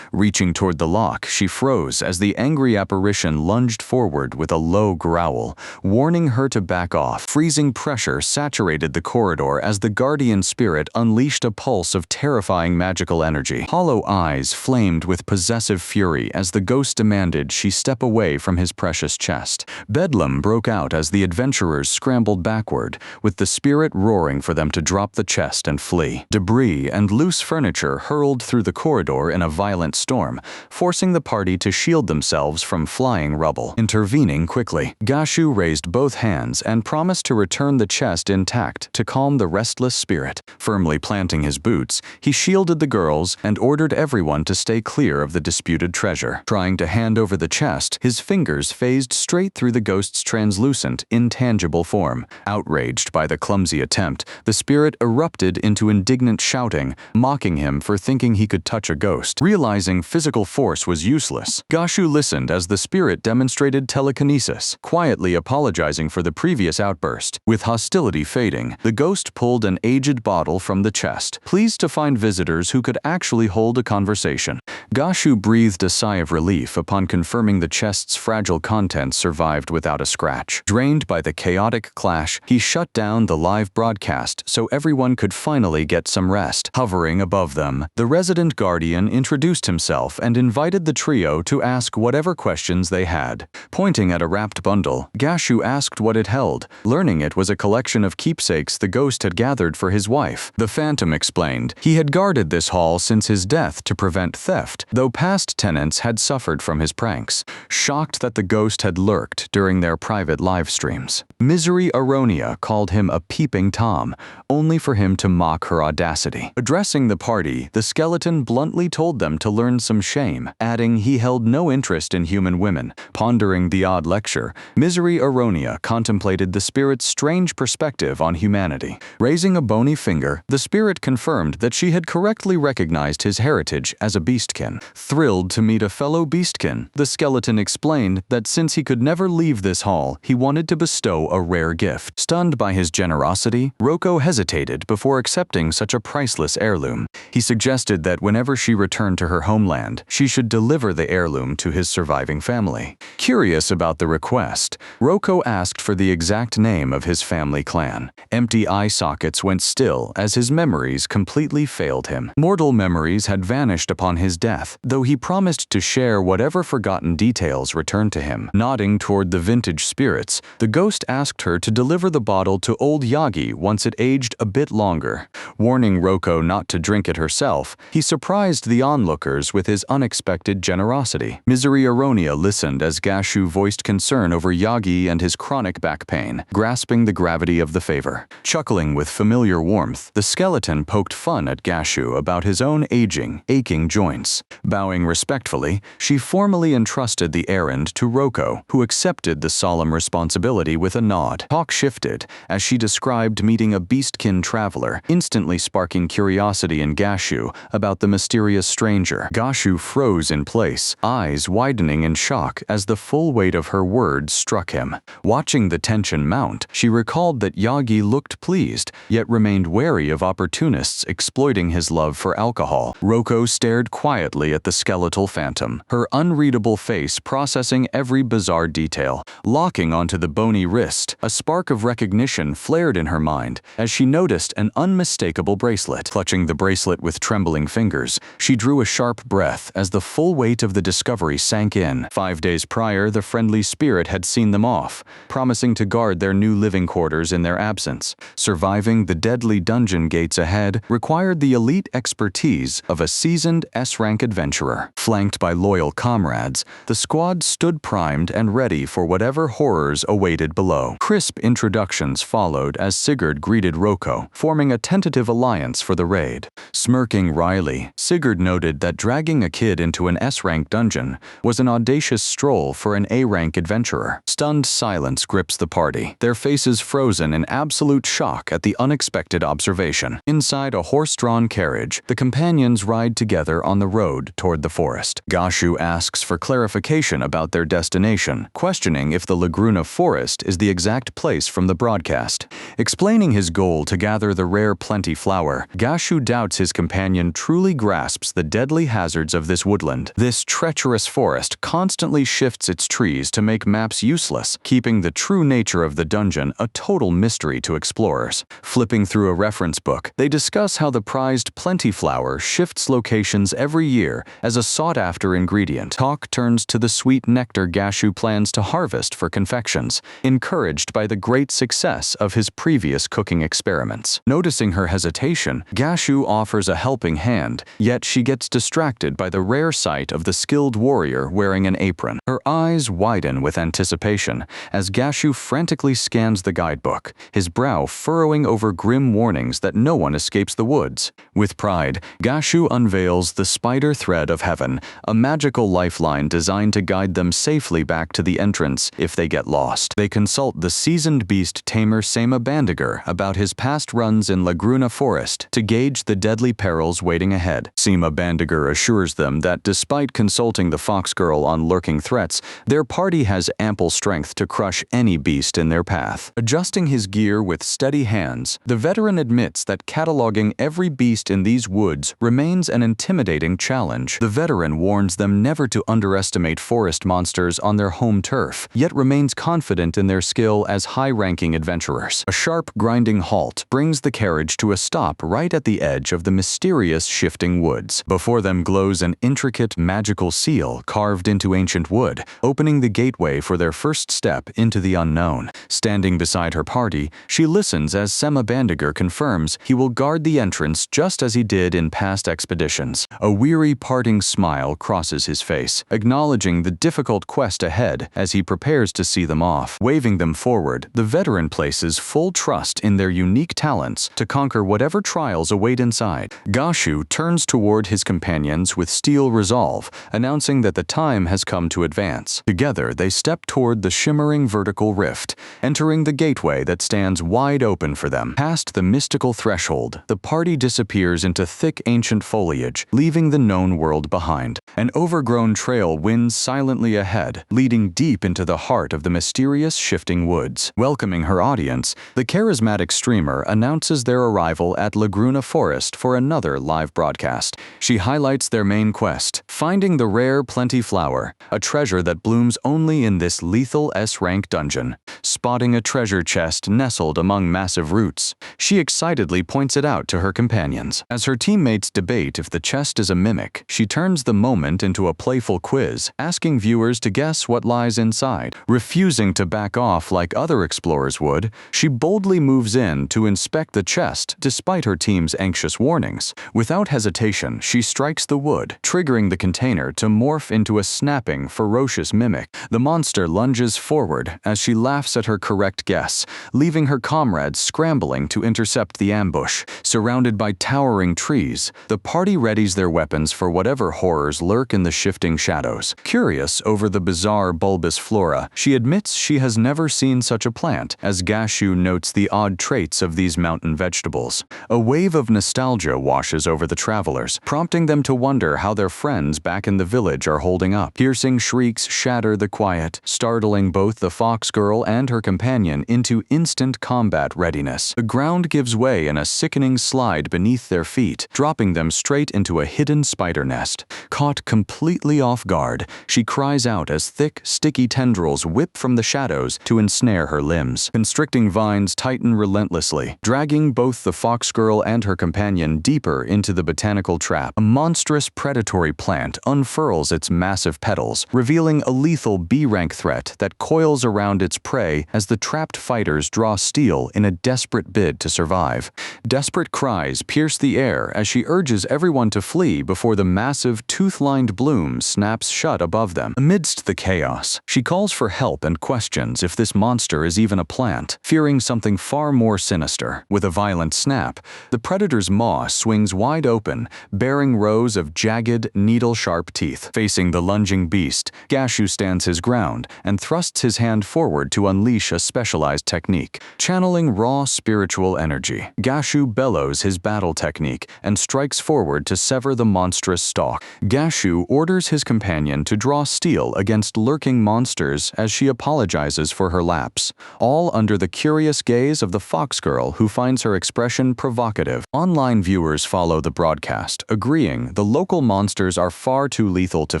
A: Reaching toward the lock, she froze as the angry apparition lunged forward with a low growl, warning her to back off. Freezing pressure saturated the corridor as the guardian spirit unleashed a pulse of terrifying magical energy. Hollow eyes flamed with possessive fury as the ghost demanded she step away from his precious chest. Bedlam broke out as the adventurers scrambled backward, with the spirit roaring for them to drop the chest and flee. Debris and loose furniture hurled through the corridor in a violent storm, forcing the party to shield themselves from flying rubble. Intervening quickly, Gashu raised both hands and promised to return the chest intact to calm the restless spirit. Firmly planting his boots, he shielded the girls and ordered everyone to stay clear of the disputed treasure. Trying to hand over the chest, his fingers phased straight through the ghost's translucent, intangible form. Outraged by the clumsy attempt, the spirit erupted into indignant shouting, mocking him for thinking he could touch a ghost. Realizing physical force was useless, Gashu listened as the spirit demonstrated telekinesis, quietly apologizing for the previous outburst. With hostility fading, the ghost pulled an aged bottle from the chest, pleased to find visitors who could actually hold a conversation. Gashu breathed a sigh of relief upon confirming the chest's fragile contents survived without a scratch. Drained by the chaotic clash, he shut down the live broadcast so everyone could finally get some rest. Hovering above them, the resident guardian introduced himself and invited the trio to ask whatever questions they had. Pointing at a wrapped bundle, Gashu asked what it held, learning it was a collection of keepsakes the ghost had gathered for his wife. The phantom explained he had guarded this hall since his death to prevent theft, though past tenants had suffered from his pranks, shocked that the ghost had lurked during their private live streams. Misery Aronia called him a peeping Tom, only for him to mock her audacity. Addressing the party, the skeleton bluntly told them to learn some shame, adding he held no interest in human women. Pondering the odd lecture, Misery Aronia contemplated the spirit's strange perspective on humanity. Raising a bony finger, the spirit confirmed that she had correctly recognized his heritage as a beastkin. Thrilled to meet a fellow beastkin, the skeleton explained that since he could never leave this hall, he wanted to bestow a rare gift. Stunned by his generosity, Roko hesitated before accepting such a priceless heirloom. He suggested that whenever she returned to her homeland, she should deliver the heirloom to his surviving family. Curious about the request, Roko asked for the exact name of his family clan. Empty eye sockets went still as his memories completely failed him. Mortal memories had vanished upon his death, though he promised to share whatever forgotten details returned to him. Nodding toward the vintage spirits, the ghost asked her to deliver the bottle to old Yagi once it aged a bit longer. Warning Roko not to drink it herself, he surprised the onlookers with his unexpected generosity. Misery Aronia listened as Gashu voiced concern over Yagi and his chronic back pain, grasping the gravity of the favor. Chuckling with familiar warmth, the skeleton poked fun at Gashu about his own aching joints. Bowing respectfully, she formally entrusted the errand to Roko, who accepted the solemn responsibility with a nod. Talk shifted as she described meeting a beastkin traveler, instantly sparking curiosity in Gashu about the mysterious stranger. Gashu froze in place, eyes widening in shock as the full weight of her words struck him. Watching the tension mount, she recalled that Yagi looked pleased, yet remained wary of opportunists exploiting his love for alcohol. Roko stared quietly at the skeletal phantom, her unreadable face processing every bizarre detail. Locking onto the bony wrist, a spark of recognition flared in her mind as she noticed an unmistakable bracelet. Clutching the bracelet with trembling fingers, she drew a sharp breath as the full weight of the discovery sank in. 5 days prior, the friendly spirit had seen them off, promising to guard their new living quarters in their absence. Surviving the deadly dungeon gates ahead required the elite expertise of a seasoned S-rank adventurer. Flanked by loyal comrades, the squad stood primed and ready for whatever horrors awaited below. Crisp introductions followed as Sigurd greeted Roko, forming a tentative alliance for the raid. Smirking wryly, Sigurd noted that dragging a kid into an S-rank dungeon was an audacious stroll for an A-rank adventurer. Stunned silence grips the party, their faces frozen in absolute shock at the unexpected observation. Inside a horse-drawn carriage, the companions ride together on the road toward the forest. Gashu asks for clarification about their destination, questioning if the Lagruna forest is the exact place from the broadcast. Explaining his goal to gather the rare plenty flower, Gashu doubts his companion truly grasps the deadly hazards of this woodland. This treacherous forest constantly shifts its trees to make maps useless, keeping the true nature of the dungeon a total mystery to explorers. Flipping through a reference book, they discuss how the prized plenty flower shifts locations every year as a sought-after ingredient. Talk turns to the sweet nectar Gashu plans to harvest for confections, encouraged by the great success of his previous cooking experiments. Noticing her hesitation, Gashu offers a helping hand, yet she gets distracted by the rare sight of the skilled warrior wearing an apron. Her eyes widen with anticipation as Gashu frantically scans the guidebook, his brow furrowing over grim warnings that no one escapes the woods. With pride, Gashu unveils the spider thread of heaven, a magical lifeline designed to guide them safely back to the entrance if they get lost. They consult the seasoned beast tamer Sema Bandiger about his past runs in Lagruna Forest to gauge the deadly perils waiting ahead. Sema Bandiger assures them that despite consulting the fox girl on lurking threats, their party has ample strength to crush any beast in their path. Adjusting his gear with steady hands, the veteran admits that cataloging every beast in these woods remains an intimidating challenge. The veteran warns them never to underestimate forest monsters on their home turf, yet remains confident in their skill as high-ranking adventurers. A sharp, grinding halt brings the carriage to a stop right at the edge of the mysterious shifting woods. Before them glows an intricate, magical seal carved into ancient wood, opening the gateway for their first step into the unknown. Standing beside her party, she listens as Sema Bandiger confirms he will guard the entrance just as he did in past expeditions. A weary parting smile crosses his face, acknowledging the difficult quest ahead as he prepares to see them off. Waving them forward, the veteran places full trust in their unique talents to conquer whatever trials await inside. Gashu turns toward his companions with steel resolve, announcing that the time has come to advance. Together, they step toward the shimmering vertical rift, entering the gateway that stands wide open for them. Past the mystical threshold, the party disappears into thick ancient foliage, leaving the known world behind. An overgrown trail winds silently ahead, leading deep into the heart of the mysterious shifting woods. Welcoming her audience, the The charismatic streamer announces their arrival at Laguna Forest for another live broadcast. She highlights their main quest, finding the rare Plenty Flower, a treasure that blooms only in this lethal S-rank dungeon. Spotting a treasure chest nestled among massive roots, she excitedly points it out to her companions. As her teammates debate if the chest is a mimic, she turns the moment into a playful quiz, asking viewers to guess what lies inside. Refusing to back off like other explorers would, she boldly moves in to inspect the chest despite her team's anxious warnings. Without hesitation, she strikes the wood, triggering the container to morph into a snapping, ferocious mimic. The monster lunges forward as she laughs at her correct guess, leaving her comrades scrambling to intercept the ambush. Surrounded by towering trees, the party readies their weapons for whatever horrors lurk in the shifting shadows. Curious over the bizarre bulbous flora, she admits she has never seen such a plant, as Gashu notes the odd traits of these mountain vegetables. A wave of nostalgia washes over the travelers, prompting them to wonder how their friends back in the village are holding up. Piercing shrieks shatter the quiet, startling both the fox girl and her companion into instant combat readiness. The ground gives way in a sickening slide beneath their feet, dropping them straight into a hidden spider nest. Caught completely off guard, she cries out as thick, sticky tendrils whip from the shadows to ensnare her limbs. Constricting vines tighten relentlessly, dragging both the fox girl and her companion deeper into the botanical trap. A monstrous predatory plant unfurls its massive petals, revealing a lethal B-rank threat that coils around its prey as the trapped fighters draw steel in a desperate bid to survive. Desperate cries pierce the air as she urges everyone to flee before the massive, tooth-lined bloom snaps shut above them. Amidst the chaos, she calls for help and questions if this monster is even a plant, fearing something far more sinister. With a violent snap, the predator's maw swings wide open, bearing rows of jagged, needle-sharp teeth. Facing the lunging beast, Gashu stands his ground and thrusts his hand forward to unleash a specialized technique. Channeling raw spiritual energy, Gashu bellows his battle technique and strikes forward to sever the monstrous stalk. Gashu orders his companion to draw steel against lurking monsters as she apologizes for her lapse, all under the curious gaze of the fox girl who finds her expression provocative. Online viewers follow the broadcast, agreeing the local monsters are far too lethal to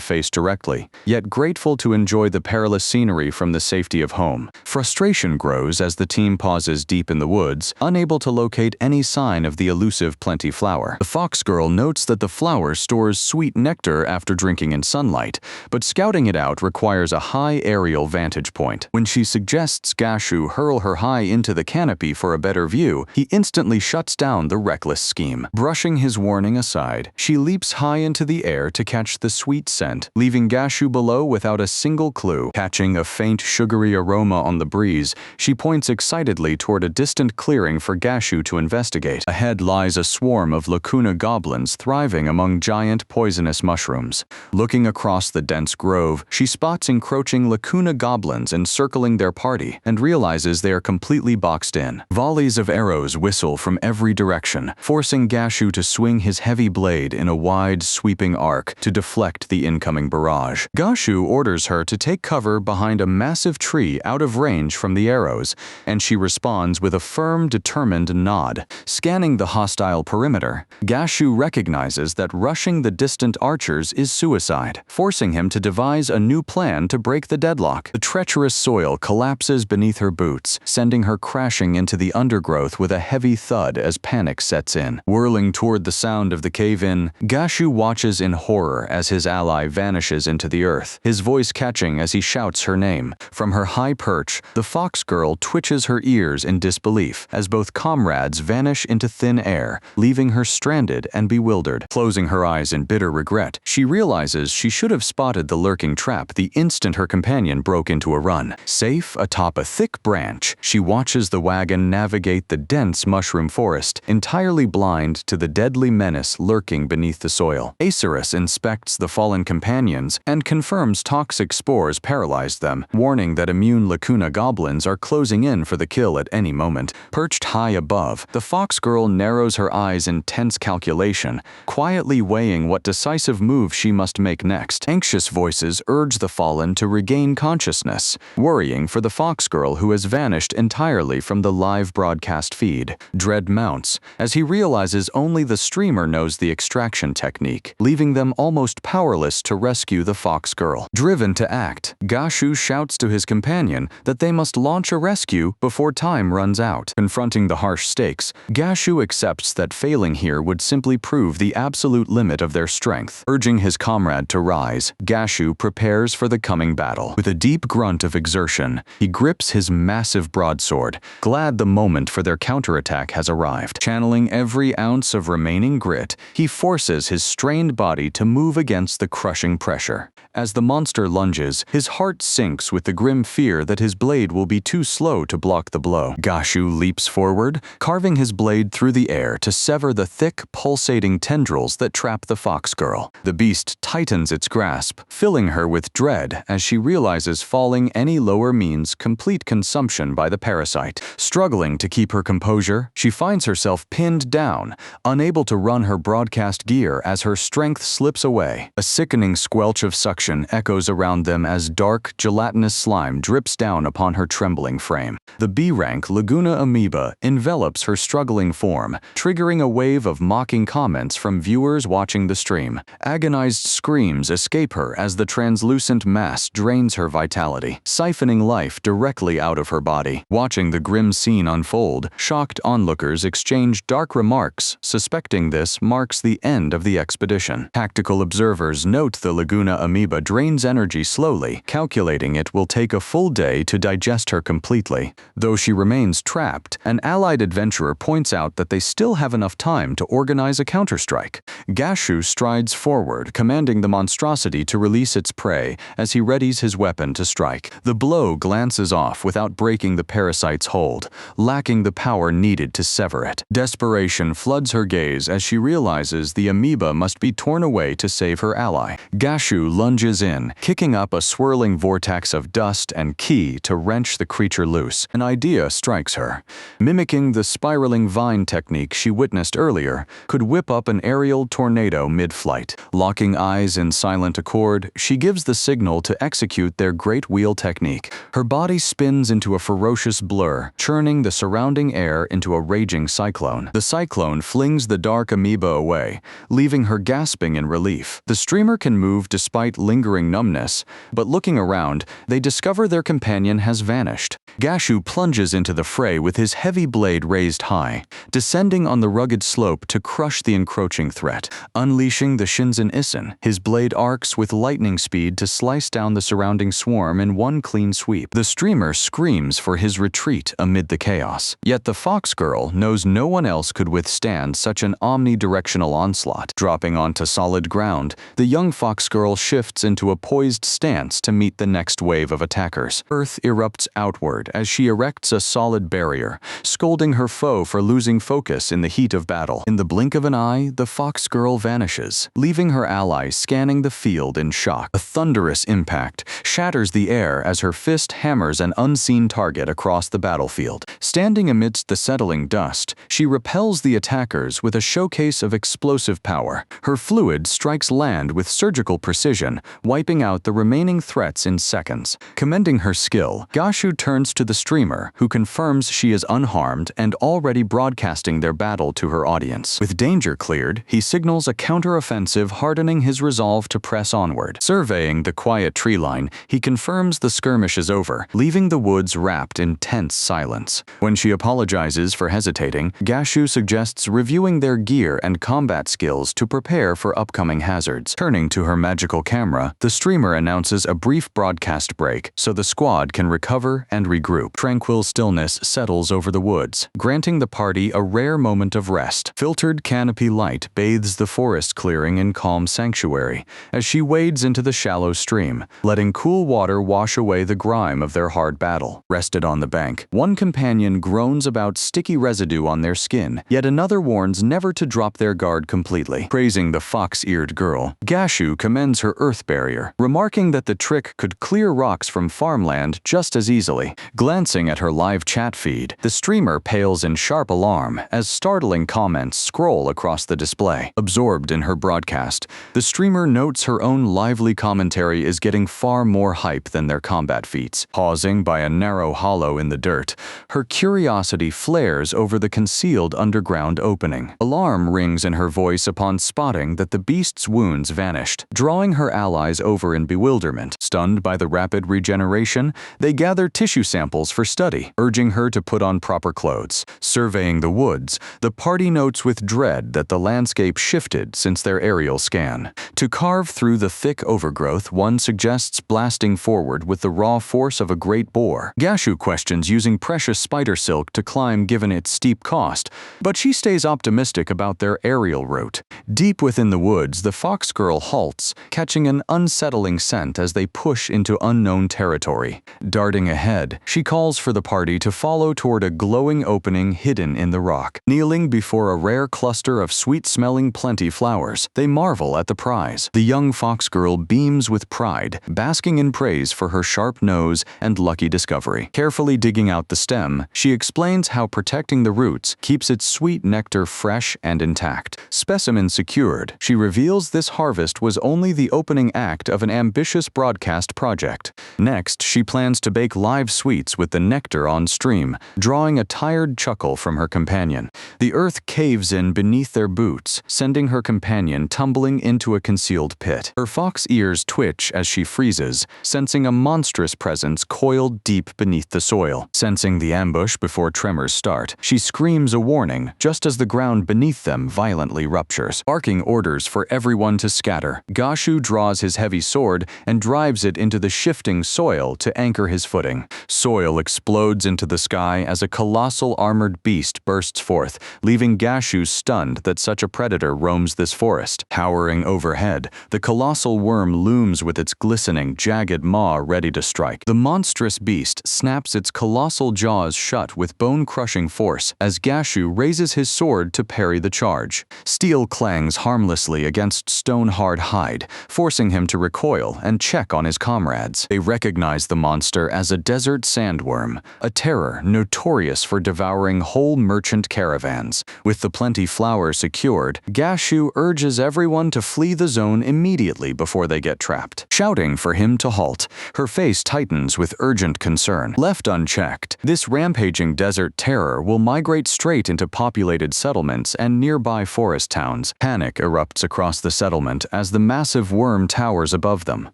A: face directly, yet grateful to enjoy the perilous scenery from the safety of home. Frustration grows as the team pauses deep in the woods, unable to locate any sign of the elusive Plenty Flower. The fox girl notes that the flower stores sweet nectar after drinking in sunlight, but scouting it out requires a high aerial vantage point. When she suggests Gashu hurl her high into the canopy for a better view, he instantly shuts down the reckless scheme. Brushing his warning aside, she leaps high into the air to catch the sweet scent, leaving Gashu below without a single clue. Catching a faint sugary aroma on the breeze, she points excitedly toward a distant clearing for Gashu to investigate. Ahead lies a swarm of lacuna goblins thriving among giant poisonous mushrooms. Looking across the dense grove, she spots encroaching lacuna goblins encircling their party and realizes they are completely boxed in. Volleys of arrows whistle from every direction, forcing Gashu to swing his heavy blade in a wide, sweeping arc to deflect the incoming barrage. Gashu orders her to take cover behind a massive tree out of range from the arrows, and she responds with a firm, determined nod. Scanning the hostile perimeter, Gashu recognizes that rushing the distant archers is suicide, forcing him to devise a new plan to break the deadlock. The treacherous soil collapses beneath her boots, sending her crashing into the undergrowth with a heavy thud as panic sets in. Whirling toward the sound of the cave-in, Gashu watches in horror as his ally vanishes into the earth, his voice catching as he shouts her name. From her high perch, the fox girl twitches her ears in disbelief as both comrades vanish into thin air, leaving her stranded and bewildered. Closing her eyes in bitter regret, she realizes she should have spotted the lurking trap the instant her companion broke into a run. Safe atop a thick branch, she watches the wagon navigate the dense mushroom forest, entirely blind to the deadly menace lurking beneath the soil. Acerus inspects the fallen companions and confirms toxic spores paralyzed them, warning that immune lacuna goblins are closing in for the kill at any moment. Perched high above, the fox girl narrows her eyes in tense calculation, quietly weighing what decisive move she must make next. Anxious voices urge the fallen to regain consciousness, worrying for the fox girl who has vanished entirely entirely from the live broadcast feed. Dread mounts, as he realizes only the streamer knows the extraction technique, leaving them almost powerless to rescue the fox girl. Driven to act, Gashu shouts to his companion that they must launch a rescue before time runs out. Confronting the harsh stakes, Gashu accepts that failing here would simply prove the absolute limit of their strength. Urging his comrade to rise, Gashu prepares for the coming battle. With a deep grunt of exertion, he grips his massive broadsword, glad the moment for their counterattack has arrived. Channeling every ounce of remaining grit, he forces his strained body to move against the crushing pressure. As the monster lunges, his heart sinks with the grim fear that his blade will be too slow to block the blow. Gashu leaps forward, carving his blade through the air to sever the thick, pulsating tendrils that trap the fox girl. The beast tightens its grasp, filling her with dread as she realizes falling any lower means complete consumption by the parasite. Struggling to keep her composure, she finds herself pinned down, unable to run her broadcast gear as her strength slips away. A sickening squelch of suction echoes around them as dark, gelatinous slime drips down upon her trembling frame. The B-rank Laguna amoeba envelops her struggling form, triggering a wave of mocking comments from viewers watching the stream. Agonized screams escape her as the translucent mass drains her vitality, siphoning life directly out of her body. Watching the grim scene unfold, shocked onlookers exchange dark remarks, suspecting this marks the end of the expedition. Tactical observers note the Laguna amoeba drains energy slowly, calculating it will take a full day to digest her completely. Though she remains trapped, an allied adventurer points out that they still have enough time to organize a counterstrike. Gashu strides forward, commanding the monstrosity to release its prey as he readies his weapon to strike. The blow glances off without breaking the parasite's hold, lacking the power needed to sever it. Desperation floods her gaze as she realizes the amoeba must be torn away to save her ally. Gashu lunges in, kicking up a swirling vortex of dust and ki to wrench the creature loose. An idea strikes her. Mimicking the spiraling vine technique she witnessed earlier, could whip up an aerial tornado mid-flight. Locking eyes in silent accord, she gives the signal to execute their great wheel technique. Her body spins into a ferocious blur, churning the surrounding air into a raging cyclone. The cyclone flings the dark amoeba away, leaving her gasping in relief. The streamer can move despite lingering numbness, but looking around, they discover their companion has vanished. Gashu plunges into the fray with his heavy blade raised high, descending on the rugged slope to crush the encroaching threat. Unleashing the Shinzen Isen, his blade arcs with lightning speed to slice down the surrounding swarm in one clean sweep. The streamer screams for his retreat amid the chaos. Yet the fox girl knows no one else could withstand such an omnidirectional onslaught. Dropping onto solid ground, the young fox girl shifts into a poised stance to meet the next wave of attackers. Earth erupts outward as she erects a solid barrier, scolding her foe for losing focus in the heat of battle. In the blink of an eye, the fox girl vanishes, leaving her ally scanning the field in shock. A thunderous impact shatters the air as her fist hammers an unseen target across the battlefield. Standing amidst the settling dust, she repels the attackers with a showcase of explosive power. Her fluid strikes land with surgical precision, wiping out the remaining threats in seconds. Commending her skill, Gashu turns to the streamer, who confirms she is unharmed and already broadcasting their battle to her audience. With danger cleared, he signals a counter-offensive, hardening his resolve to press onward. Surveying the quiet tree line, he confirms the skirmish is over, leaving the woods wrapped in tense silence. When she apologizes for hesitating, Gashu suggests reviewing their gear and combat skills to prepare for upcoming hazards. Turning to her magical camera, the streamer announces a brief broadcast break so the squad can recover and regroup. Tranquil stillness settles over the woods, granting the party a rare moment of rest. Filtered canopy light bathes the forest clearing in calm sanctuary as she wades into the shallow stream, letting cool water wash away the grime of their hard battle. Rested on the bank, one companion groans about sticky residue on their skin, yet another warns never to drop their guard completely. Praising the fox-eared girl, Gashu commends her earth barrier, remarking that the trick could clear rocks from farmland just as easily. Glancing at her live chat feed, the streamer pales in sharp alarm as startling comments scroll across the display. Absorbed in her broadcast, the streamer notes her own lively commentary is getting far more hype than their combat feats. Pausing by a narrow hollow in the dirt, alert. Her curiosity flares over the concealed underground opening. Alarm rings in her voice upon spotting that the beast's wounds vanished, drawing her allies over in bewilderment. Stunned by the rapid regeneration, they gather tissue samples for study, urging her to put on proper clothes. Surveying the woods, the party notes with dread that the landscape shifted since their aerial scan. To carve through the thick overgrowth, one suggests blasting forward with the raw force of a great boar. Gashu questions using precious spider silk to climb given its steep cost, but she stays optimistic about their aerial route. Deep within the woods, the fox girl halts, catching an unsettling scent as they push into unknown territory. Darting ahead, she calls for the party to follow toward a glowing opening hidden in the rock. Kneeling before a rare cluster of sweet-smelling plenty flowers, they marvel at the prize. The young fox girl beams with pride, basking in praise for her sharp nose and lucky discovery. Carefully digging out the stem, she explains how protecting the roots keeps its sweet nectar fresh and intact. Specimen secured, she reveals this harvest was only the opening act of an ambitious broadcast project. Next, she plans to bake live sweets with the nectar on stream, drawing a tired chuckle from her companion. The earth caves in beneath their boots, sending her companion tumbling into a concealed pit. Her fox ears twitch as she freezes, sensing a monstrous presence coiled deep beneath the soil. Sensing the ambush before tremors start, she screams a warning just as the ground beneath them violently ruptures. Barking orders for everyone to scatter, Gashu draws his heavy sword and drives it into the shifting soil to anchor his footing. Soil explodes into the sky as a colossal armored beast bursts forth, leaving Gashu stunned that such a predator roams this forest. Towering overhead, the colossal worm looms with its glistening, jagged maw ready to strike. The monstrous beast snaps its colossal jaws shut with bone-crushing force as Gashu raises his sword to parry the charge. Steel clangs harmlessly against stone-hard hide, forcing him to recoil and check on his comrades. They recognize the monster as a desert sandworm, a terror notorious for devouring whole merchant caravans. With the plenty flower secured, Gashu urges everyone to flee the zone immediately before they get trapped, shouting for him to halt. Her face tightens with urgent concern. Left unchecked, this rampaging desert terror will migrate straight into populated settlements and nearby forest towns. Panic erupts across the settlement as the massive worm towers above them,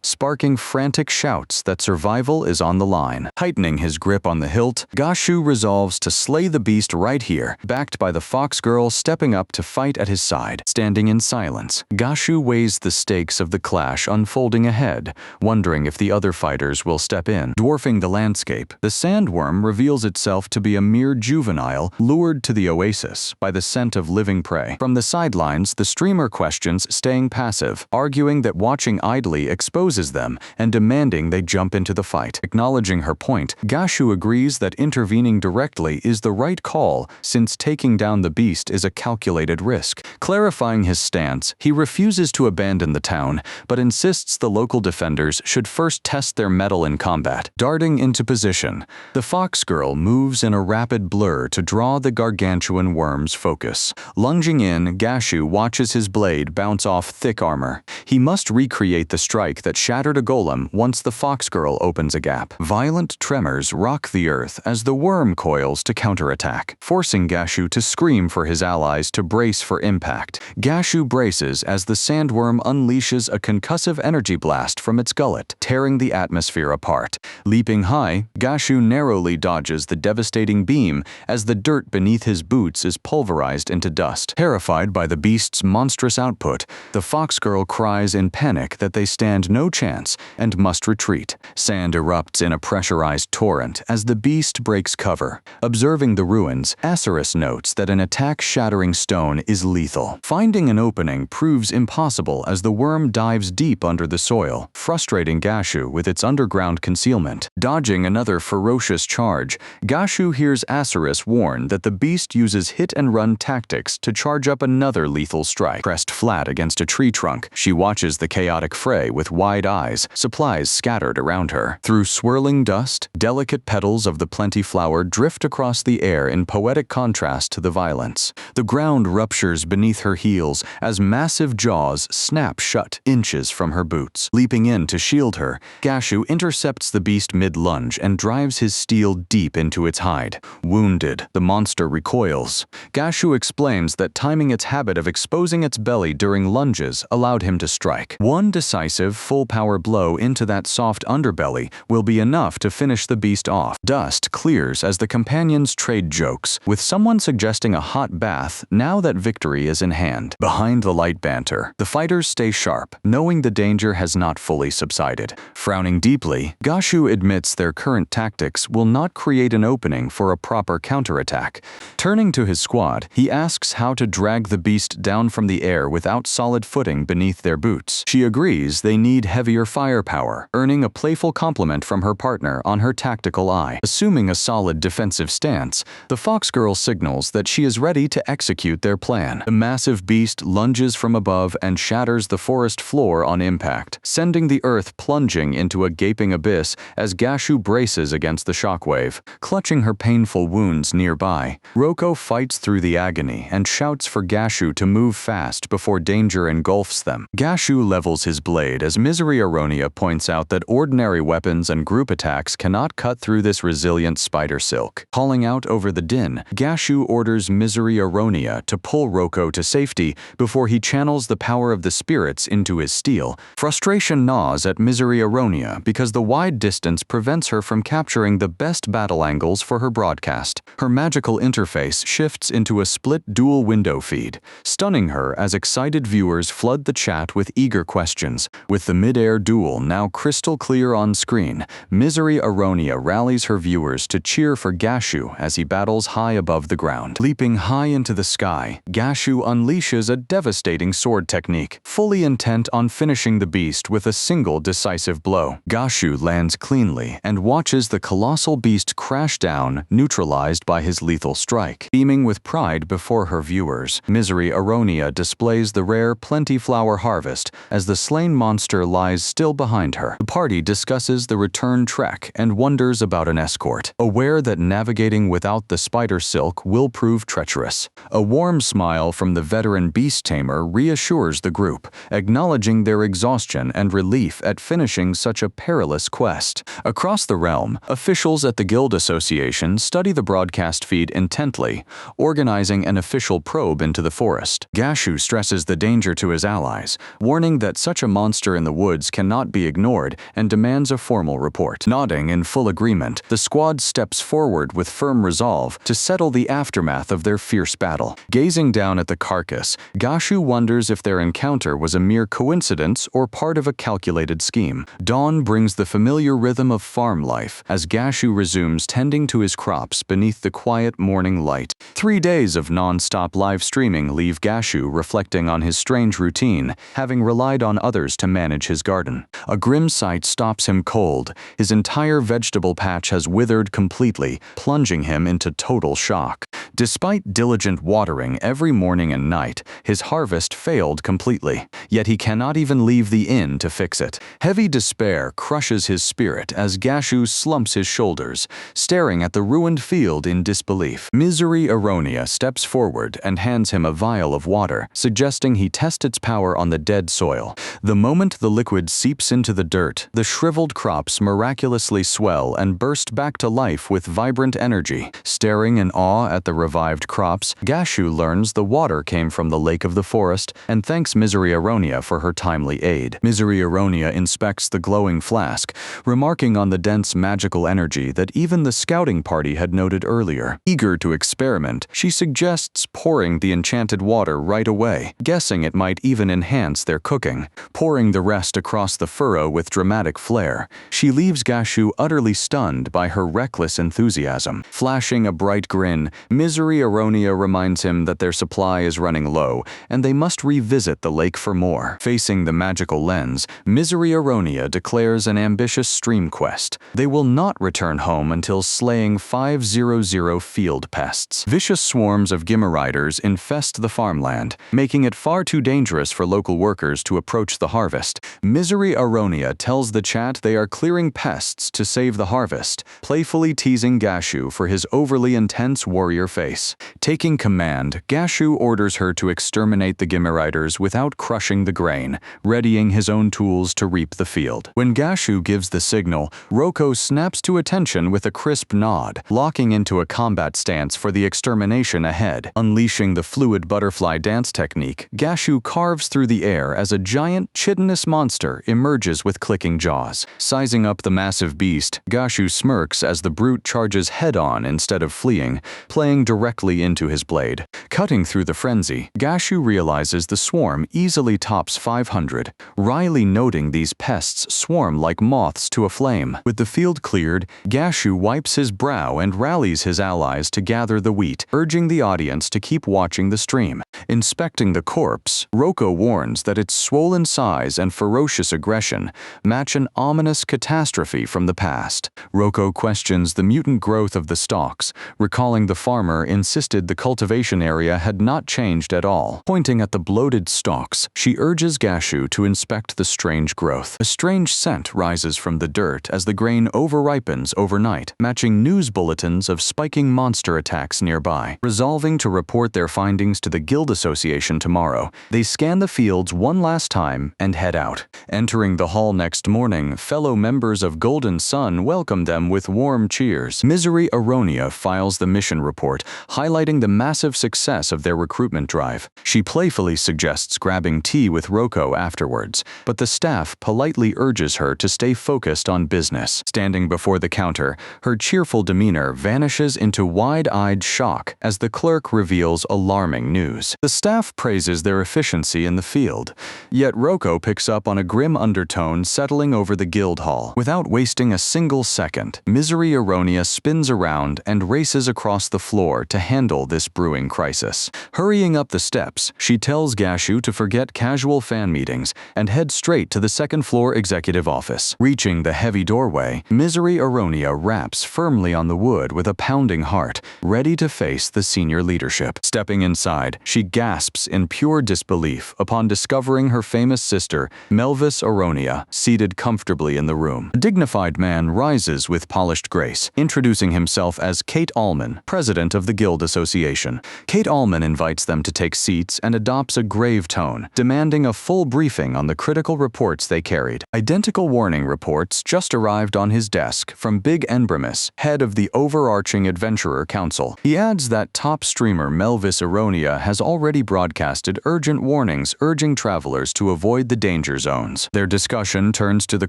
A: sparking frantic shouts that survival is on the line. Tightening his grip on the hilt, Gashu resolves to slay the beast right here, backed by the fox girl stepping up to fight at his side. Standing in silence, Gashu weighs the stakes of the clash unfolding ahead, wondering if the other fighters will step in. Dwarfing the landscape, the sandworm reveals itself to be a mere juvenile lured to the oasis by the scent of living prey. From the sidelines, the streamer questions staying passive, arguing that watching idly exposes them and demanding they jump into the fight. Acknowledging her point, Gashu agrees that intervening directly is the right call since taking down the beast is a calculated risk. Clarifying his stance, he refuses to abandon the town, but insists the local defenders should first test their mettle in combat. Darting into position, the fox girl moves in a rapid blur to draw the gargantuan worm's focus. Lunging in, Gashu watches his blade bounce off thick armor. He must recreate the strike that shattered a golem once the fox girl opens a gap. Violent tremors rock the earth as the worm coils to counterattack, forcing Gashu to scream for his allies to brace for impact. Gashu braces as the sandworm unleashes a concussive energy blast from its gullet, tearing the atmosphere apart. Leaping high, Gashu narrowly dodges the devastating beam as the dirt beneath his boots is pulverized into dust. Terrified by the beast's monstrous output, the fox girl cries in panic that they stand no chance and must retreat. Sand erupts in a pressurized torrent as the beast breaks cover. Observing the ruins, Aceres notes that an attack-shattering stone is lethal. Finding an opening proves impossible as the worm dives deep under the soil, frustrating Gashu with its underground concealment. Dodging another ferocious charge, Gashu hears Aceres warn that the beast uses hit-and-run tactics to charge up another lethal strike. Pressed flat against a tree trunk, she watches the chaotic fray with wide eyes, supplies scattered around her. Through swirling dust, delicate petals of the plenty flower drift across the air in poetic contrast to the violence. The ground ruptures beneath her heels as massive jaws snap shut inches from her boots. Leaping in to shield her, Gashu intercepts the beast mid-lunge and drives his steel steel deep into its hide. Wounded, the monster recoils. Gashu explains that timing its habit of exposing its belly during lunges allowed him to strike. One decisive, full-power blow into that soft underbelly will be enough to finish the beast off. Dust clears as the companions trade jokes, with someone suggesting a hot bath now that victory is in hand. Behind the light banter, the fighters stay sharp, knowing the danger has not fully subsided. Frowning deeply, Gashu admits their current tactics will not create an opening for a proper counterattack. Turning to his squad, he asks how to drag the beast down from the air without solid footing beneath their boots. She agrees they need heavier firepower, earning a playful compliment from her partner on her tactical eye. Assuming a solid defensive stance, the fox girl signals that she is ready to execute their plan. The massive beast lunges from above and shatters the forest floor on impact, sending the earth plunging into a gaping abyss as Gashu braces against the shockwave. Clutching her painful wounds nearby, Roko fights through the agony and shouts for Gashu to move fast before danger engulfs them. Gashu levels his blade as Misery Aronia points out that ordinary weapons and group attacks cannot cut through this resilient spider silk. Calling out over the din, Gashu orders Misery Aronia to pull Roko to safety before he channels the power of the spirits into his steel. Frustration gnaws at Misery Aronia because the wide distance prevents her from capturing the best battle angles for her broadcast. Her magical interface shifts into a split dual window feed, stunning her as excited viewers flood the chat with eager questions. With the mid-air duel now crystal clear on screen, Misery Aronia rallies her viewers to cheer for Gashu as he battles high above the ground. Leaping high into the sky, Gashu unleashes a devastating sword technique, fully intent on finishing the beast with a single decisive blow. Gashu lands cleanly and watches the colossal beast crash down, neutralized by his lethal strike. Beaming with pride before her viewers, Misery Aronia displays the rare Plenty Flower harvest as the slain monster lies still behind her. The party discusses the return trek and wonders about an escort, aware that navigating without the spider silk will prove treacherous. A warm smile from the veteran beast tamer reassures the group, acknowledging their exhaustion and relief at finishing such a perilous quest. Across the realm, officials at the Guild Association study the broadcast feed intently, organizing an official probe into the forest. Gashu stresses the danger to his allies, warning that such a monster in the woods cannot be ignored and demands a formal report. Nodding in full agreement, the squad steps forward with firm resolve to settle the aftermath of their fierce battle. Gazing down at the carcass, Gashu wonders if their encounter was a mere coincidence or part of a calculated scheme. Dawn brings the familiar rhythm of farm life as Gashu resumes tending to his crops beneath the quiet morning light. 3 days of non-stop live streaming leave Gashu reflecting on his strange routine, having relied on others to manage his garden. A grim sight stops him cold. His entire vegetable patch has withered completely, plunging him into total shock. Despite diligent watering every morning and night, his harvest failed completely, yet he cannot even leave the inn to fix it. Heavy despair crushes his spirit as Gashu slumps his shoulders, staring at the ruined field in disbelief. Misery Aronia steps forward and hands him a vial of water, suggesting he test its power on the dead soil. The moment the liquid seeps into the dirt, the shriveled crops miraculously swell and burst back to life with vibrant energy. Staring in awe at the revived crops, Gashu learns the water came from the lake of the forest and thanks Misery Aronia for her timely aid. Misery Aronia inspects the glowing flask, remarking on the dense magical energy that even the scouting party had noted earlier. Eager to experiment, she suggests pouring the enchanted water right away, guessing it might even enhance their cooking. Pouring the rest across the furrow with dramatic flair, she leaves Gashu utterly stunned by her reckless enthusiasm. Flashing a bright grin, Misery Aronia reminds him that their supply is running low and they must revisit the lake for more. Facing the magical lens, Misery Aronia declares an ambitious stream quest. They will not return home until slaying 500 field pests. Vicious swarms of Gimmeriders infest the farmland, making it far too dangerous for local workers to approach the harvest. Misery Aronia tells the chat they are clearing pests to save the harvest, playfully teasing Gashu for his overly intense warrior face. Taking command, Gashu orders her to exterminate the Gimmeriders without crushing the grain, readying his own tools to reap the field. When Gashu gives the signal, Roko snaps to attention mission with a crisp nod, locking into a combat stance for the extermination ahead. Unleashing the fluid butterfly dance technique, Gashu carves through the air as a giant, chitinous monster emerges with clicking jaws. Sizing up the massive beast, Gashu smirks as the brute charges head-on instead of fleeing, playing directly into his blade. Cutting through the frenzy, Gashu realizes the swarm easily tops 500, wryly noting these pests swarm like moths to a flame. With the field cleared, Gashu wipes his brow and rallies his allies to gather the wheat, urging the audience to keep watching the stream. Inspecting the corpse, Roko warns that its swollen size and ferocious aggression match an ominous catastrophe from the past. Roko questions the mutant growth of the stalks, recalling the farmer insisted the cultivation area had not changed at all. Pointing at the bloated stalks, she urges Gashu to inspect the strange growth. A strange scent rises from the dirt as the grain overripens overnight, matching news bulletins of spiking monster attacks nearby. Resolving to report their findings to the Guild Association tomorrow, they scan the fields one last time and head out. Entering the hall next morning, fellow members of Golden Sun welcome them with warm cheers. Misery Aronia files the mission report, highlighting the massive success of their recruitment drive. She playfully suggests grabbing tea with Roko afterwards, but the staff politely urges her to stay focused on business. Standing before the counter, her cheerful demeanor vanishes into wide-eyed shock as the clerk reveals alarming news. The staff praises their efficiency in the field, yet Roko picks up on a grim undertone settling over the guild hall. Without wasting a single second, Misery Aronia spins around and races across the floor to handle this brewing crisis. Hurrying up the steps, she tells Gashu to forget casual fan meetings and head straight to the second-floor executive office. Reaching the heavy doorway, Misery Aronia raps firmly on the wood with a pounding heart, ready to face the senior leadership. Stepping inside, she gasps in pure disbelief upon discovering her famous sister, Melvis Aronia, seated comfortably in the room. A dignified man rises with polished grace, introducing himself as Kate Allman, president of the Guild Association. Kate Allman invites them to take seats and adopts a grave tone, demanding a full briefing on the critical reports they carried. Identical warning reports just arrived on his desk from Big Enbramus, head of the overarching Adventurer Council. He adds that top streamer Melvis Aronia has already broadcasted urgent warnings urging travelers to avoid the danger zones. Their discussion turns to the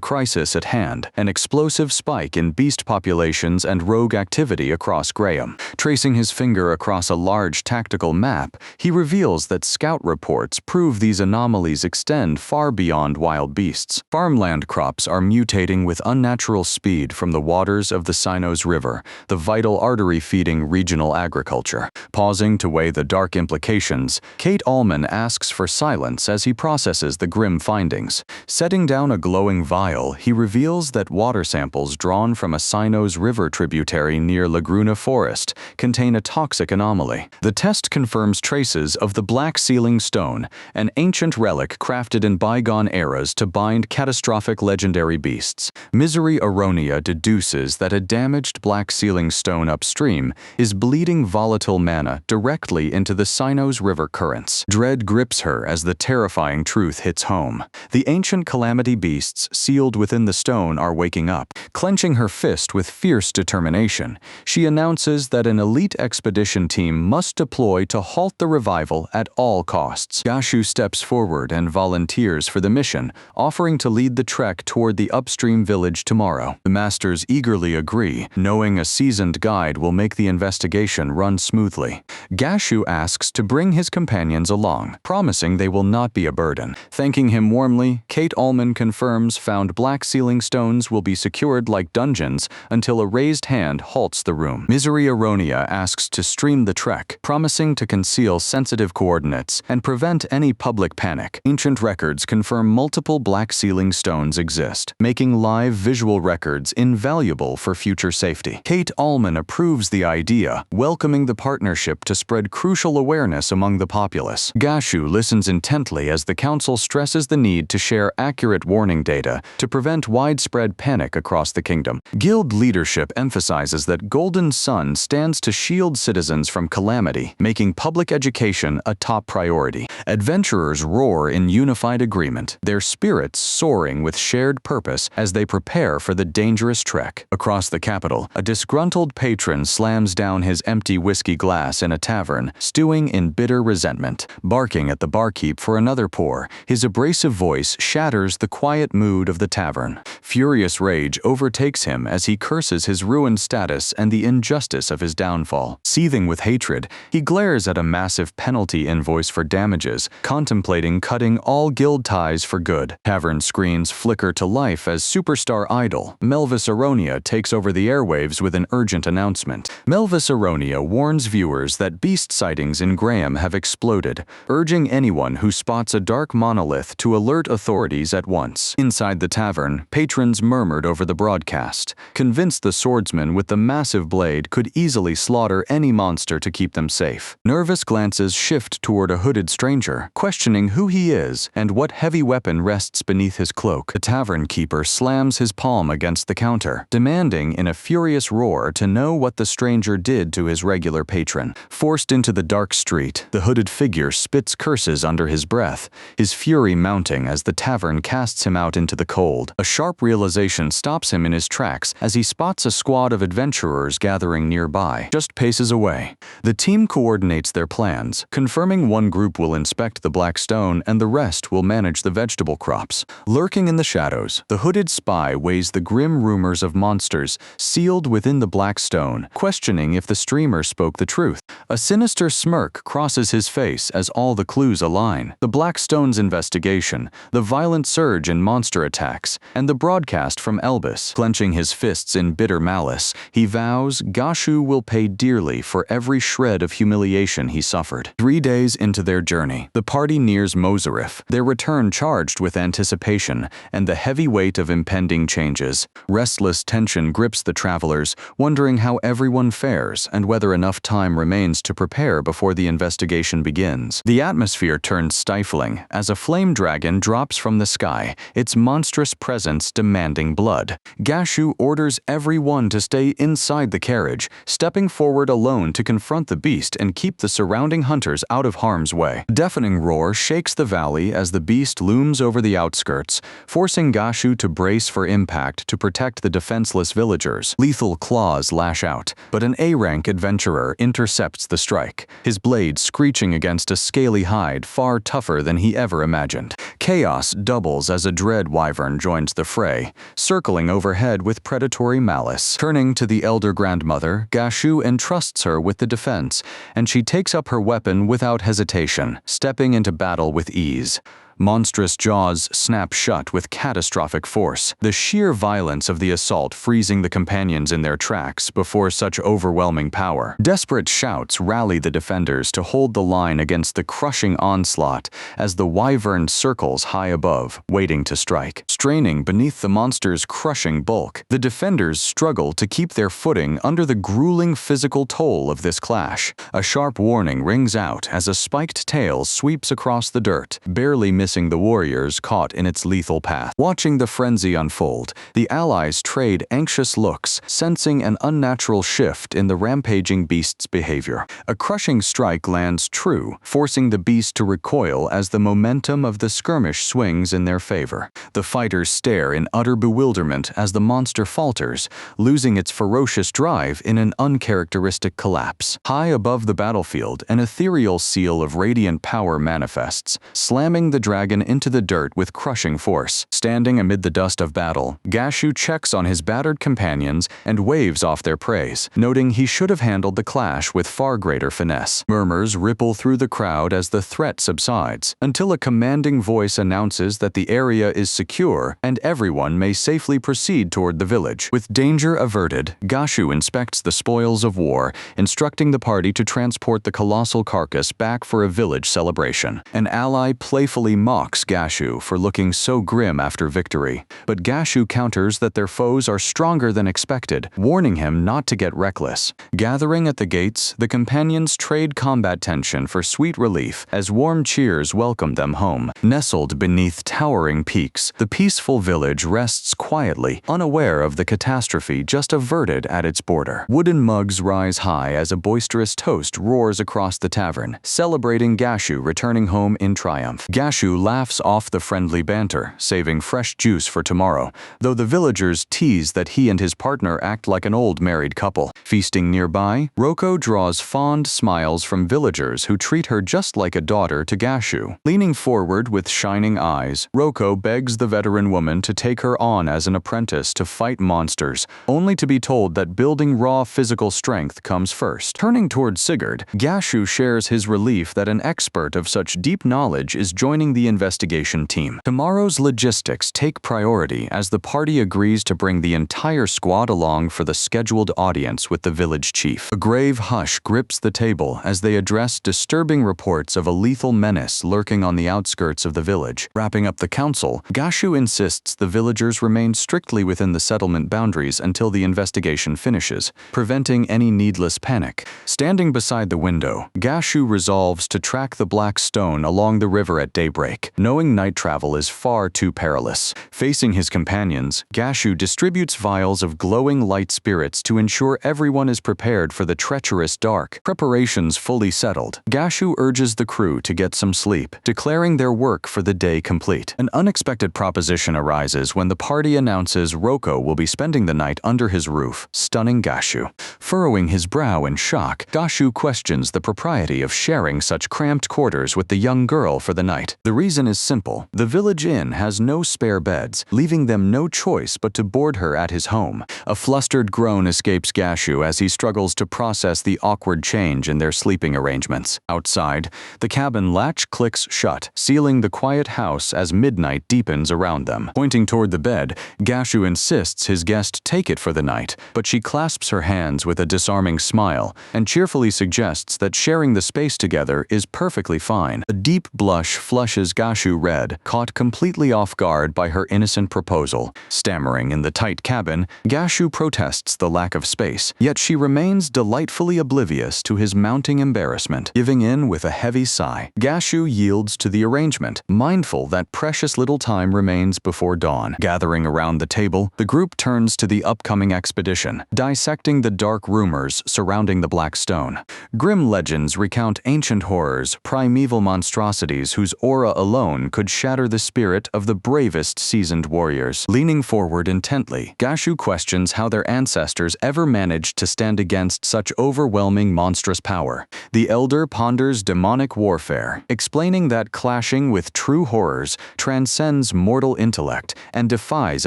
A: crisis at hand, an explosive spike in beast populations and rogue activity across Graham. Tracing his finger across a large tactical map, he reveals that scout reports prove these anomalies extend far beyond wild beasts. Farmland crops are mutating with unnatural speed from the waters of the Sinos River, the vital artery feeding regional agriculture. Pausing to weigh the dark implications, Kate Allman asks for silence as he processes the grim findings. Setting down a glowing vial, he reveals that water samples drawn from a Sinos River tributary near Laguna Forest contain a toxic anomaly. The test confirms traces of the Black Sealing Stone, an ancient relic crafted in bygone eras to bind catastrophic legendary beasts. Misery Aronia deduces that a damaged Black Sealing Stone upstream is bleeding volatile mana directly into the Sinos River currents. Dread grips her as the terrifying truth hits home. The ancient calamity beasts sealed within the stone are waking up. Clenching her fist with fierce determination, she announces that an elite expedition team must deploy to halt the revival at all costs. Gashu steps forward and volunteers for the mission, offering to lead the trek toward the upstream village tomorrow. The masters eagerly agree, knowing a seasoned guide will make the investigation run smoothly. Gashu asks to bring his companions along, promising they will not be a burden. Thanking him warmly, Kate Allman confirms found Black Sealing Stones will be secured like dungeons until a raised hand halts the room. Misery Aronia asks to stream the trek, promising to conceal sensitive coordinates and prevent any public panic. Ancient records confirm multiple Black Sealing Stones exist, making live visual records invaluable for future safety. Kate Allman approves the idea, welcoming the partnership to spread crucial awareness among among the populace. Gashu listens intently as the council stresses the need to share accurate warning data to prevent widespread panic across the kingdom. Guild leadership emphasizes that Golden Sun stands to shield citizens from calamity, making public education a top priority. Adventurers roar in unified agreement, their spirits soaring with shared purpose as they prepare for the dangerous trek. Across the capital, a disgruntled patron slams down his empty whiskey glass in a tavern, stewing in bitter resentment. Barking at the barkeep for another pour, his abrasive voice shatters the quiet mood of the tavern. Furious rage overtakes him as he curses his ruined status and the injustice of his downfall. Seething with hatred, he glares at a massive penalty invoice for damages, contemplating cutting all guild ties for good. Tavern screens flicker to life as superstar idol Melvis Aronia takes over the airwaves with an urgent announcement. Melvis Aronia warns viewers that beast sightings in Graham have exploded, urging anyone who spots a dark monolith to alert authorities at once. Inside the tavern, patrons murmured over the broadcast, convinced the swordsman with the massive blade could easily slaughter any monster to keep them safe. Nervous glances shift toward a hooded stranger, questioning who he is and what heavy weapon rests beneath his cloak. The tavern keeper slams his palm against the counter, demanding in a furious roar to know what the stranger did to his regular patron. Forced into the dark street, the hooded figure spits curses under his breath, his fury mounting as the tavern casts him out into the cold. A sharp realization stops him in his tracks as he spots a squad of adventurers gathering nearby, just paces away. The team coordinates their plans, confirming one group will inspect the black stone and the rest will manage the vegetable crops. Lurking in the shadows, the hooded spy weighs the grim rumors of monsters sealed within the black stone, questioning if the streamer spoke the truth. A sinister smirk crosses his face as all the clues align. The black stone's investigation, the violent surge in monster attacks, and the broadcast from Elbis. Clenching his fists in bitter malice, he vows Gashu will pay dearly for every shred of humiliation he suffered. 3 days into their journey, the party nears Mozarif, their return charged with anticipation and the heavy weight of impending changes. Restless tension grips the travelers, wondering how everyone fares and whether enough time remains to prepare before the investigation begins. The atmosphere turns stifling as a flame dragon drops from the sky, its monstrous presence demanding blood. Gashu orders everyone to stay inside the carriage, stepping forward alone to confront the beast and keep the surrounding hunters out of harm's way. A deafening roar shakes the valley as the beast looms over the outskirts, forcing Gashu to brace for impact to protect the defenseless villagers. Lethal claws lash out, but an A-rank adventurer intercepts the strike, his blade screeching against a scaly hide far tougher than he ever imagined. Chaos doubles as a dread wyvern joins the fray, circling overhead with predatory malice. Turning to the elder grandmother, Gashu entrusts her with the defense, and she takes up her weapon without hesitation, stepping into battle with ease. Monstrous jaws snap shut with catastrophic force, the sheer violence of the assault freezing the companions in their tracks before such overwhelming power. Desperate shouts rally the defenders to hold the line against the crushing onslaught as the wyvern circles high above, waiting to strike. Straining beneath the monster's crushing bulk, the defenders struggle to keep their footing under the grueling physical toll of this clash. A sharp warning rings out as a spiked tail sweeps across the dirt, barely missing the warriors caught in its lethal path. Watching the frenzy unfold, the allies trade anxious looks, sensing an unnatural shift in the rampaging beast's behavior. A crushing strike lands true, forcing the beast to recoil as the momentum of the skirmish swings in their favor. The fighters stare in utter bewilderment as the monster falters, losing its ferocious drive in an uncharacteristic collapse. High above the battlefield, an ethereal seal of radiant power manifests, slamming the dragon into the dirt with crushing force. Standing amid the dust of battle, Gashu checks on his battered companions and waves off their praise, noting he should have handled the clash with far greater finesse. Murmurs ripple through the crowd as the threat subsides, until a commanding voice announces that the area is secure and everyone may safely proceed toward the village. With danger averted, Gashu inspects the spoils of war, instructing the party to transport the colossal carcass back for a village celebration. An ally playfully mocks Gashu for looking so grim after victory, but Gashu counters that their foes are stronger than expected, warning him not to get reckless. Gathering at the gates, the companions trade combat tension for sweet relief as warm cheers welcome them home. Nestled beneath towering peaks, the peaceful village rests quietly, unaware of the catastrophe just averted at its border. Wooden mugs rise high as a boisterous toast roars across the tavern, celebrating Gashu returning home in triumph. Gashu laughs off the friendly banter, saving fresh juice for tomorrow, though the villagers tease that he and his partner act like an old married couple. Feasting nearby, Roko draws fond smiles from villagers who treat her just like a daughter to Gashu. Leaning forward with shining eyes, Roko begs the veteran woman to take her on as an apprentice to fight monsters, only to be told that building raw physical strength comes first. Turning toward Sigurd, Gashu shares his relief that an expert of such deep knowledge is joining the investigation team. Tomorrow's logistics take priority as the party agrees to bring the entire squad along for the scheduled audience with the village chief. A grave hush grips the table as they address disturbing reports of a lethal menace lurking on the outskirts of the village. Wrapping up the council, Gashu insists the villagers remain strictly within the settlement boundaries until the investigation finishes, preventing any needless panic. Standing beside the window, Gashu resolves to track the black stone along the river at daybreak, knowing night travel is far too perilous. Facing his companions, Gashu distributes vials of glowing light spirits to ensure everyone is prepared for the treacherous dark. Preparations fully settled, Gashu urges the crew to get some sleep, declaring their work for the day complete. An unexpected proposition arises when the party announces Roko will be spending the night under his roof, stunning Gashu. Furrowing his brow in shock, Gashu questions the propriety of sharing such cramped quarters with the young girl for the night. The reason is simple. The village inn has no spare beds, leaving them no choice but to board her at his home. A flustered groan escapes Gashu as he struggles to process the awkward change in their sleeping arrangements. Outside, the cabin latch clicks shut, sealing the quiet house as midnight deepens around them. Pointing toward the bed, Gashu insists his guest take it for the night, but she clasps her hands with a disarming smile and cheerfully suggests that sharing the space together is perfectly fine. A deep blush flushes Gashu red, caught completely off guard by her innocent proposal. Stammering in the tight cabin, Gashu protests the lack of space, yet she remains delightfully oblivious to his mounting embarrassment. Giving in with a heavy sigh, Gashu yields to the arrangement, mindful that precious little time remains before dawn. Gathering around the table, the group turns to the upcoming expedition, dissecting the dark rumors surrounding the Black Stone. Grim legends recount ancient horrors, primeval monstrosities whose aura alone could shatter the spirit of the bravest seasoned warriors. Leaning forward intently, Gashu questions how their ancestors ever managed to stand against such overwhelming monstrous power. The elder ponders demonic warfare, explaining that clashing with true horrors transcends mortal intellect and defies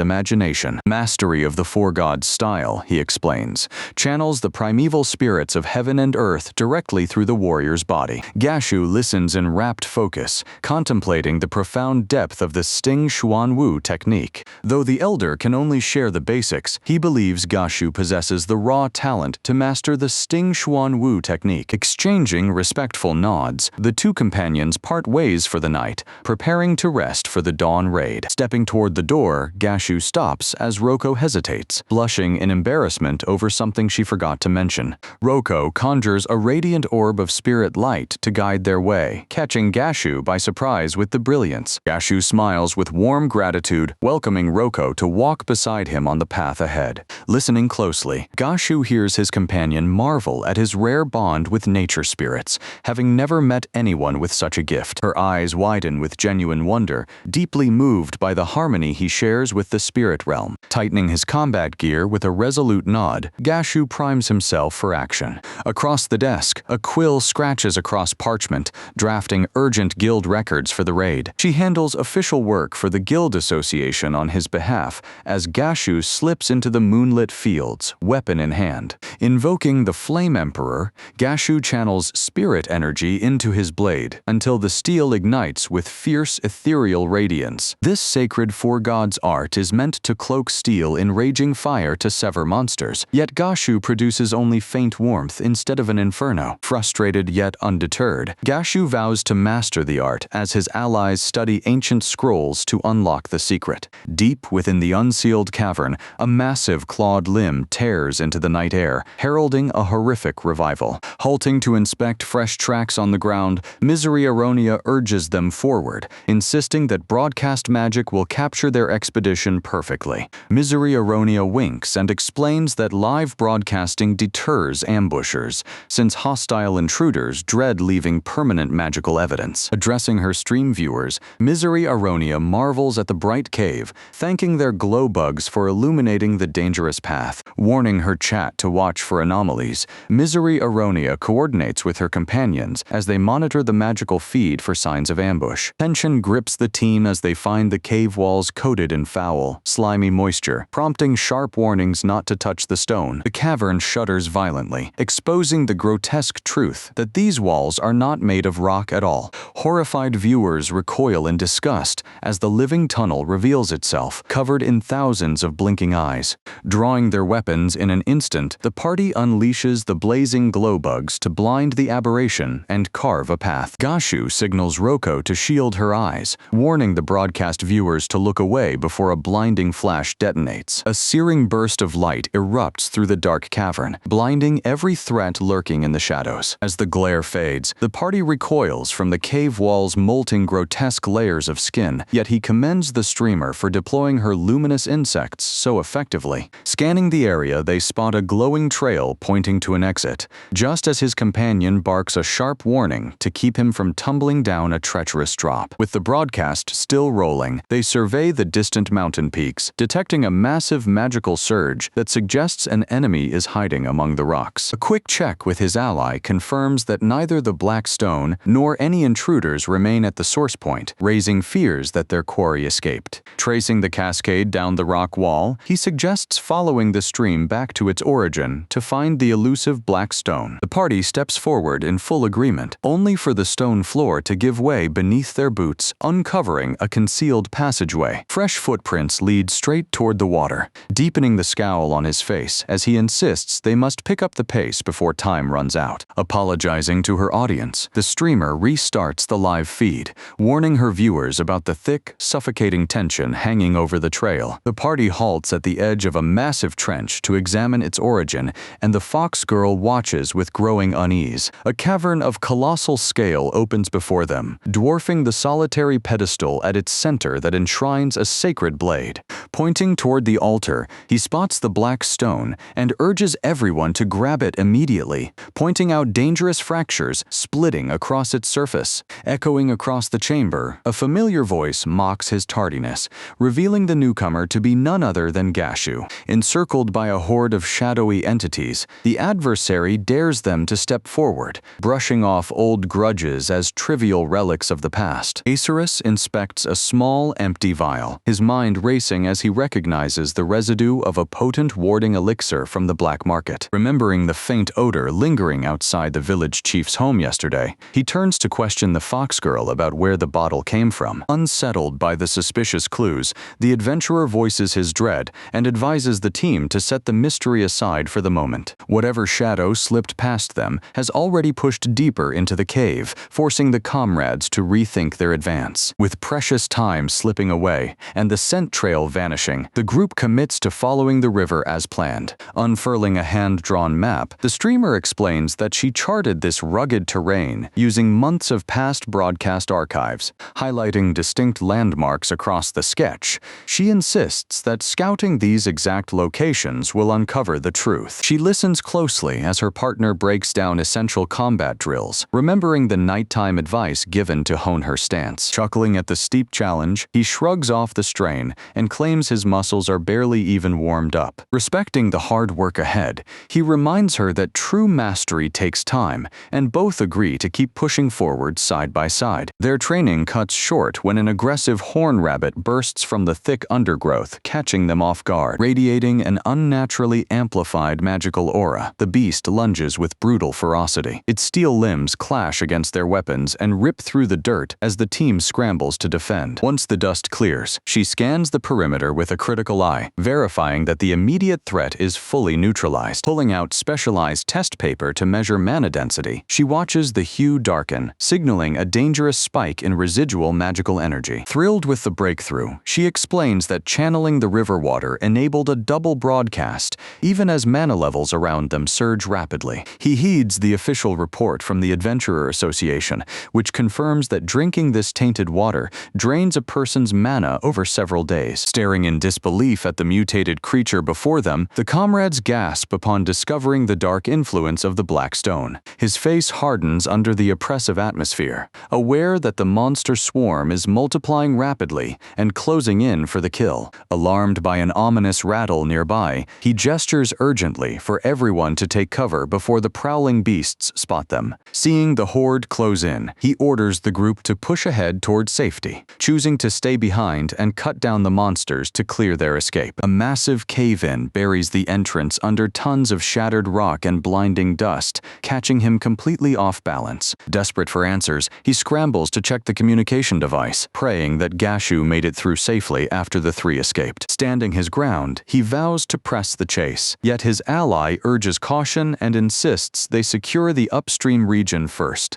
A: imagination. Mastery of the Four Gods style, he explains, channels the primeval spirits of heaven and earth directly through the warrior's body. Gashu listens in rapt focus, contemplating the profound depth of the Sting Xuan Wu technique. Though the elder can only share the basics, he believes Gashu possesses the raw talent to master the Sting Xuan Wu technique. Exchanging respectful nods, the two companions part ways for the night, preparing to rest for the dawn raid. Stepping toward the door, Gashu stops as Roko hesitates, blushing in embarrassment over something she forgot to mention. Roko conjures a radiant orb of spirit light to guide their way, catching Gashu by surprise with the brilliance. Gashu smiles with warm gratitude, welcoming Roko to walk beside him on the path ahead. Listening closely, Gashu hears his companion marvel at his rare bond with nature spirits, having never met anyone with such a gift. Her eyes widen with genuine wonder, deeply moved by the harmony he shares with the spirit realm. Tightening his combat gear with a resolute nod, Gashu primes himself for action. Across the desk, a quill scratches across parchment, drafting urgent guild records for the raid. She handles official work for the guild association on his behalf as Gashu slips into the moonlit fields, weapon in hand. Invoking the Flame Emperor, Gashu channels spirit energy into his blade until the steel ignites with fierce ethereal radiance. This sacred Four Gods art is meant to cloak steel in raging fire to sever monsters, yet Gashu produces only faint warmth instead of an inferno. Frustrated yet undeterred, Gashu vows to master the art as his as allies study ancient scrolls to unlock the secret. Deep within the unsealed cavern, a massive clawed limb tears into the night air, heralding a horrific revival. Halting to inspect fresh tracks on the ground, Misery Aronia urges them forward, insisting that broadcast magic will capture their expedition perfectly. Misery Aronia winks and explains that live broadcasting deters ambushers, since hostile intruders dread leaving permanent magical evidence. Addressing her stream viewers, Misery Aronia marvels at the bright cave, thanking their glow bugs for illuminating the dangerous path. Warning her chat to watch for anomalies, Misery Aronia coordinates with her companions as they monitor the magical feed for signs of ambush. Tension grips the team as they find the cave walls coated in foul, slimy moisture, prompting sharp warnings not to touch the stone. The cavern shudders violently, exposing the grotesque truth that these walls are not made of rock at all. Horrified viewers recoil in disgust as the living tunnel reveals itself, covered in thousands of blinking eyes. Drawing their weapons in an instant, the party unleashes the blazing glow bugs to blind the aberration and carve a path. Gashu signals Roko to shield her eyes, warning the broadcast viewers to look away before a blinding flash detonates. A searing burst of light erupts through the dark cavern, blinding every threat lurking in the shadows. As the glare fades, the party recoils from the cave wall's molting grotesque layers of skin, yet he commends the streamer for deploying her luminous insects so effectively. Scanning the area, they spot a glowing trail pointing to an exit, just as his companion barks a sharp warning to keep him from tumbling down a treacherous drop. With the broadcast still rolling, they survey the distant mountain peaks, detecting a massive magical surge that suggests an enemy is hiding among the rocks. A quick check with his ally confirms that neither the black stone nor any intruders remain at the source point, raising fears that their quarry escaped. Tracing the cascade down the rock wall, he suggests following the stream back to its origin to find the elusive black stone. The party steps forward in full agreement, only for the stone floor to give way beneath their boots, uncovering a concealed passageway. Fresh footprints lead straight toward the water, deepening the scowl on his face as he insists they must pick up the pace before time runs out. Apologizing to her audience, the streamer restarts the live feed, warning her viewers about the thick, suffocating tension hanging over the trail. The party halts at the edge of a massive trench to examine its origin, and the fox girl watches with growing unease. A cavern of colossal scale opens before them, dwarfing the solitary pedestal at its center that enshrines a sacred blade. Pointing toward the altar, he spots the black stone and urges everyone to grab it immediately, pointing out dangerous fractures splitting across its surface. Echoing across the chamber, a familiar voice mocks his tardiness, revealing the newcomer to be none other than Gashu. Encircled by a horde of shadowy entities, the adversary dares them to step forward, brushing off old grudges as trivial relics of the past. Acerus inspects a small, empty vial, his mind racing as he recognizes the residue of a potent warding elixir from the black market. Remembering the faint odor lingering outside the village chief's home yesterday, he turns to question the fox girl about where the bottle came from. Unsettled by the suspicious clues, the adventurer voices his dread and advises the team to set the mystery aside for the moment. Whatever shadow slipped past them has already pushed deeper into the cave, forcing the comrades to rethink their advance. With precious time slipping away and the scent trail vanishing, the group commits to following the river as planned. Unfurling a hand-drawn map, the streamer explains that she charted this rugged terrain using months of past broadcast archives, highlighting distinct landmarks across the sketch. She insists that scouting these exact locations will uncover the truth. She listens closely as her partner breaks down essential combat drills, remembering the nighttime advice given to hone her stance. Chuckling at the steep challenge, he shrugs off the strain and claims his muscles are barely even warmed up. Respecting the hard work ahead, he reminds her that true mastery takes time, and both agree to keep pushing forward side by side. Their training cuts short when an aggressive horn rabbit bursts from the thick undergrowth, catching them off guard. Radiating an unnaturally amplified magical aura, the beast lunges with brutal ferocity. Its steel limbs clash against their weapons and rip through the dirt as the team scrambles to defend. Once the dust clears, she scans the perimeter with a critical eye, verifying that the immediate threat is fully neutralized. Pulling out specialized test paper to measure mana density, she watches the hue darken, signaling a dangerous spike in residual magical energy. Thrilled with the breakthrough, she explains that channeling the river water enabled a double broadcast, even as mana levels around them surge rapidly. He heeds the official report from the Adventurer Association, which confirms that drinking this tainted water drains a person's mana over several days. Staring in disbelief at the mutated creature before them, the comrades gasp upon discovering the dark influence of the black stone. His face hardens under the oppressive atmosphere, aware that the monster swarm is multiplying rapidly and closing in for the kill. Alarmed by an ominous rattle nearby, he gestures urgently for everyone to take cover before the prowling beasts spot them. Seeing the horde close in, he orders the group to push ahead toward safety, choosing to stay behind and cut down the monsters to clear their escape. A massive cave-in buries the entrance under tons of shattered rock and blinding dust, catching him completely off balance. Desperate for answers, he scrambles to check the communication device, praying that Gashu made it through safely after the three escaped. Standing his ground, he vows to press the chase, yet his ally urges caution and insists they secure the upstream region first.